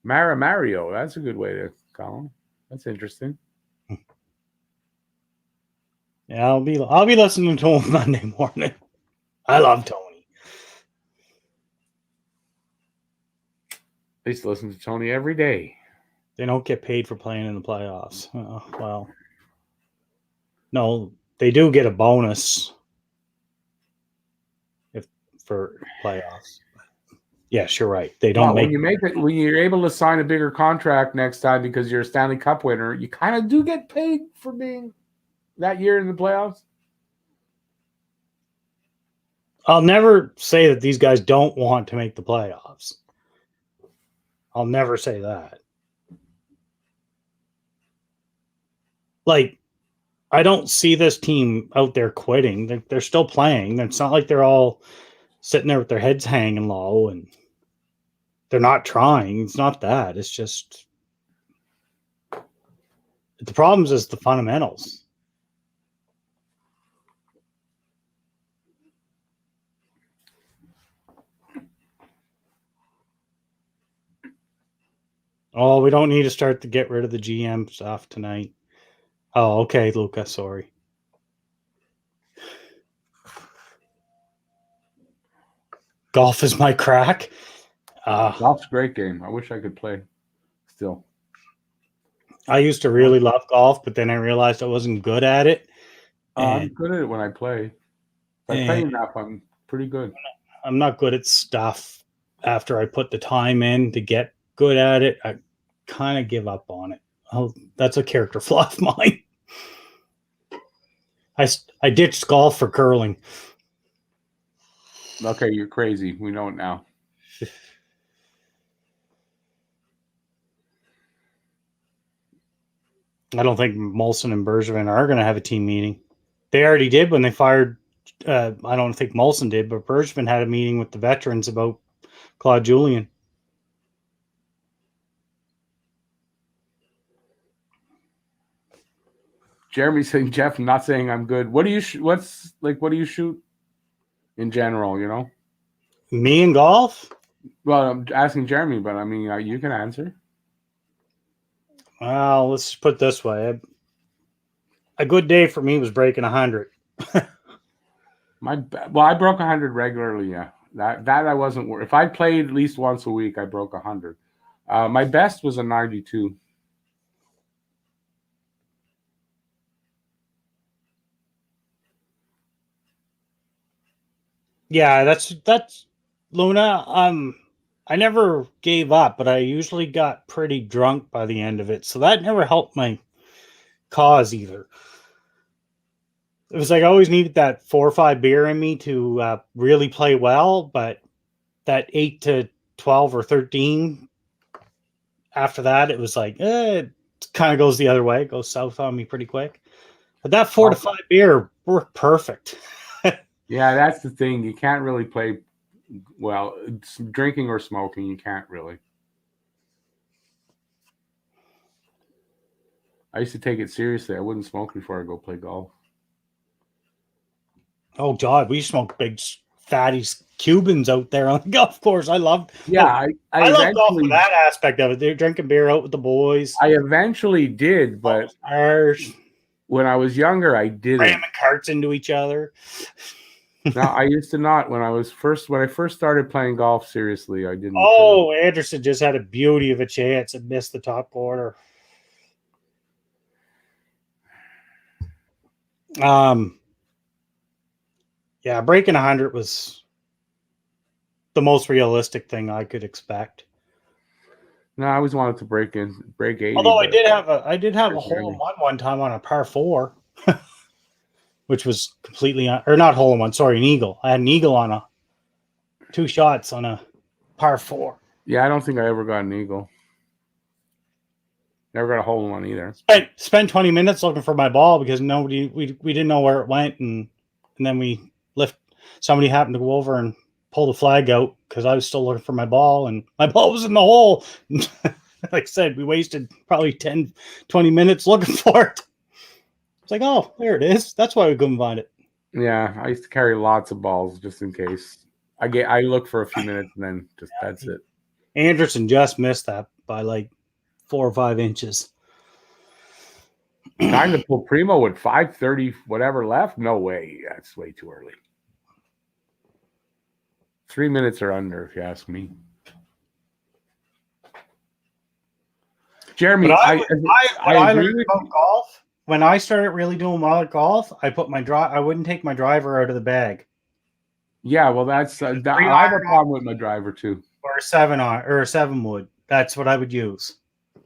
Maramario, that's a good way to call him. That's interesting. Yeah, I'll be listening to him Monday morning. I love Tony. I used to listen to Tony every day. They don't get paid for playing in the playoffs. Well, no, they do get a bonus for playoffs. Yes, you're right. They don't when you're able to sign a bigger contract next time because you're a Stanley Cup winner, you kind of do get paid for being that year in the playoffs. I'll never say that these guys don't want to make the playoffs. I'll never say that. Like, I don't see this team out there quitting. They're still playing. It's not like they're all sitting there with their heads hanging low and they're not trying. It's not that. It's just the problem is the fundamentals. Oh, we don't need to start to get rid of the GM stuff tonight. Oh, okay, Luca, sorry. Golf is my crack. Golf's a great game. I wish I could play still. I used to really love golf, but then I realized I wasn't good at it. I'm good at it when I play. If I play enough, I'm pretty good. I'm not good at stuff. After I put the time in to get good at it, I kind of give up on it. That's a character flaw of mine. I ditched golf for curling. Okay, you're crazy. We know it now. I don't think Molson and Bergevin are going to have a team meeting. They already did when they fired. I don't think Molson did, but Bergevin had a meeting with the veterans about Claude Julien. Jeremy's saying, Jeff, I'm not saying I'm good. What do you what do you shoot in general, you know? Me in golf? Well, I'm asking Jeremy, but I mean, you can answer. Well, let's put it this way. A good day for me was breaking 100. I broke 100 regularly, yeah. That I wasn't worried. If I played at least once a week, I broke 100. My best was a 92. Yeah, that's Luna. I never gave up, but I usually got pretty drunk by the end of it, so that never helped my cause either. It was like I always needed that 4 or 5 beer in me to really play well, but that 8 to 12 or 13 after that, it was like it kind of goes the other way. It goes south on me pretty quick. But that 4 to 5 beer worked perfect. Yeah, that's the thing. You can't really play well. Drinking or smoking, you can't really. I used to take it seriously. I wouldn't smoke before I go play golf. Oh God, we smoked big fatties Cubans out there on the golf course. I loved. Yeah, I love golf for that aspect of it. They're drinking beer out with the boys. I eventually did, but when I was younger, I didn't. Ramming carts into each other. No, I used to not. When I first started playing golf seriously, I didn't. Oh, Anderson just had a beauty of a chance and missed the top corner. Yeah, breaking 100 was the most realistic thing I could expect. No, I always wanted to break 80. Although I did have a hole in one time on a par 4. Which was completely or not hole in one, sorry, an eagle. I had an eagle on 2 shots on a par 4. Yeah, I don't think I ever got an eagle. Never got a hole in one either. Spent 20 minutes looking for my ball because we didn't know where it went, and then somebody happened to go over and pull the flag out because I was still looking for my ball, and my ball was in the hole. Like I said, we wasted probably 10, 20 minutes looking for it. It's like, oh, there it is. That's why we couldn't find it. Yeah, I used to carry lots of balls just in case. I look for a few minutes and then that's it. Anderson just missed that by like 4 or 5 inches. Time to pull Primo with 5:30 whatever left? No way. That's way too early. 3 minutes or under, if you ask me. Jeremy, I agree with about golf. When I started really doing well at golf, I put I wouldn't take my driver out of the bag. Yeah, well, that's I have a problem with my driver too. Or a 7 wood. That's what I would use.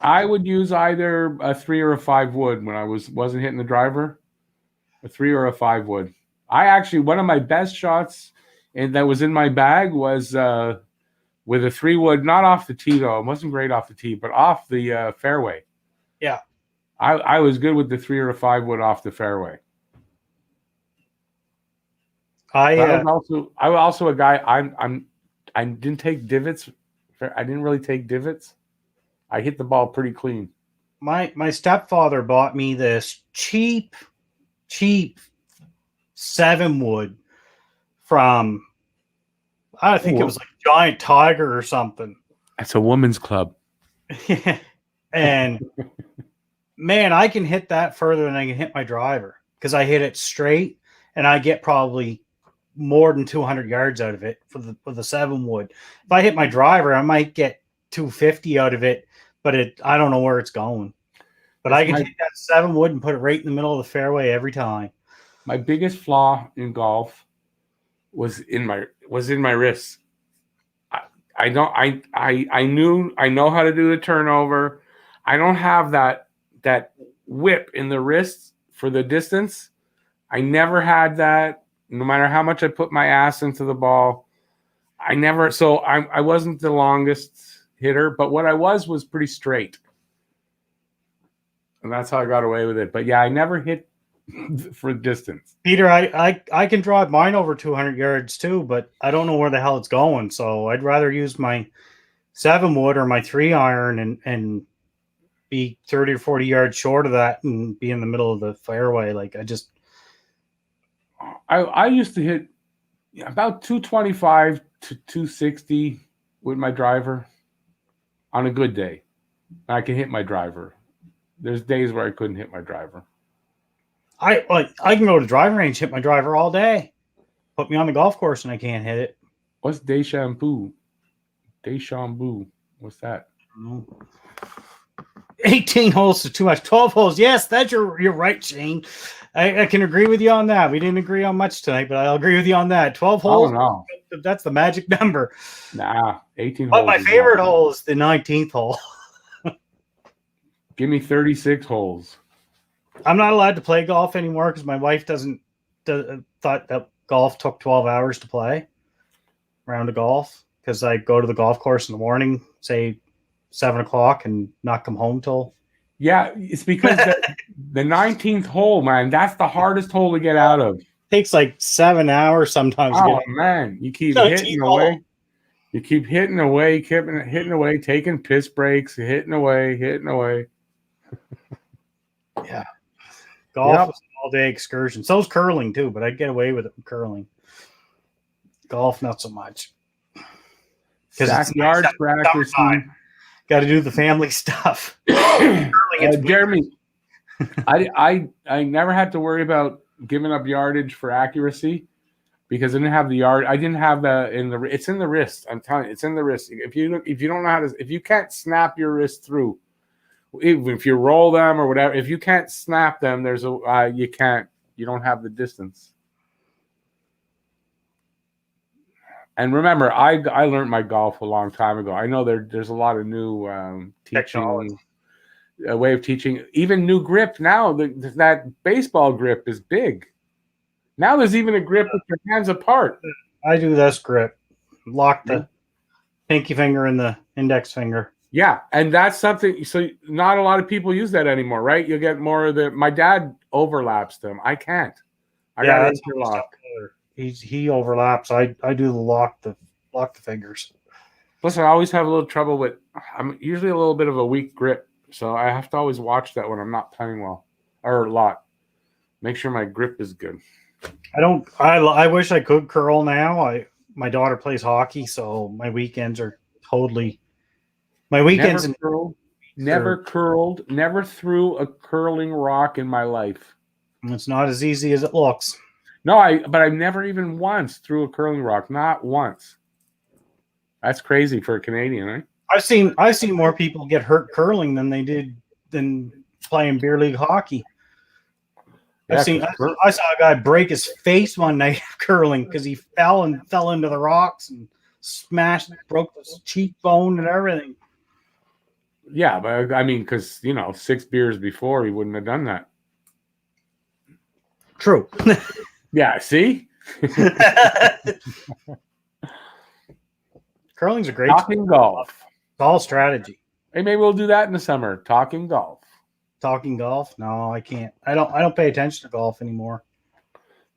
I would use either a 3 or a 5 wood when I wasn't hitting the driver. A 3 or a 5 wood. I actually, one of my best shots that was in my bag was with a 3 wood, not off the tee though. It wasn't great off the tee, but off the fairway. Yeah. I was good with the 3 or a 5 wood off the fairway. I was also a guy. I didn't take divots. I didn't really take divots. I hit the ball pretty clean. My stepfather bought me this cheap 7 wood from, I think it was like Giant Tiger or something. That's a woman's club. And man, I can hit that further than I can hit my driver because I hit it straight and I get probably more than 200 yards out of it for the 7 wood. If I hit my driver, I might get 250 out of it, but I don't know where it's going. But I can take that 7 wood and put it right in the middle of the fairway every time. My biggest flaw in golf was in my wrists. I know how to do the turnover. I don't have that whip in the wrist for the distance. I never had that. No matter how much I put my ass into the ball, I wasn't the longest hitter, but what I was pretty straight. And that's how I got away with it. But yeah, I never hit for distance. Peter, I can drive mine over 200 yards too, but I don't know where the hell it's going. So I'd rather use my 7 wood or my 3 iron and be 30 or 40 yards short of that and be in the middle of the fairway. Like I used to hit about 225 to 260 with my driver on a good day. I can hit my driver. There's days where I couldn't hit my driver. I can go to the driving range, hit my driver all day. Put me on the golf course and I can't hit it. What's Deschambault? What's that? 18 holes is too much. 12 holes. Yes, you're right, Shane. I can agree with you on that. We didn't agree on much tonight, but I'll agree with you on that. 12 holes. No. That's the magic number. Nah, 18 but holes. But my favorite hole is the 19th hole. Give me 36 holes. I'm not allowed to play golf anymore because my wife thought that golf took 12 hours to play round of golf, because I go to the golf course in the morning, say 7 o'clock, and not come home till. Yeah, it's because the 19th hole, man, that's the hardest hole to get out of. Takes like 7 hours sometimes. Oh, man, you keep hitting away. You keep hitting away, taking piss breaks, hitting away. Yeah. Golf was an all-day excursion. So was curling, too, but I'd get away with it with curling. Golf, not so much. Because it's yards for accuracy. Got to do the family stuff. Jeremy, I never had to worry about giving up yardage for accuracy because I didn't have the yard. I didn't have the it's in the wrist. I'm telling you, it's in the wrist. If you don't know how to, if you can't snap your wrist through, even if you roll them or whatever, if you can't snap them, there's a you don't have the distance. And remember, I learned my golf a long time ago. I know there's a lot of new teaching, a way of teaching, even new grip now. That baseball grip is big. Now there's even a grip with your hands apart. I do this grip. Lock the pinky finger and the index finger. Yeah, and that's something. So not a lot of people use that anymore, right? You'll get more of the. My dad overlaps them. I can't. I got to interlock. He overlaps. I do the lock the fingers. Plus, I always have a little trouble with. I'm usually a little bit of a weak grip, so I have to always watch that when I'm not playing well or a lot. Make sure my grip is good. I wish I could curl now. My daughter plays hockey, so my weekends are totally. My weekends never curled, never threw a curling rock in my life. It's not as easy as it looks. No, but I never even once threw a curling rock. Not once. That's crazy for a Canadian, right? I've seen more people get hurt curling than playing beer league hockey. I saw a guy break his face one night curling because he fell into the rocks and broke his cheekbone and everything. Yeah, but I mean, because 6 beers before he wouldn't have done that. True. Yeah, see? Curling's a great Talking golf. It's all strategy. Hey, maybe we'll do that in the summer. Talking golf. Talking golf? No, I can't. I don't pay attention to golf anymore.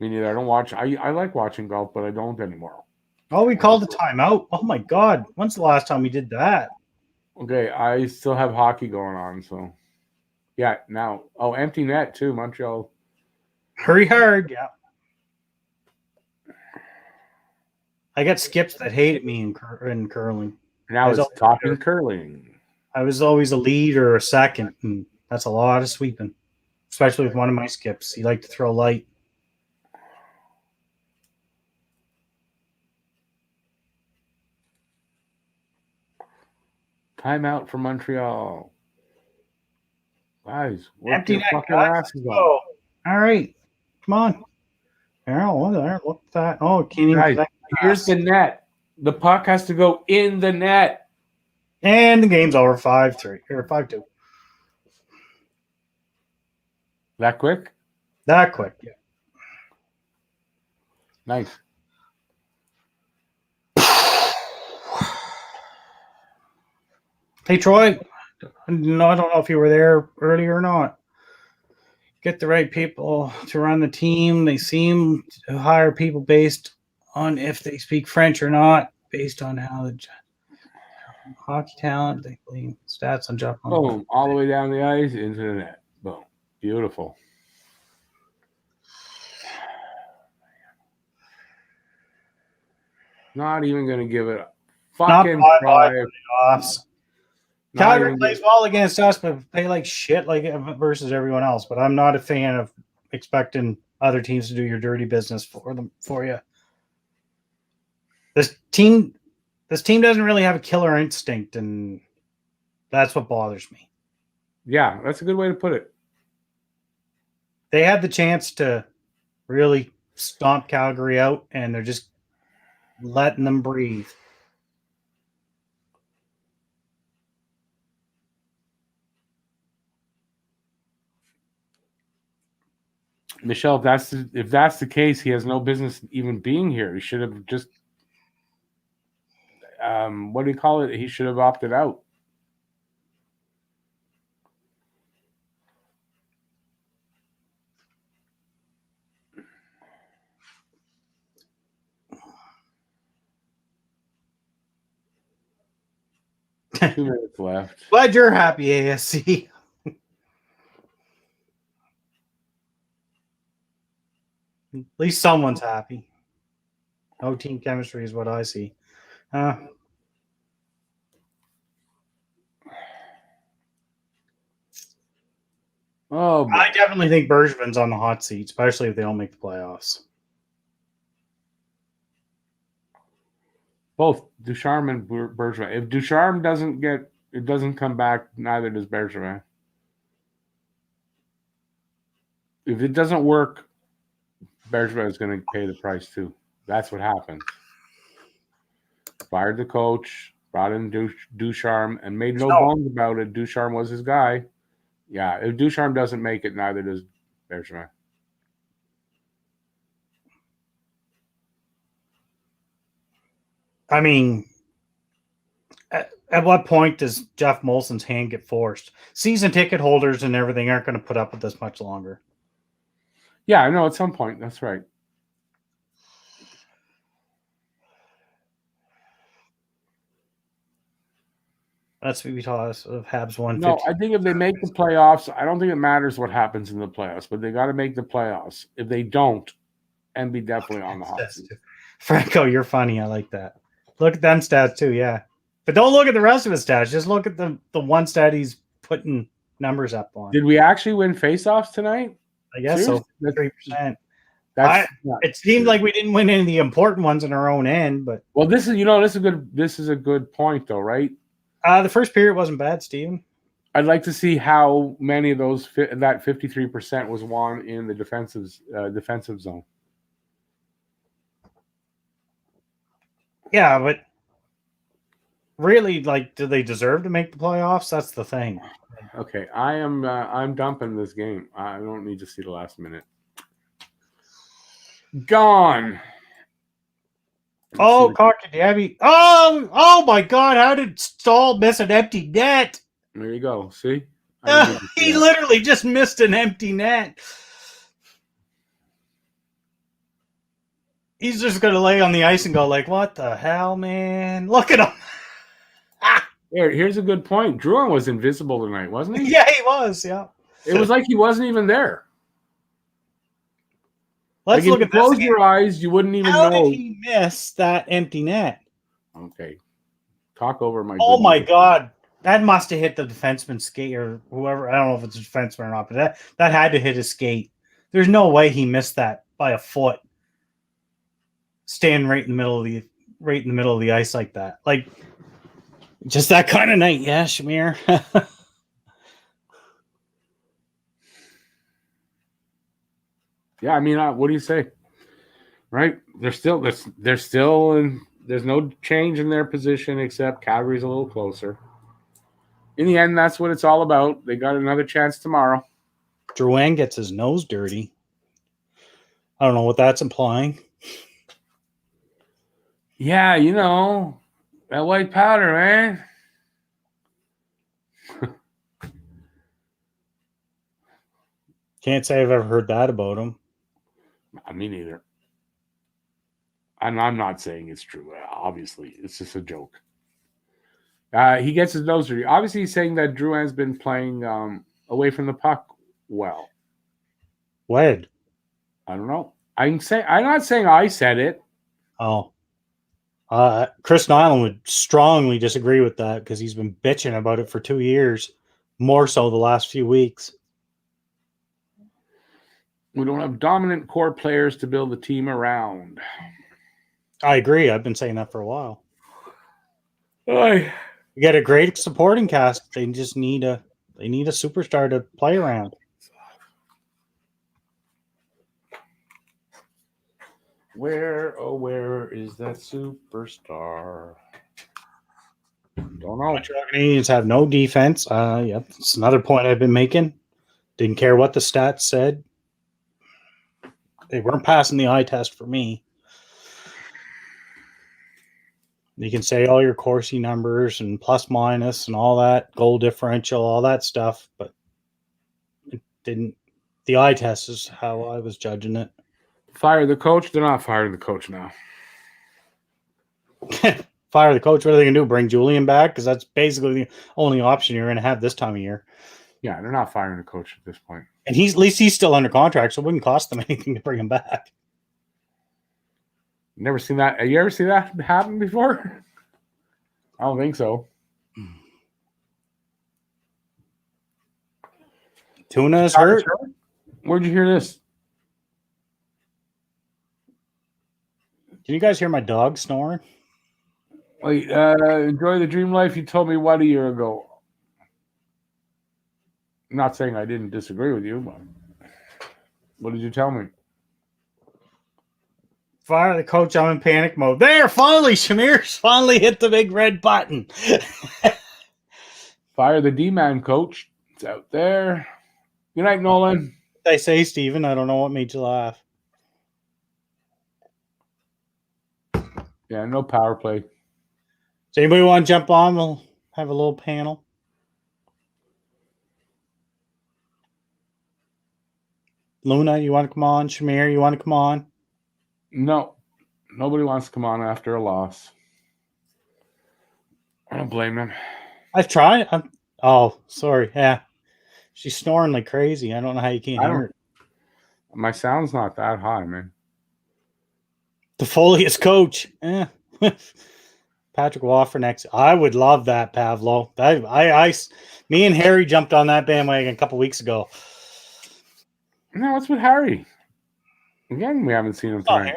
Me neither. I don't watch. I like watching golf, but I don't anymore. Oh, we called a timeout. Oh my God. When's the last time we did that? Okay, I still have hockey going on, so yeah, now. Oh, empty net too, Montreal. Hurry hard, yeah. I got skips that hated me in curling. Now it's talking curling. I was always a lead or a second, and that's a lot of sweeping, especially with one of my skips. He liked to throw light. Timeout for Montreal. Guys, empty net, fucking asses off. All right, come on. Look at that. Oh, can't even. Guys, here's the net. The puck has to go in the net. And the game's over 5-3 or 5-2. That quick? That quick, yeah. Nice. Hey, Troy. No, I don't know if you were there earlier or not. Get the right people to run the team. They seem to hire people based on if they speak French or not, based on how the Hockey talent, stats on Jeff. Boom, all the way down the ice into the net. Boom, beautiful. Not even going to give it a fucking try. Calgary plays well against us, but play like shit like versus everyone else. But I'm not a fan of expecting other teams to do your dirty business for you. This team doesn't really have a killer instinct, and that's what bothers me. Yeah, that's a good way to put it. They had the chance to really stomp Calgary out, and they're just letting them breathe. Michelle, if that's the case, he has no business even being here. He should have just what do you call it? He should have opted out. Two minutes left. Glad you're happy, ASC. At least someone's happy. No team chemistry is what I see. Oh, I definitely think Bergevin's on the hot seat, especially if they don't make the playoffs. Both Ducharme and Bergevin. If Ducharme doesn't come back, neither does Bergevin. If it doesn't work, Bergevin is going to pay the price too. That's what happened. Fired the coach, brought in Ducharme, and made no bones about it. Ducharme was his guy. Yeah, if Ducharme doesn't make it, neither does Bergevin. I mean, at what point does Jeff Molson's hand get forced? Season ticket holders and everything aren't going to put up with this much longer. Yeah, I know at some point. That's right. That's what we taught us of Habs 150. No, I think if they make the playoffs, I don't think it matters what happens in the playoffs, but they got to make the playoffs. If they don't, and be definitely on the hot seat. Franco, you're funny. I like that. Look at them stats too, yeah. But don't look at the rest of his stats. Just look at the one stat he's putting numbers up on. Did we actually win faceoffs tonight? I guess so. 3%. It seemed like we didn't win any of the important ones in our own end, but this is a good point though, right? The first period wasn't bad, Steven. I'd like to see how many of those that 53% was won in the defensive zone. Yeah, but really, do they deserve to make the playoffs? That's the thing. Okay, I'm dumping this game. I don't need to see the last minute. Gone. Oh, Cockadabby. Oh my God. How did Stahl miss an empty net? There you go. See? He literally just missed an empty net. He's just going to lay on the ice and go what the hell, man? Look at him. Here's a good point. Drouin was invisible tonight, wasn't he? Yeah, he was, yeah. It was like he wasn't even there. Let's look at this. Close your eyes, you wouldn't even know. How did he miss that empty net? Okay. Talk over my Oh my God. That must have hit the defenseman's skate or whoever. I don't know if it's a defenseman or not, but that had to hit his skate. There's no way he missed that by a foot. Standing right in the middle of the ice like that. Just that kind of night, yeah, Shamir. Yeah, I mean, what do you say? Right? There's no change in their position except Calgary's a little closer. In the end, that's what it's all about. They got another chance tomorrow. Drouin gets his nose dirty. I don't know what that's implying. Yeah, that white powder, man. Can't say I've ever heard that about him. Me neither. And I'm not saying it's true. Obviously, it's just a joke. He gets his nose dirty. Obviously, he's saying that Drouin's been playing away from the puck well. When? I don't know. I'm not saying I said it. Oh. Chris Nyland would strongly disagree with that because he's been bitching about it for 2 years, more so the last few weeks. We don't have dominant core players to build the team around. I agree. I've been saying that for a while. Oy. We got a great supporting cast. They just need a superstar to play around. Where is that superstar? Don't know. Montreal Canadiens have no defense. Yep, it's another point I've been making. Didn't care what the stats said. They weren't passing the eye test for me. You can say all your Corsi numbers and plus minus and all that, goal differential, all that stuff, but it didn't. The eye test is how I was judging it. Fire the coach? They're not firing the coach now. Fire the coach. What are they going to do? Bring Julian back? Because that's basically the only option you're going to have this time of year. Yeah, they're not firing the coach at this point. And at least he's still under contract, so it wouldn't cost them anything to bring him back. Never seen that. Have you ever seen that happen before? I don't think so. Tuna is hurt. Where'd you hear this? Can you guys hear my dog snoring? Wait, enjoy the dream life you told me what a year ago. I'm not saying I didn't disagree with you, but what did you tell me? Fire the coach. I'm in panic mode. There, finally, Shamir's finally hit the big red button. Fire the D-man coach. It's out there. Good night, Nolan. I say, Steven, I don't know what made you laugh. Yeah, no power play. Does anybody want to jump on? We'll have a little panel. Luna, you want to come on? Shamir, you want to come on? No, nobody wants to come on after a loss. I don't blame them. I've tried. Oh, sorry. Yeah. She's snoring like crazy. I don't know how you can't hear her. My sound's not that high, man. The Folius coach. Patrick Wofford next. I would love that, Pavlo. Me and Harry jumped on that bandwagon a couple weeks ago. No, what's with Harry? Again, we haven't seen him tonight.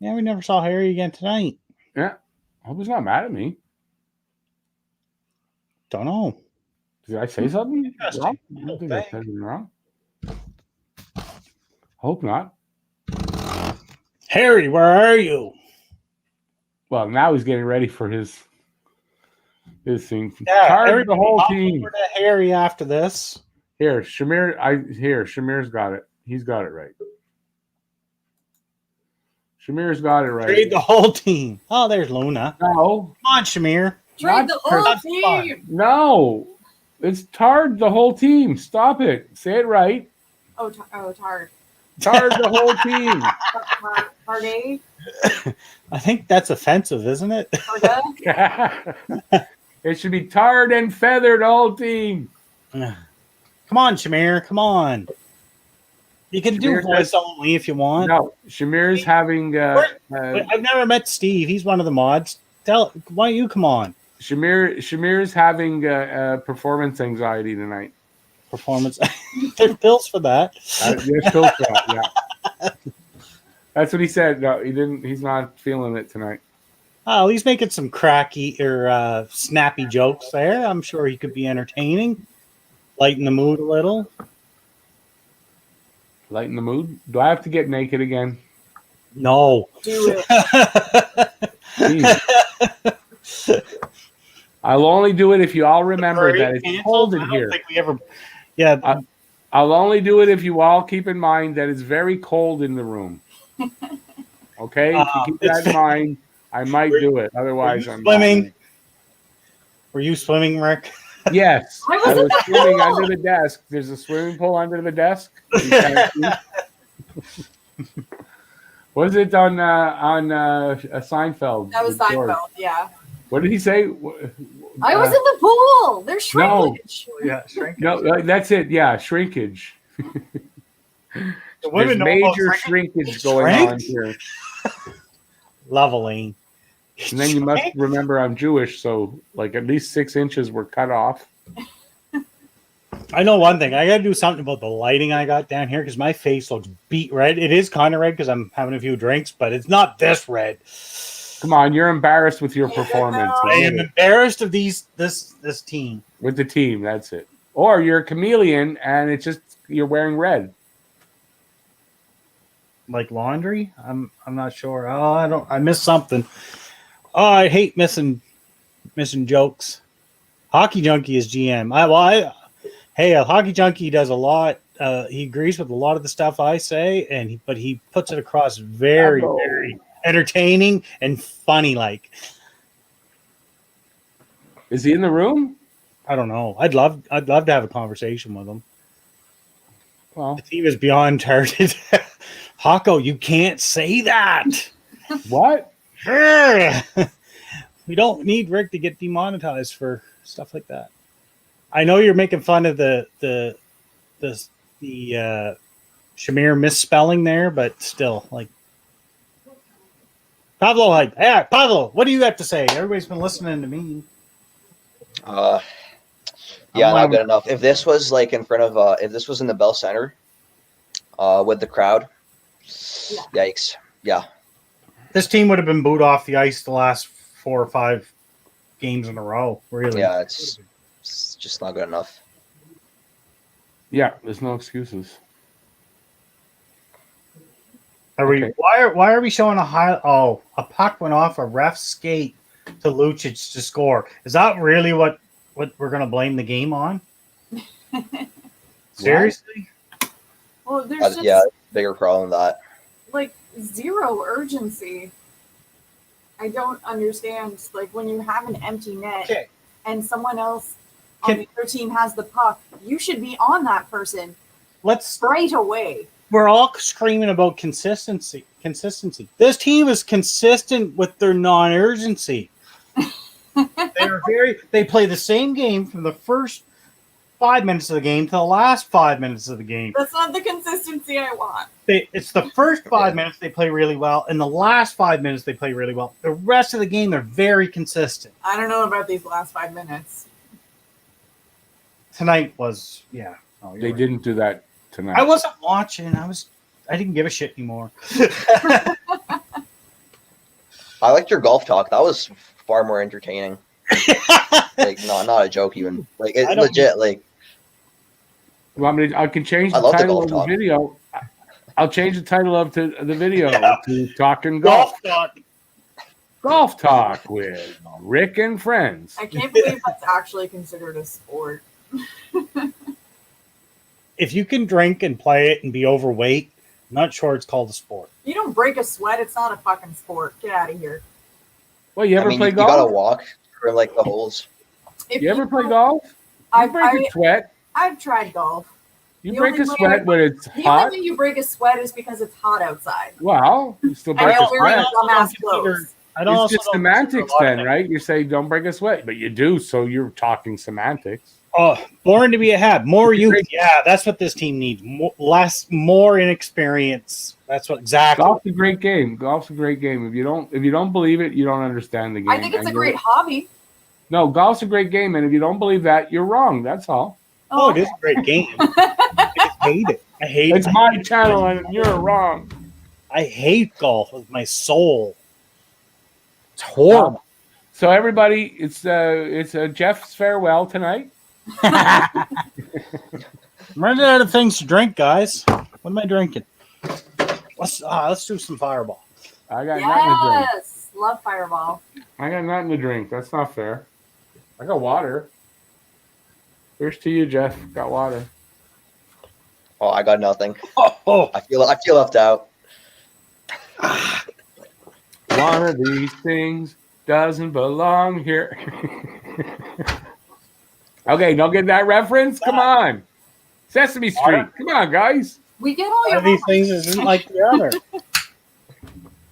Yeah, we never saw Harry again tonight. Yeah. I hope he's not mad at me. Don't know. Did I say something wrong? I don't think I said anything wrong. Hope not. Harry, where are you? Well, now he's getting ready for his thing. Yeah, Charge the whole team. Over to Harry after this. Here, Shamir's got it. He's got it right. Shamir's got it right. Trade the whole team. Oh, there's Luna. No. Come on, Shamir. Trade the whole team. No. It's Tard the whole team. Stop it. Say it right. Oh, Tard. Tard the whole team. Tarday? I think that's offensive, isn't it? It should be tarred and feathered, whole team. Come on, Shamir. Come on. You can do voice only if you want. No, Shamir's having. I've never met Steve. He's one of the mods. Why don't you come on? Shamir's having performance anxiety tonight. Performance. There's pills for that. There's pills for that. Yeah. That's what he said. No, he didn't. He's not feeling it tonight. Oh, he's making some cracky or snappy jokes there. I'm sure he could be entertaining, lighten the mood a little. Lighten the mood? Do I have to get naked again? No. Do it. I'll only do it if you all remember that it's cold in here. Yeah. I'll only do it if you all keep in mind that it's very cold in the room. Okay? If you keep that in mind, I might do it. Otherwise, I'm swimming. Were you swimming, Rick? Yes. I was swimming under the desk. There's a swimming pool under the desk. Was it on Seinfeld? That was Seinfeld, yeah. What did he say? I was in the pool. There's shrinkage. Yeah, shrinkage. No, that's it. Yeah, shrinkage. The There's women know about major shrinkage going on here. Leveling. And then you must remember I'm Jewish, so like at least 6 inches were cut off. I know one thing. I got to do something about the lighting I got down here because my face looks beat red. It is kind of red because I'm having a few drinks, but it's not this red. Come on, you're embarrassed with your performance. I am embarrassed of this team. With the team, that's it. Or you're a chameleon and it's just you're wearing red. Like laundry? I'm not sure. Oh, I missed something. Oh, I hate missing jokes. Hockey Junkie is GM. Hey, a Hockey Junkie does a lot. He agrees with a lot of the stuff I say, but he puts it across very, very entertaining and funny. Like, is he in the room? I don't know. I'd love to have a conversation with him. Well, the team is beyond targeted. Hawko, you can't say that. What? We don't need Rick to get demonetized for stuff like that. I know you're making fun of the Shamir misspelling there, but still, like, Pablo, hey, Pablo, what do you have to say? Everybody's been listening to me. Yeah, not good enough. If this was like in front of, if this was in the Bell Center, with the crowd, yikes. Yeah. This team would have been booed off the ice the last 4 or 5 games in a row. Really? Yeah, it's just not good enough. Yeah, there's no excuses. Are we? Why are we showing a high? Oh, a puck went off a ref's skate to Lucic to score. Is that really what we're going to blame the game on? Seriously? Well, there's just bigger problem than that. Like zero urgency. I don't understand. Like when you have an empty net and someone else on the other team has the puck, you should be on that person. Straight away. We're all screaming about consistency. This team is consistent with their non-urgency. They play the same game from the first 5 minutes of the game to the last 5 minutes of the game. That's not the consistency I want. It's the first 5 minutes they play really well, and the last 5 minutes they play really well. The rest of the game, they're very consistent. I don't know about these last 5 minutes. Tonight was, they didn't do that tonight. I wasn't watching. I didn't give a shit anymore. I liked your golf talk. That was far more entertaining. Like, no, not a joke even. Like, it's legit. Like, well, I can change the title of the video. I'll change the title of the video to Talking Golf. Golf Talk with Rick and Friends. I can't believe that's actually considered a sport. If you can drink and play it and be overweight, I'm not sure it's called a sport. You don't break a sweat. It's not a fucking sport. Get out of here. Well, you ever play golf? You gotta walk for like the holes. You ever play golf? You break a sweat. I've tried golf. You break a sweat when it's hot. The only way you break a sweat is because it's hot outside. Well, you still break a sweat. It's just semantics then, right? You say don't break a sweat, but you do, so you're talking semantics. Oh, born to be a Hab. More youth. Yeah, that's what this team needs. More inexperience. That's what exactly. Golf's a great game. Golf's a great game. If you don't believe it, you don't understand the game. I think it's a great hobby. No, golf's a great game, and if you don't believe that, you're wrong. That's all. Oh, it is a great game. I just hate it. I hate it. It's my channel, and you're wrong. I hate golf with my soul. It's horrible. So everybody, it's Jeff's farewell tonight. I'm running out of things to drink, guys. What am I drinking? Let's do some Fireball. I got nothing to drink. Yes, love Fireball. I got nothing to drink. That's not fair. I got water. Here's to you, Jeff. Got water. Oh, I got nothing. Oh. I feel left out. One of these things doesn't belong here. Okay, don't get that reference? Come on. Sesame Street. Come on, guys. We get all your of these things isn't like the other.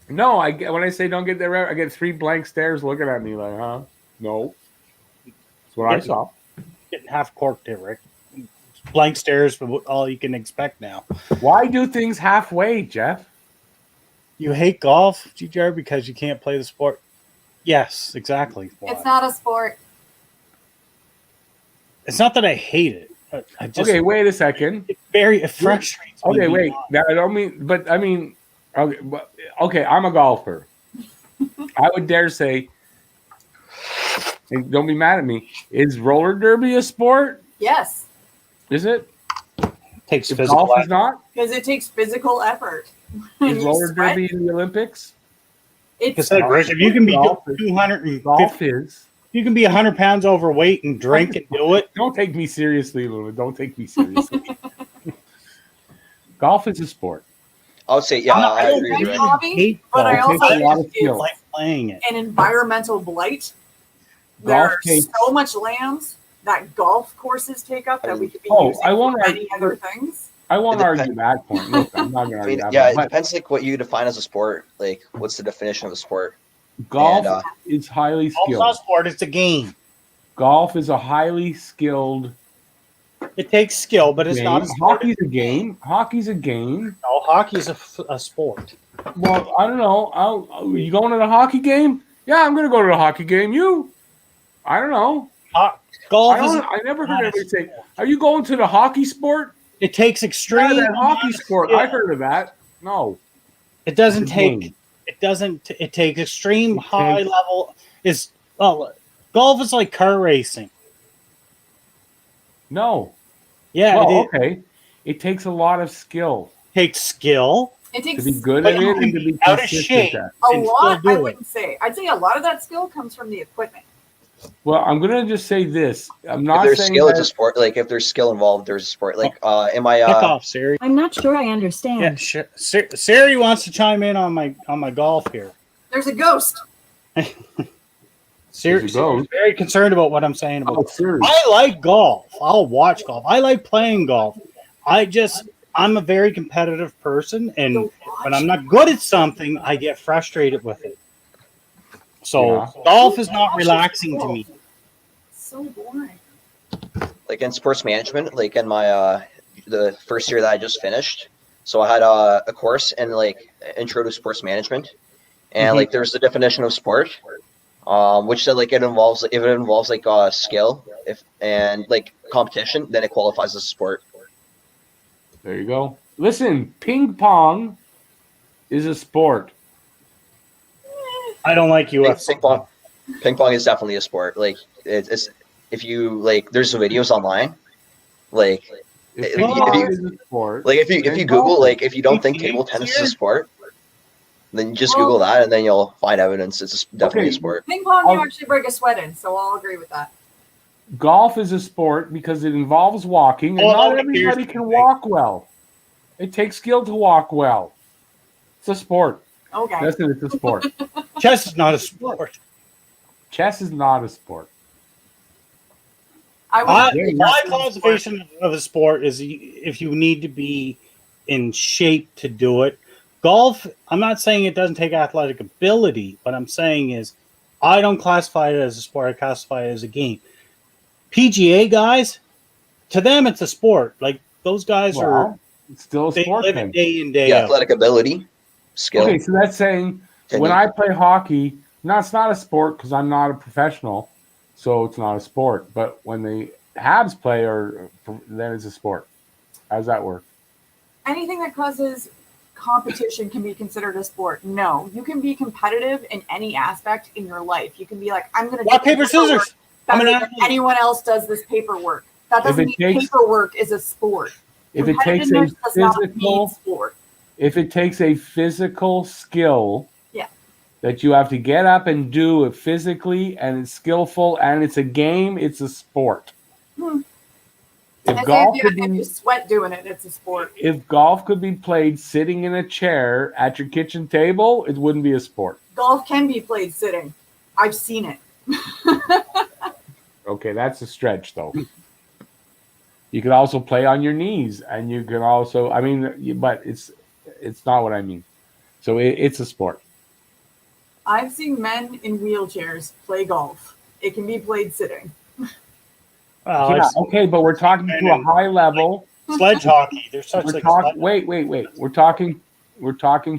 No, when I say don't get that reference, I get 3 blank stares looking at me like, huh? No. what I saw. Getting half corked there, Rick. Blank stares for all you can expect now. Why do things halfway, Jeff? You hate golf, GJR, because you can't play the sport? Yes, exactly. Why. It's not a sport. It's not that I hate it. But I just, Okay, wait a second. It frustrates me. Okay, wait. Now, I don't mean, but I mean, okay, I'm a golfer. I would dare say, and don't be mad at me, is roller derby a sport? Yes, Is it? Takes If physical golf is effort. not? because it takes physical effort. Is You roller sweat. derby in the Olympics? It's Like, Rick, if you can be Golf- 250, Golf is. you can be 100 pounds overweight and drink and do it. Don't take me seriously, Luna. Don't take me seriously. Golf is a sport. I would say, yeah, I don't agree my with you. hobby, hate but I golf. It also takes a lot of think skill. it's Like playing it. an environmental blight. There Golf are takes- so much lands that golf courses take up that we could be Oh, using I won't for argue- many other things. I won't It argue that point. Look, I'm not going to I argue mean, that yeah, point. it But depends like what you define as a sport. Like, what's the definition of a sport? golf And, is highly Golf's skilled. not a sport, it's a game. Golf is a highly skilled It takes skill, but it's game. not a sport. Hockey's a game. Hockey's a game. No, hockey's a sport. Well, I don't know. Are you going to the hockey game? Yeah, I'm going to go to the hockey game. You? I don't know. Golf I never heard anybody say, "Are you going to the hockey sport?" it takes Yeah, extreme that hockey sport. skill. I heard of that. No, It doesn't It's a take. game. It doesn't. It takes extreme It high takes- level. Is golf is like car racing. no. Yeah, Well, it okay. It takes a lot of skill takes skill. It to takes be good But at you it can and to be be out of consistent shape. at it. a and lot. still I do it. wouldn't say. I'd say a lot of that skill comes from the equipment. Well, I'm going to just say this. I'm if not there's saying skill, it's a that. sport. Like, if there's skill involved, there's a sport. Like, in my Pick off, Siri. I'm not sure I understand. Yeah, sure. Siri wants to chime in on my golf here. There's a ghost. Siri's goes. very concerned about what I'm saying about. Oh, sure. I like golf. I'll watch golf. I like playing golf. I'm a very competitive person, and Go when watch. I'm not good at something, I get frustrated with it. So Yeah. golf is not relaxing to me. So boring. like in sports management, like in my the first year that I just finished. So I had a course in like intro to sports management, and like there's the definition of sport, which said like it involves if it involves like skill and like competition, then it qualifies as a sport. There you go. Listen, ping pong is a sport. I don't like UFC. Ping pong is definitely a sport. Like it's if you like, there's videos online, like. If Ping ping pong pong is is a sport. Like if you then Google golf- like if you don't think table tennis is a sport, then you just Google that and then you'll find evidence it's definitely a sport. Ping pong, you I'll- actually break a sweat in, so I'll agree with that. golf is a sport because it involves walking, and Oh, not okay, everybody here's can the thing. walk well. It takes skill to walk well. It's a sport. Okay. That's it. It's a sport. Chess is not a sport. Chess is not a sport. I would Yeah, My yeah. classification of a sport is if you need to be in shape to do it. Golf, I'm not saying it doesn't take athletic ability. What I'm saying is I don't classify it as a sport. I classify it as a game. PGA guys, to them, it's a sport. Like those guys Well, it's still a they sport live then. it day in, day Yeah, out. athletic ability, skill. Okay, so that's saying when I play hockey, no, it's not a sport because I'm not a professional, so it's not a sport. But when the Habs play, then it's a sport. How does that work? anything that causes competition can be considered a sport. No, you can be competitive in any aspect in your life. You can be like, I'm going to Rock, paper, scissors. I'm better an than athlete. anyone else does this paperwork. That If doesn't it mean takes- paperwork is a sport. If it takes a Competitiveness does not mean physical, sport. if it takes a physical skill, Yeah. that you have to get up and do it physically, and it's skillful, and it's a game, it's a sport. Hmm. If I say golf if could you be, sweat doing it, it's a sport. if golf could be played sitting in a chair at your kitchen table, it wouldn't be a sport. Golf can be played sitting. I've seen it. Okay, that's a stretch though. You could also play on your knees, and you can also, but it's not what I mean. So it's a sport. I've seen men in wheelchairs play golf. It can be played sitting. I've seen okay, but we're talking to a high level. sledge hockey. There's such like wait. We're talking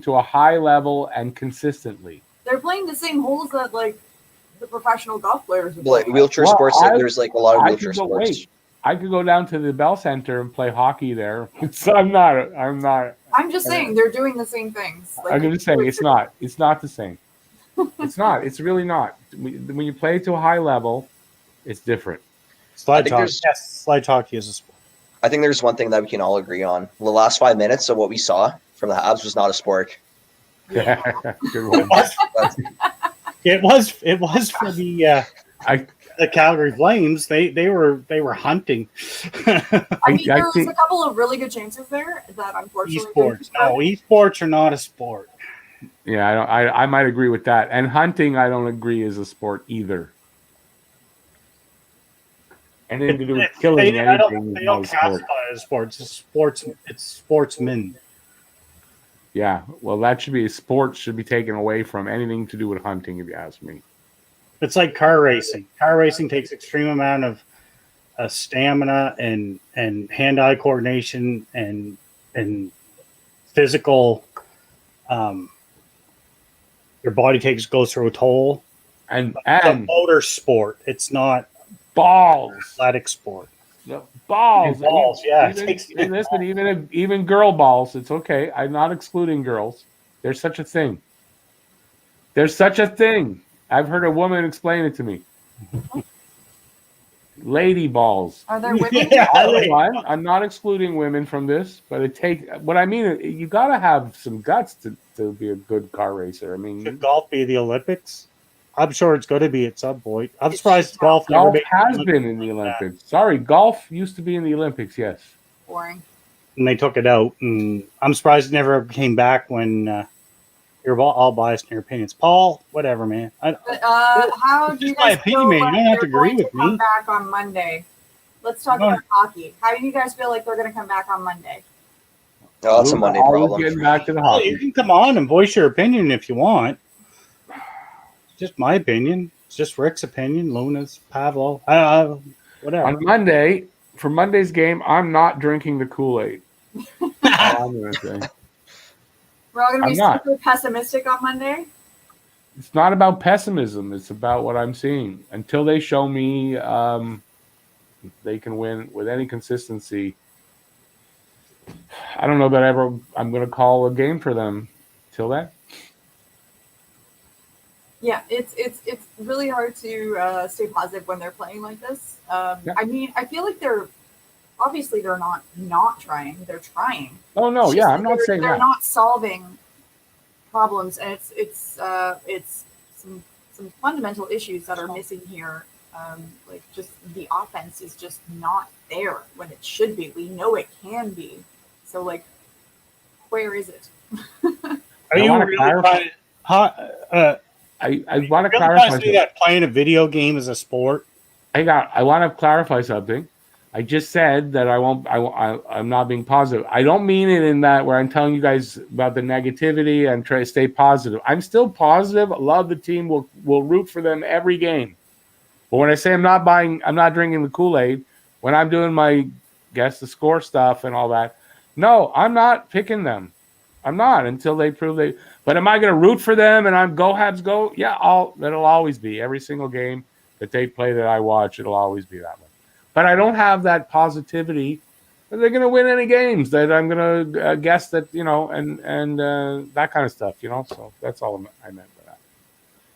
to a high level and consistently. They're playing the same holes that like the professional golf players are Like playing. wheelchair sports, there's like a lot of wheelchair sports. I could go down to the Bell Center and play hockey there. So I'm not. I'm just saying they're doing the same things. Like, I'm just saying it's not. It's not the same. It's not. It's really not. When you play to a high level, it's different. Sledge hockey is a sport. I think there's one thing that we can all agree on. The last 5 minutes of what we saw from the Habs was not a sport. Yeah. Good one. It was for the Calgary Flames. They were hunting. I mean, there was a couple of really good chances there that unfortunately. Esports are not a sport. Yeah, I might agree with that. And hunting, I don't agree is a sport either. Anything to do with killing anything. They don't classify it as sports. It's sportsmen. Yeah, well, that should be sports should be taken away from anything to do with hunting, if you ask me. It's like car racing. Car racing takes extreme amount of stamina and hand-eye coordination and physical. Your body goes through a toll. And it's a motor sport. It's not balls. Athletic sport. No, balls. Yeah. Even girl balls. It's okay. I'm not excluding girls. There's such a thing. I've heard a woman explain it to me. Lady balls. Are there women? I'm not excluding women from this, but what I mean, you got to have some guts to be a good car racer. I mean, should golf be the Olympics? I'm sure it's going to be at some point. I'm surprised golf has been in the Olympics. Sorry, golf used to be in the Olympics, yes. Boring. And they took it out, and I'm surprised it never came back when you're all biased in your opinions. Paul, whatever, man. How do you guys feel man. You don't have to agree with me. Come back on Monday. Let's talk about hockey. How do you guys feel like they're going to come back on Monday? Oh, that's a Monday problem. Getting back to the hockey. You can come on and voice your opinion if you want. Just my opinion. It's just Rick's opinion. Luna's, Pavlo, whatever. On Monday, for Monday's game, I'm not drinking the Kool-Aid. I'm going to say. We're all going to be super pessimistic on Monday? It's not about pessimism. It's about what I'm seeing. Until they show me they can win with any consistency, I don't know that I'm going to call a game for them till then. Yeah, it's really hard to stay positive when they're playing like this. I mean, I feel like they're not trying. They're trying. Oh no, yeah, I'm not saying they're that. They're not solving problems, and it's some fundamental issues that are missing here. Like just the offense is just not there when it should be. We know it can be. So like, where is it? Are you really trying? I want to clarify that playing a video game is a sport. I want to clarify something. I just said that I'm not being positive. I don't mean it in that where I'm telling you guys about the negativity and try to stay positive. I'm still positive. I love the team. We'll root for them every game. But when I say I'm not drinking the Kool-Aid, when I'm doing my guess the score stuff and all that, no, I'm not picking them. I'm not until they prove they. But am I going to root for them and I'm go Habs go? Yeah, that'll always be every single game that they play that I watch. It'll always be that way. But I don't have that positivity that they're going to win any games. That I'm going to guess that and that kind of stuff. So that's all I meant by that.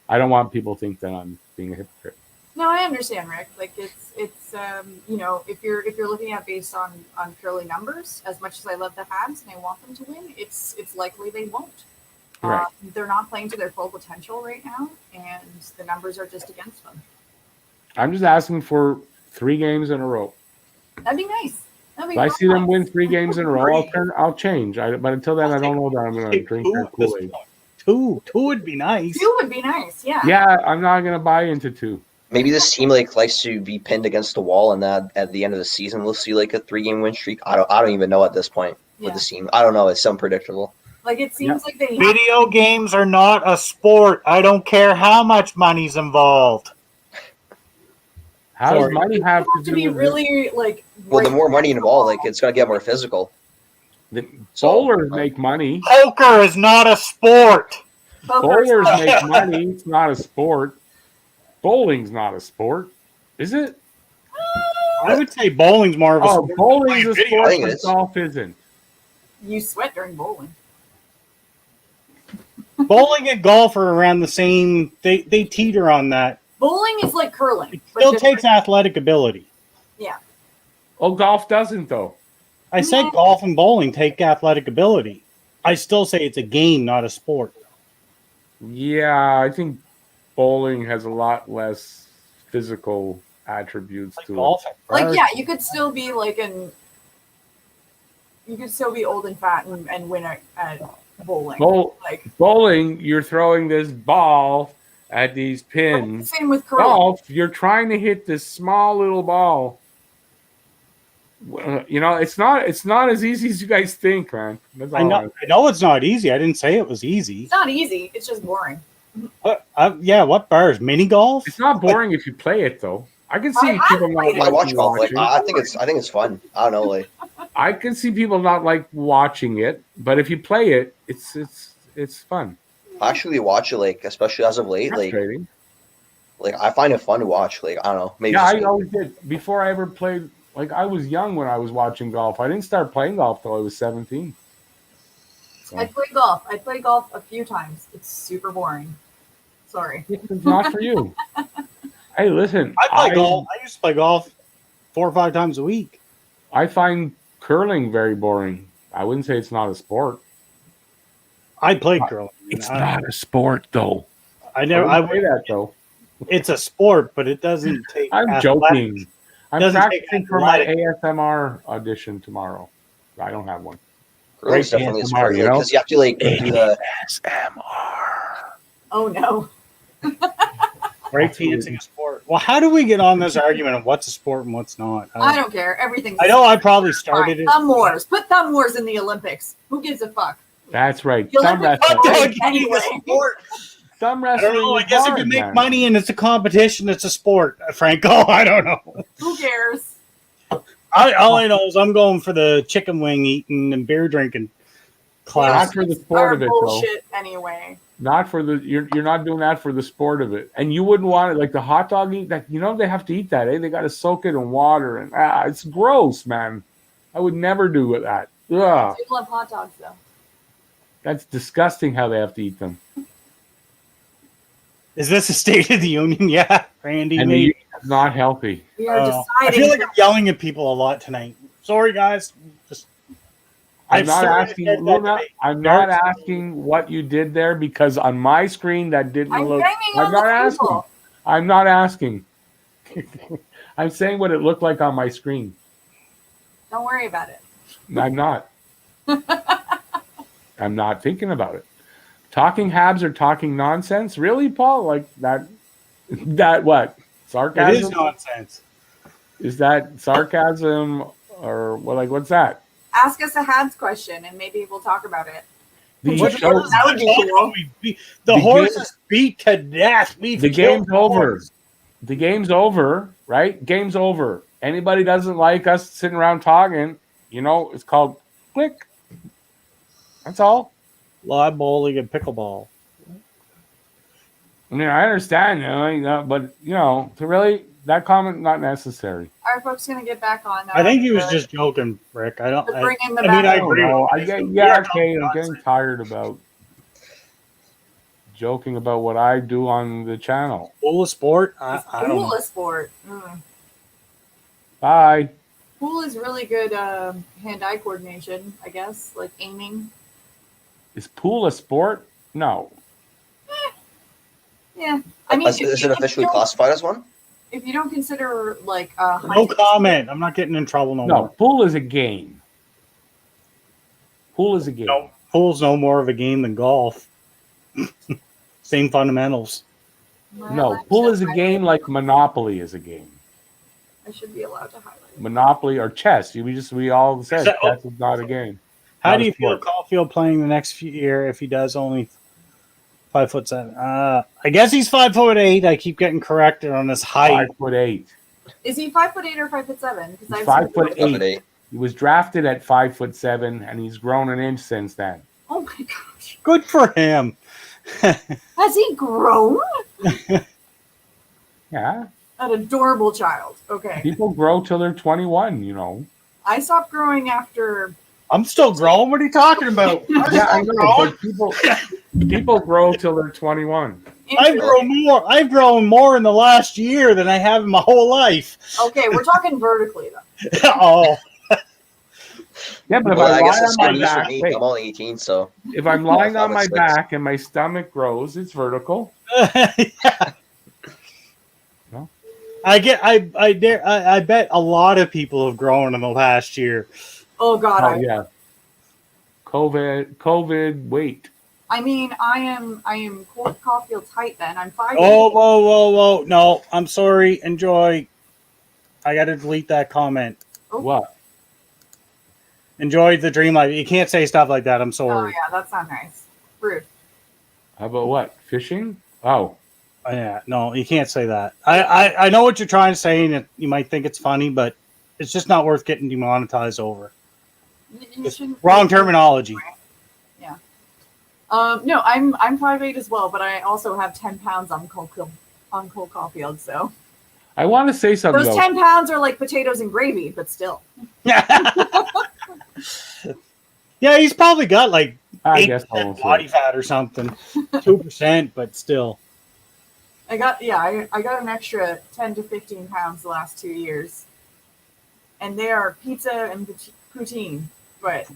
I don't want people to think that I'm being a hypocrite. No, I understand, Rick. Like it's if you're looking at based on purely numbers, as much as I love the Habs and I want them to win, it's likely they won't. Right. They're not playing to their full potential right now, and the numbers are just against them. I'm just asking for 3 games in a row. That'd be nice. If I see them win 3 games in a row, I'll change. But until then, I don't know that I'm going to drink their Kool-Aid. 2 would be nice. 2 would be nice. Yeah. Yeah, I'm not going to buy into 2. Maybe this team likes to be pinned against the wall, and that at the end of the season we'll see a 3-game win streak. I don't even know at this point with this team. I don't know. It's unpredictable. Like it seems like they video games are not a sport. I don't care how much money's involved. How does Sorry. money You have have to be with really like. Well, the right more money in the involved, ball. like it's gonna get more physical. So, bowlers make money? Poker is not a sport. Poker's Bowlers not- make money. It's not a sport. Bowling's not a sport, is it? I would say bowling's more of a Oh, sport. bowling's a I sport, think it but is. golf isn't. You sweat during bowling. Bowling and golf are around the same. They teeter on that. Bowling is like curling. It but still different. takes athletic ability. Yeah. Oh, golf doesn't though. I said golf and bowling take athletic ability. I still say it's a game, not a sport. Yeah, I think bowling has a lot less physical attributes Like to golf. Like yeah, you could still be like you could still be old and fat and win at bowling. it. Bowling, you're throwing this ball at these pins. Same with curling. Golf, you're trying to hit this small little ball. You know, it's not as easy as you guys think, man. That's all I know it's not easy. I didn't say it was easy. It's not easy. It's just boring. Yeah, what bars? Mini golf? It's not boring if you play it though. I can see I people not played it. I watch like golf. Like watching. I think it's fun. I don't know. Like I can see people not like watching it, but if you play it, it's fun. I actually watch it. Like especially as of late. Frustrating. Like I find it fun to watch. Like I don't know. Maybe Yeah, just I me. always did. Before I ever played, like I was young when I was watching golf. I didn't start playing golf till I was 17. I play golf. I play golf a few times. It's super boring. Sorry. It's not for you. Hey, listen. I play golf. I used to play golf 4 or 5 times a week. I find curling very boring. I wouldn't say it's not a sport. I played curling. It's not a sport, though. I never. I wouldn't say would. that though. It's a sport, but it doesn't take. I'm athletics. joking. I'm Doesn't take practicing for my athletics. ASMR audition tomorrow. I don't have one. Curling's Great definitely a ASMR, sport you know? because you have to like do the. ASMR. Oh no. Break dancing a sport. Well, how do we get on this argument of what's a sport and what's not? I don't care. Everything's I know I probably started it. Thumb wars. Put thumb wars in the Olympics. Who gives a fuck? That's right. The Thumb Olympics wrestling. are Dog, anyway. Thumb I wrestling. don't know. I is guess if hard, you make man. money and it's a competition, it's a sport, Franco. I don't know. Who cares? All I know is I'm going for the chicken wing eating and beer drinking class. Not for the sport Are of it, though. bullshit anyway. Not for the you're not doing that for the sport of it, and you wouldn't want it like the hot dog eat that. You know they have to eat that. They got to soak it in water, and it's gross, man. I would never do that. Ugh, People love hot dogs though. that's disgusting how they have to eat them. Is this a State of the Union? Yeah, Randy. And maybe. it's not healthy. We are I deciding. feel like I'm yelling at people a lot tonight. Sorry, guys. Just I'm I've not started asking. that Luna, debate. I'm not asking what you did there because on my screen that didn't I'm look. banging I'm on not the asking. people. I'm not asking. I'm saying what it looked like on my screen. Don't worry about it. I'm not. I'm not thinking about it. Talking Habs or talking nonsense? Really, Paul? Like that? That what? Sarcasm? It is nonsense. Is that sarcasm or what? Like what's that? Ask us a Habs question and maybe we'll talk about it. The What show, That would be cool. The The horses beat to death. We've the killed game's the over. horse. The game's over, right? Game's over. Anybody doesn't like us sitting around talking, you know, it's called click. That's all. Live bowling and pickleball. I mean, I understand, you know, but you know, to really that comment not necessary. Are folks gonna get back on? I think he was just joking, Rick. I don't. to I, bring in the I mean, I battle. agree. know. with you. Yeah, We are okay. talking I'm nonsense. getting tired about joking about what I do on the channel. Pool of sport. I don't Pool know. is sport. Bye. Pool is really good hand-eye coordination, I guess, like aiming. Is pool a sport? No. Yeah, I mean, Is it officially classified as one? if you don't consider like No hunting, comment. I'm not getting in trouble no No. more. Pool is a game. Pool is a game. No, pool's no more of a game than golf. Same fundamentals. well, No, that's pool just is a my game opinion. like Monopoly is a game. I should be allowed to highlight it. Monopoly or chess. We all said that- chess is not a game. How Not do a you feel sport. Caulfield playing the next year if he does only 5'7"? I guess he's 5'8". I keep getting corrected on this height. 5'8". Is he 5'8" or 5'7"? Because He's I've 5'8". He was drafted at 5'7", and he's grown an inch since then. Oh my gosh! Good for him. Has he grown? Yeah. An adorable child. Okay. People grow till they're 21, you know. I stopped growing after. I'm still growing. What are you talking about? Yeah, I know. But people grow till they're 21. I've grown more in the last year than I have in my whole life. Okay, we're talking vertically though. Oh. Yeah, but Well, I guess if it's I'm lying on good my news for back, me. wait, I'm only 18, so if I'm lying on my 5'6". back and my stomach grows, it's vertical. Yeah. No? I bet a lot of people have grown in the last year. Oh God! Oh, yeah. COVID. Wait. I mean, I am Colt Caulfield's height. Then I'm 5'8". Oh, whoa! No, I'm sorry. Enjoy. I got to delete that comment. Oh. What? Enjoy the dream life. You can't say stuff like that. I'm Oh sorry. yeah, that's not nice. Rude. How about what? Fishing? Oh. Yeah, no, you can't say that. I know what you're trying to say, and you might think it's funny, but it's just not worth getting demonetized over. You shouldn't. Wrong terminology. Yeah. No, I'm 5'8" as well, but I also have 10 pounds on Colt Caulfield. So I want to say something. those 10 pounds are like potatoes and gravy, but still. Yeah, he's probably got like I guess 8% body fat or something, 2%, but still. I got an extra 10 to 15 pounds the last 2 years, and they are pizza and poutine. But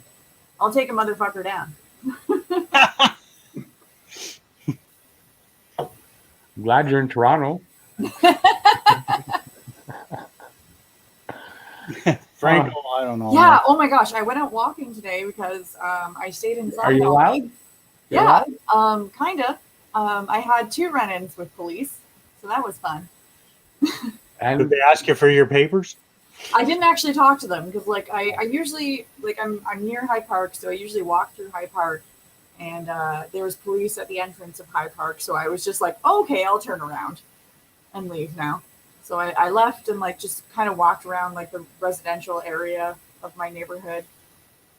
I'll take a motherfucker down. I'm glad you're in Toronto. Franco, I don't know. Yeah. Oh my gosh, I went out walking today because I stayed inside. Are you allowed? Yeah. Kinda. I had 2 run-ins with police, so that was fun. And did they ask you for your papers? I didn't actually talk to them because, like, I usually, like, I'm near High Park, so I usually walk through High Park, and there was police at the entrance of High Park, so I was just like, oh, okay, I'll turn around and leave now. So I left and, like, just kind of walked around, like, the residential area of my neighborhood,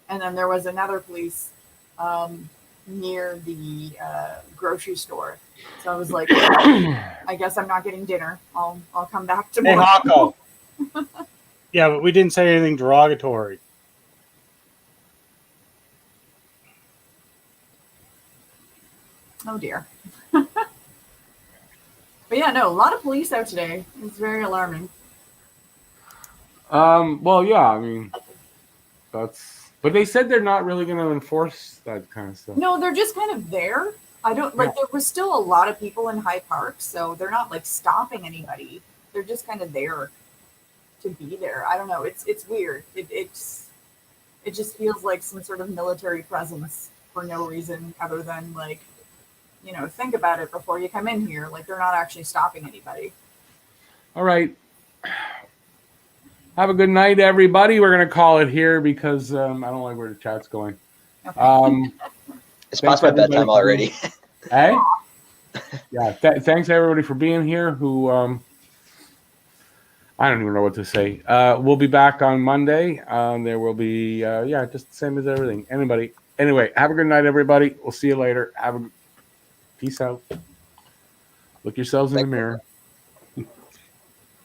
and then there was another police near the grocery store. So I was like, I guess I'm not getting dinner. I'll come back tomorrow. Hey, Hako. Yeah, but we didn't say anything derogatory. Oh dear. But yeah, no, a lot of police out today. It's very alarming. Well, yeah, I mean, but they said they're not really going to enforce that kind of stuff. No, they're just kind of there. There was still a lot of people in High Park, so they're not like stopping anybody. They're just kind of there to be there. I don't know. It's weird. It just feels like some sort of military presence for no reason other than, like, you know, think about it before you come in here. Like, they're not actually stopping anybody. All right. Have a good night, everybody. We're going to call it here because I don't like where the chat's going. Okay. it's past my bedtime already. Hey? Yeah. Thanks, everybody, for being here. Who I don't even know what to say. We'll be back on Monday. There will be, just the same as everything. Anyway, have a good night, everybody. We'll see you later. Peace out. Look yourselves in the mirror.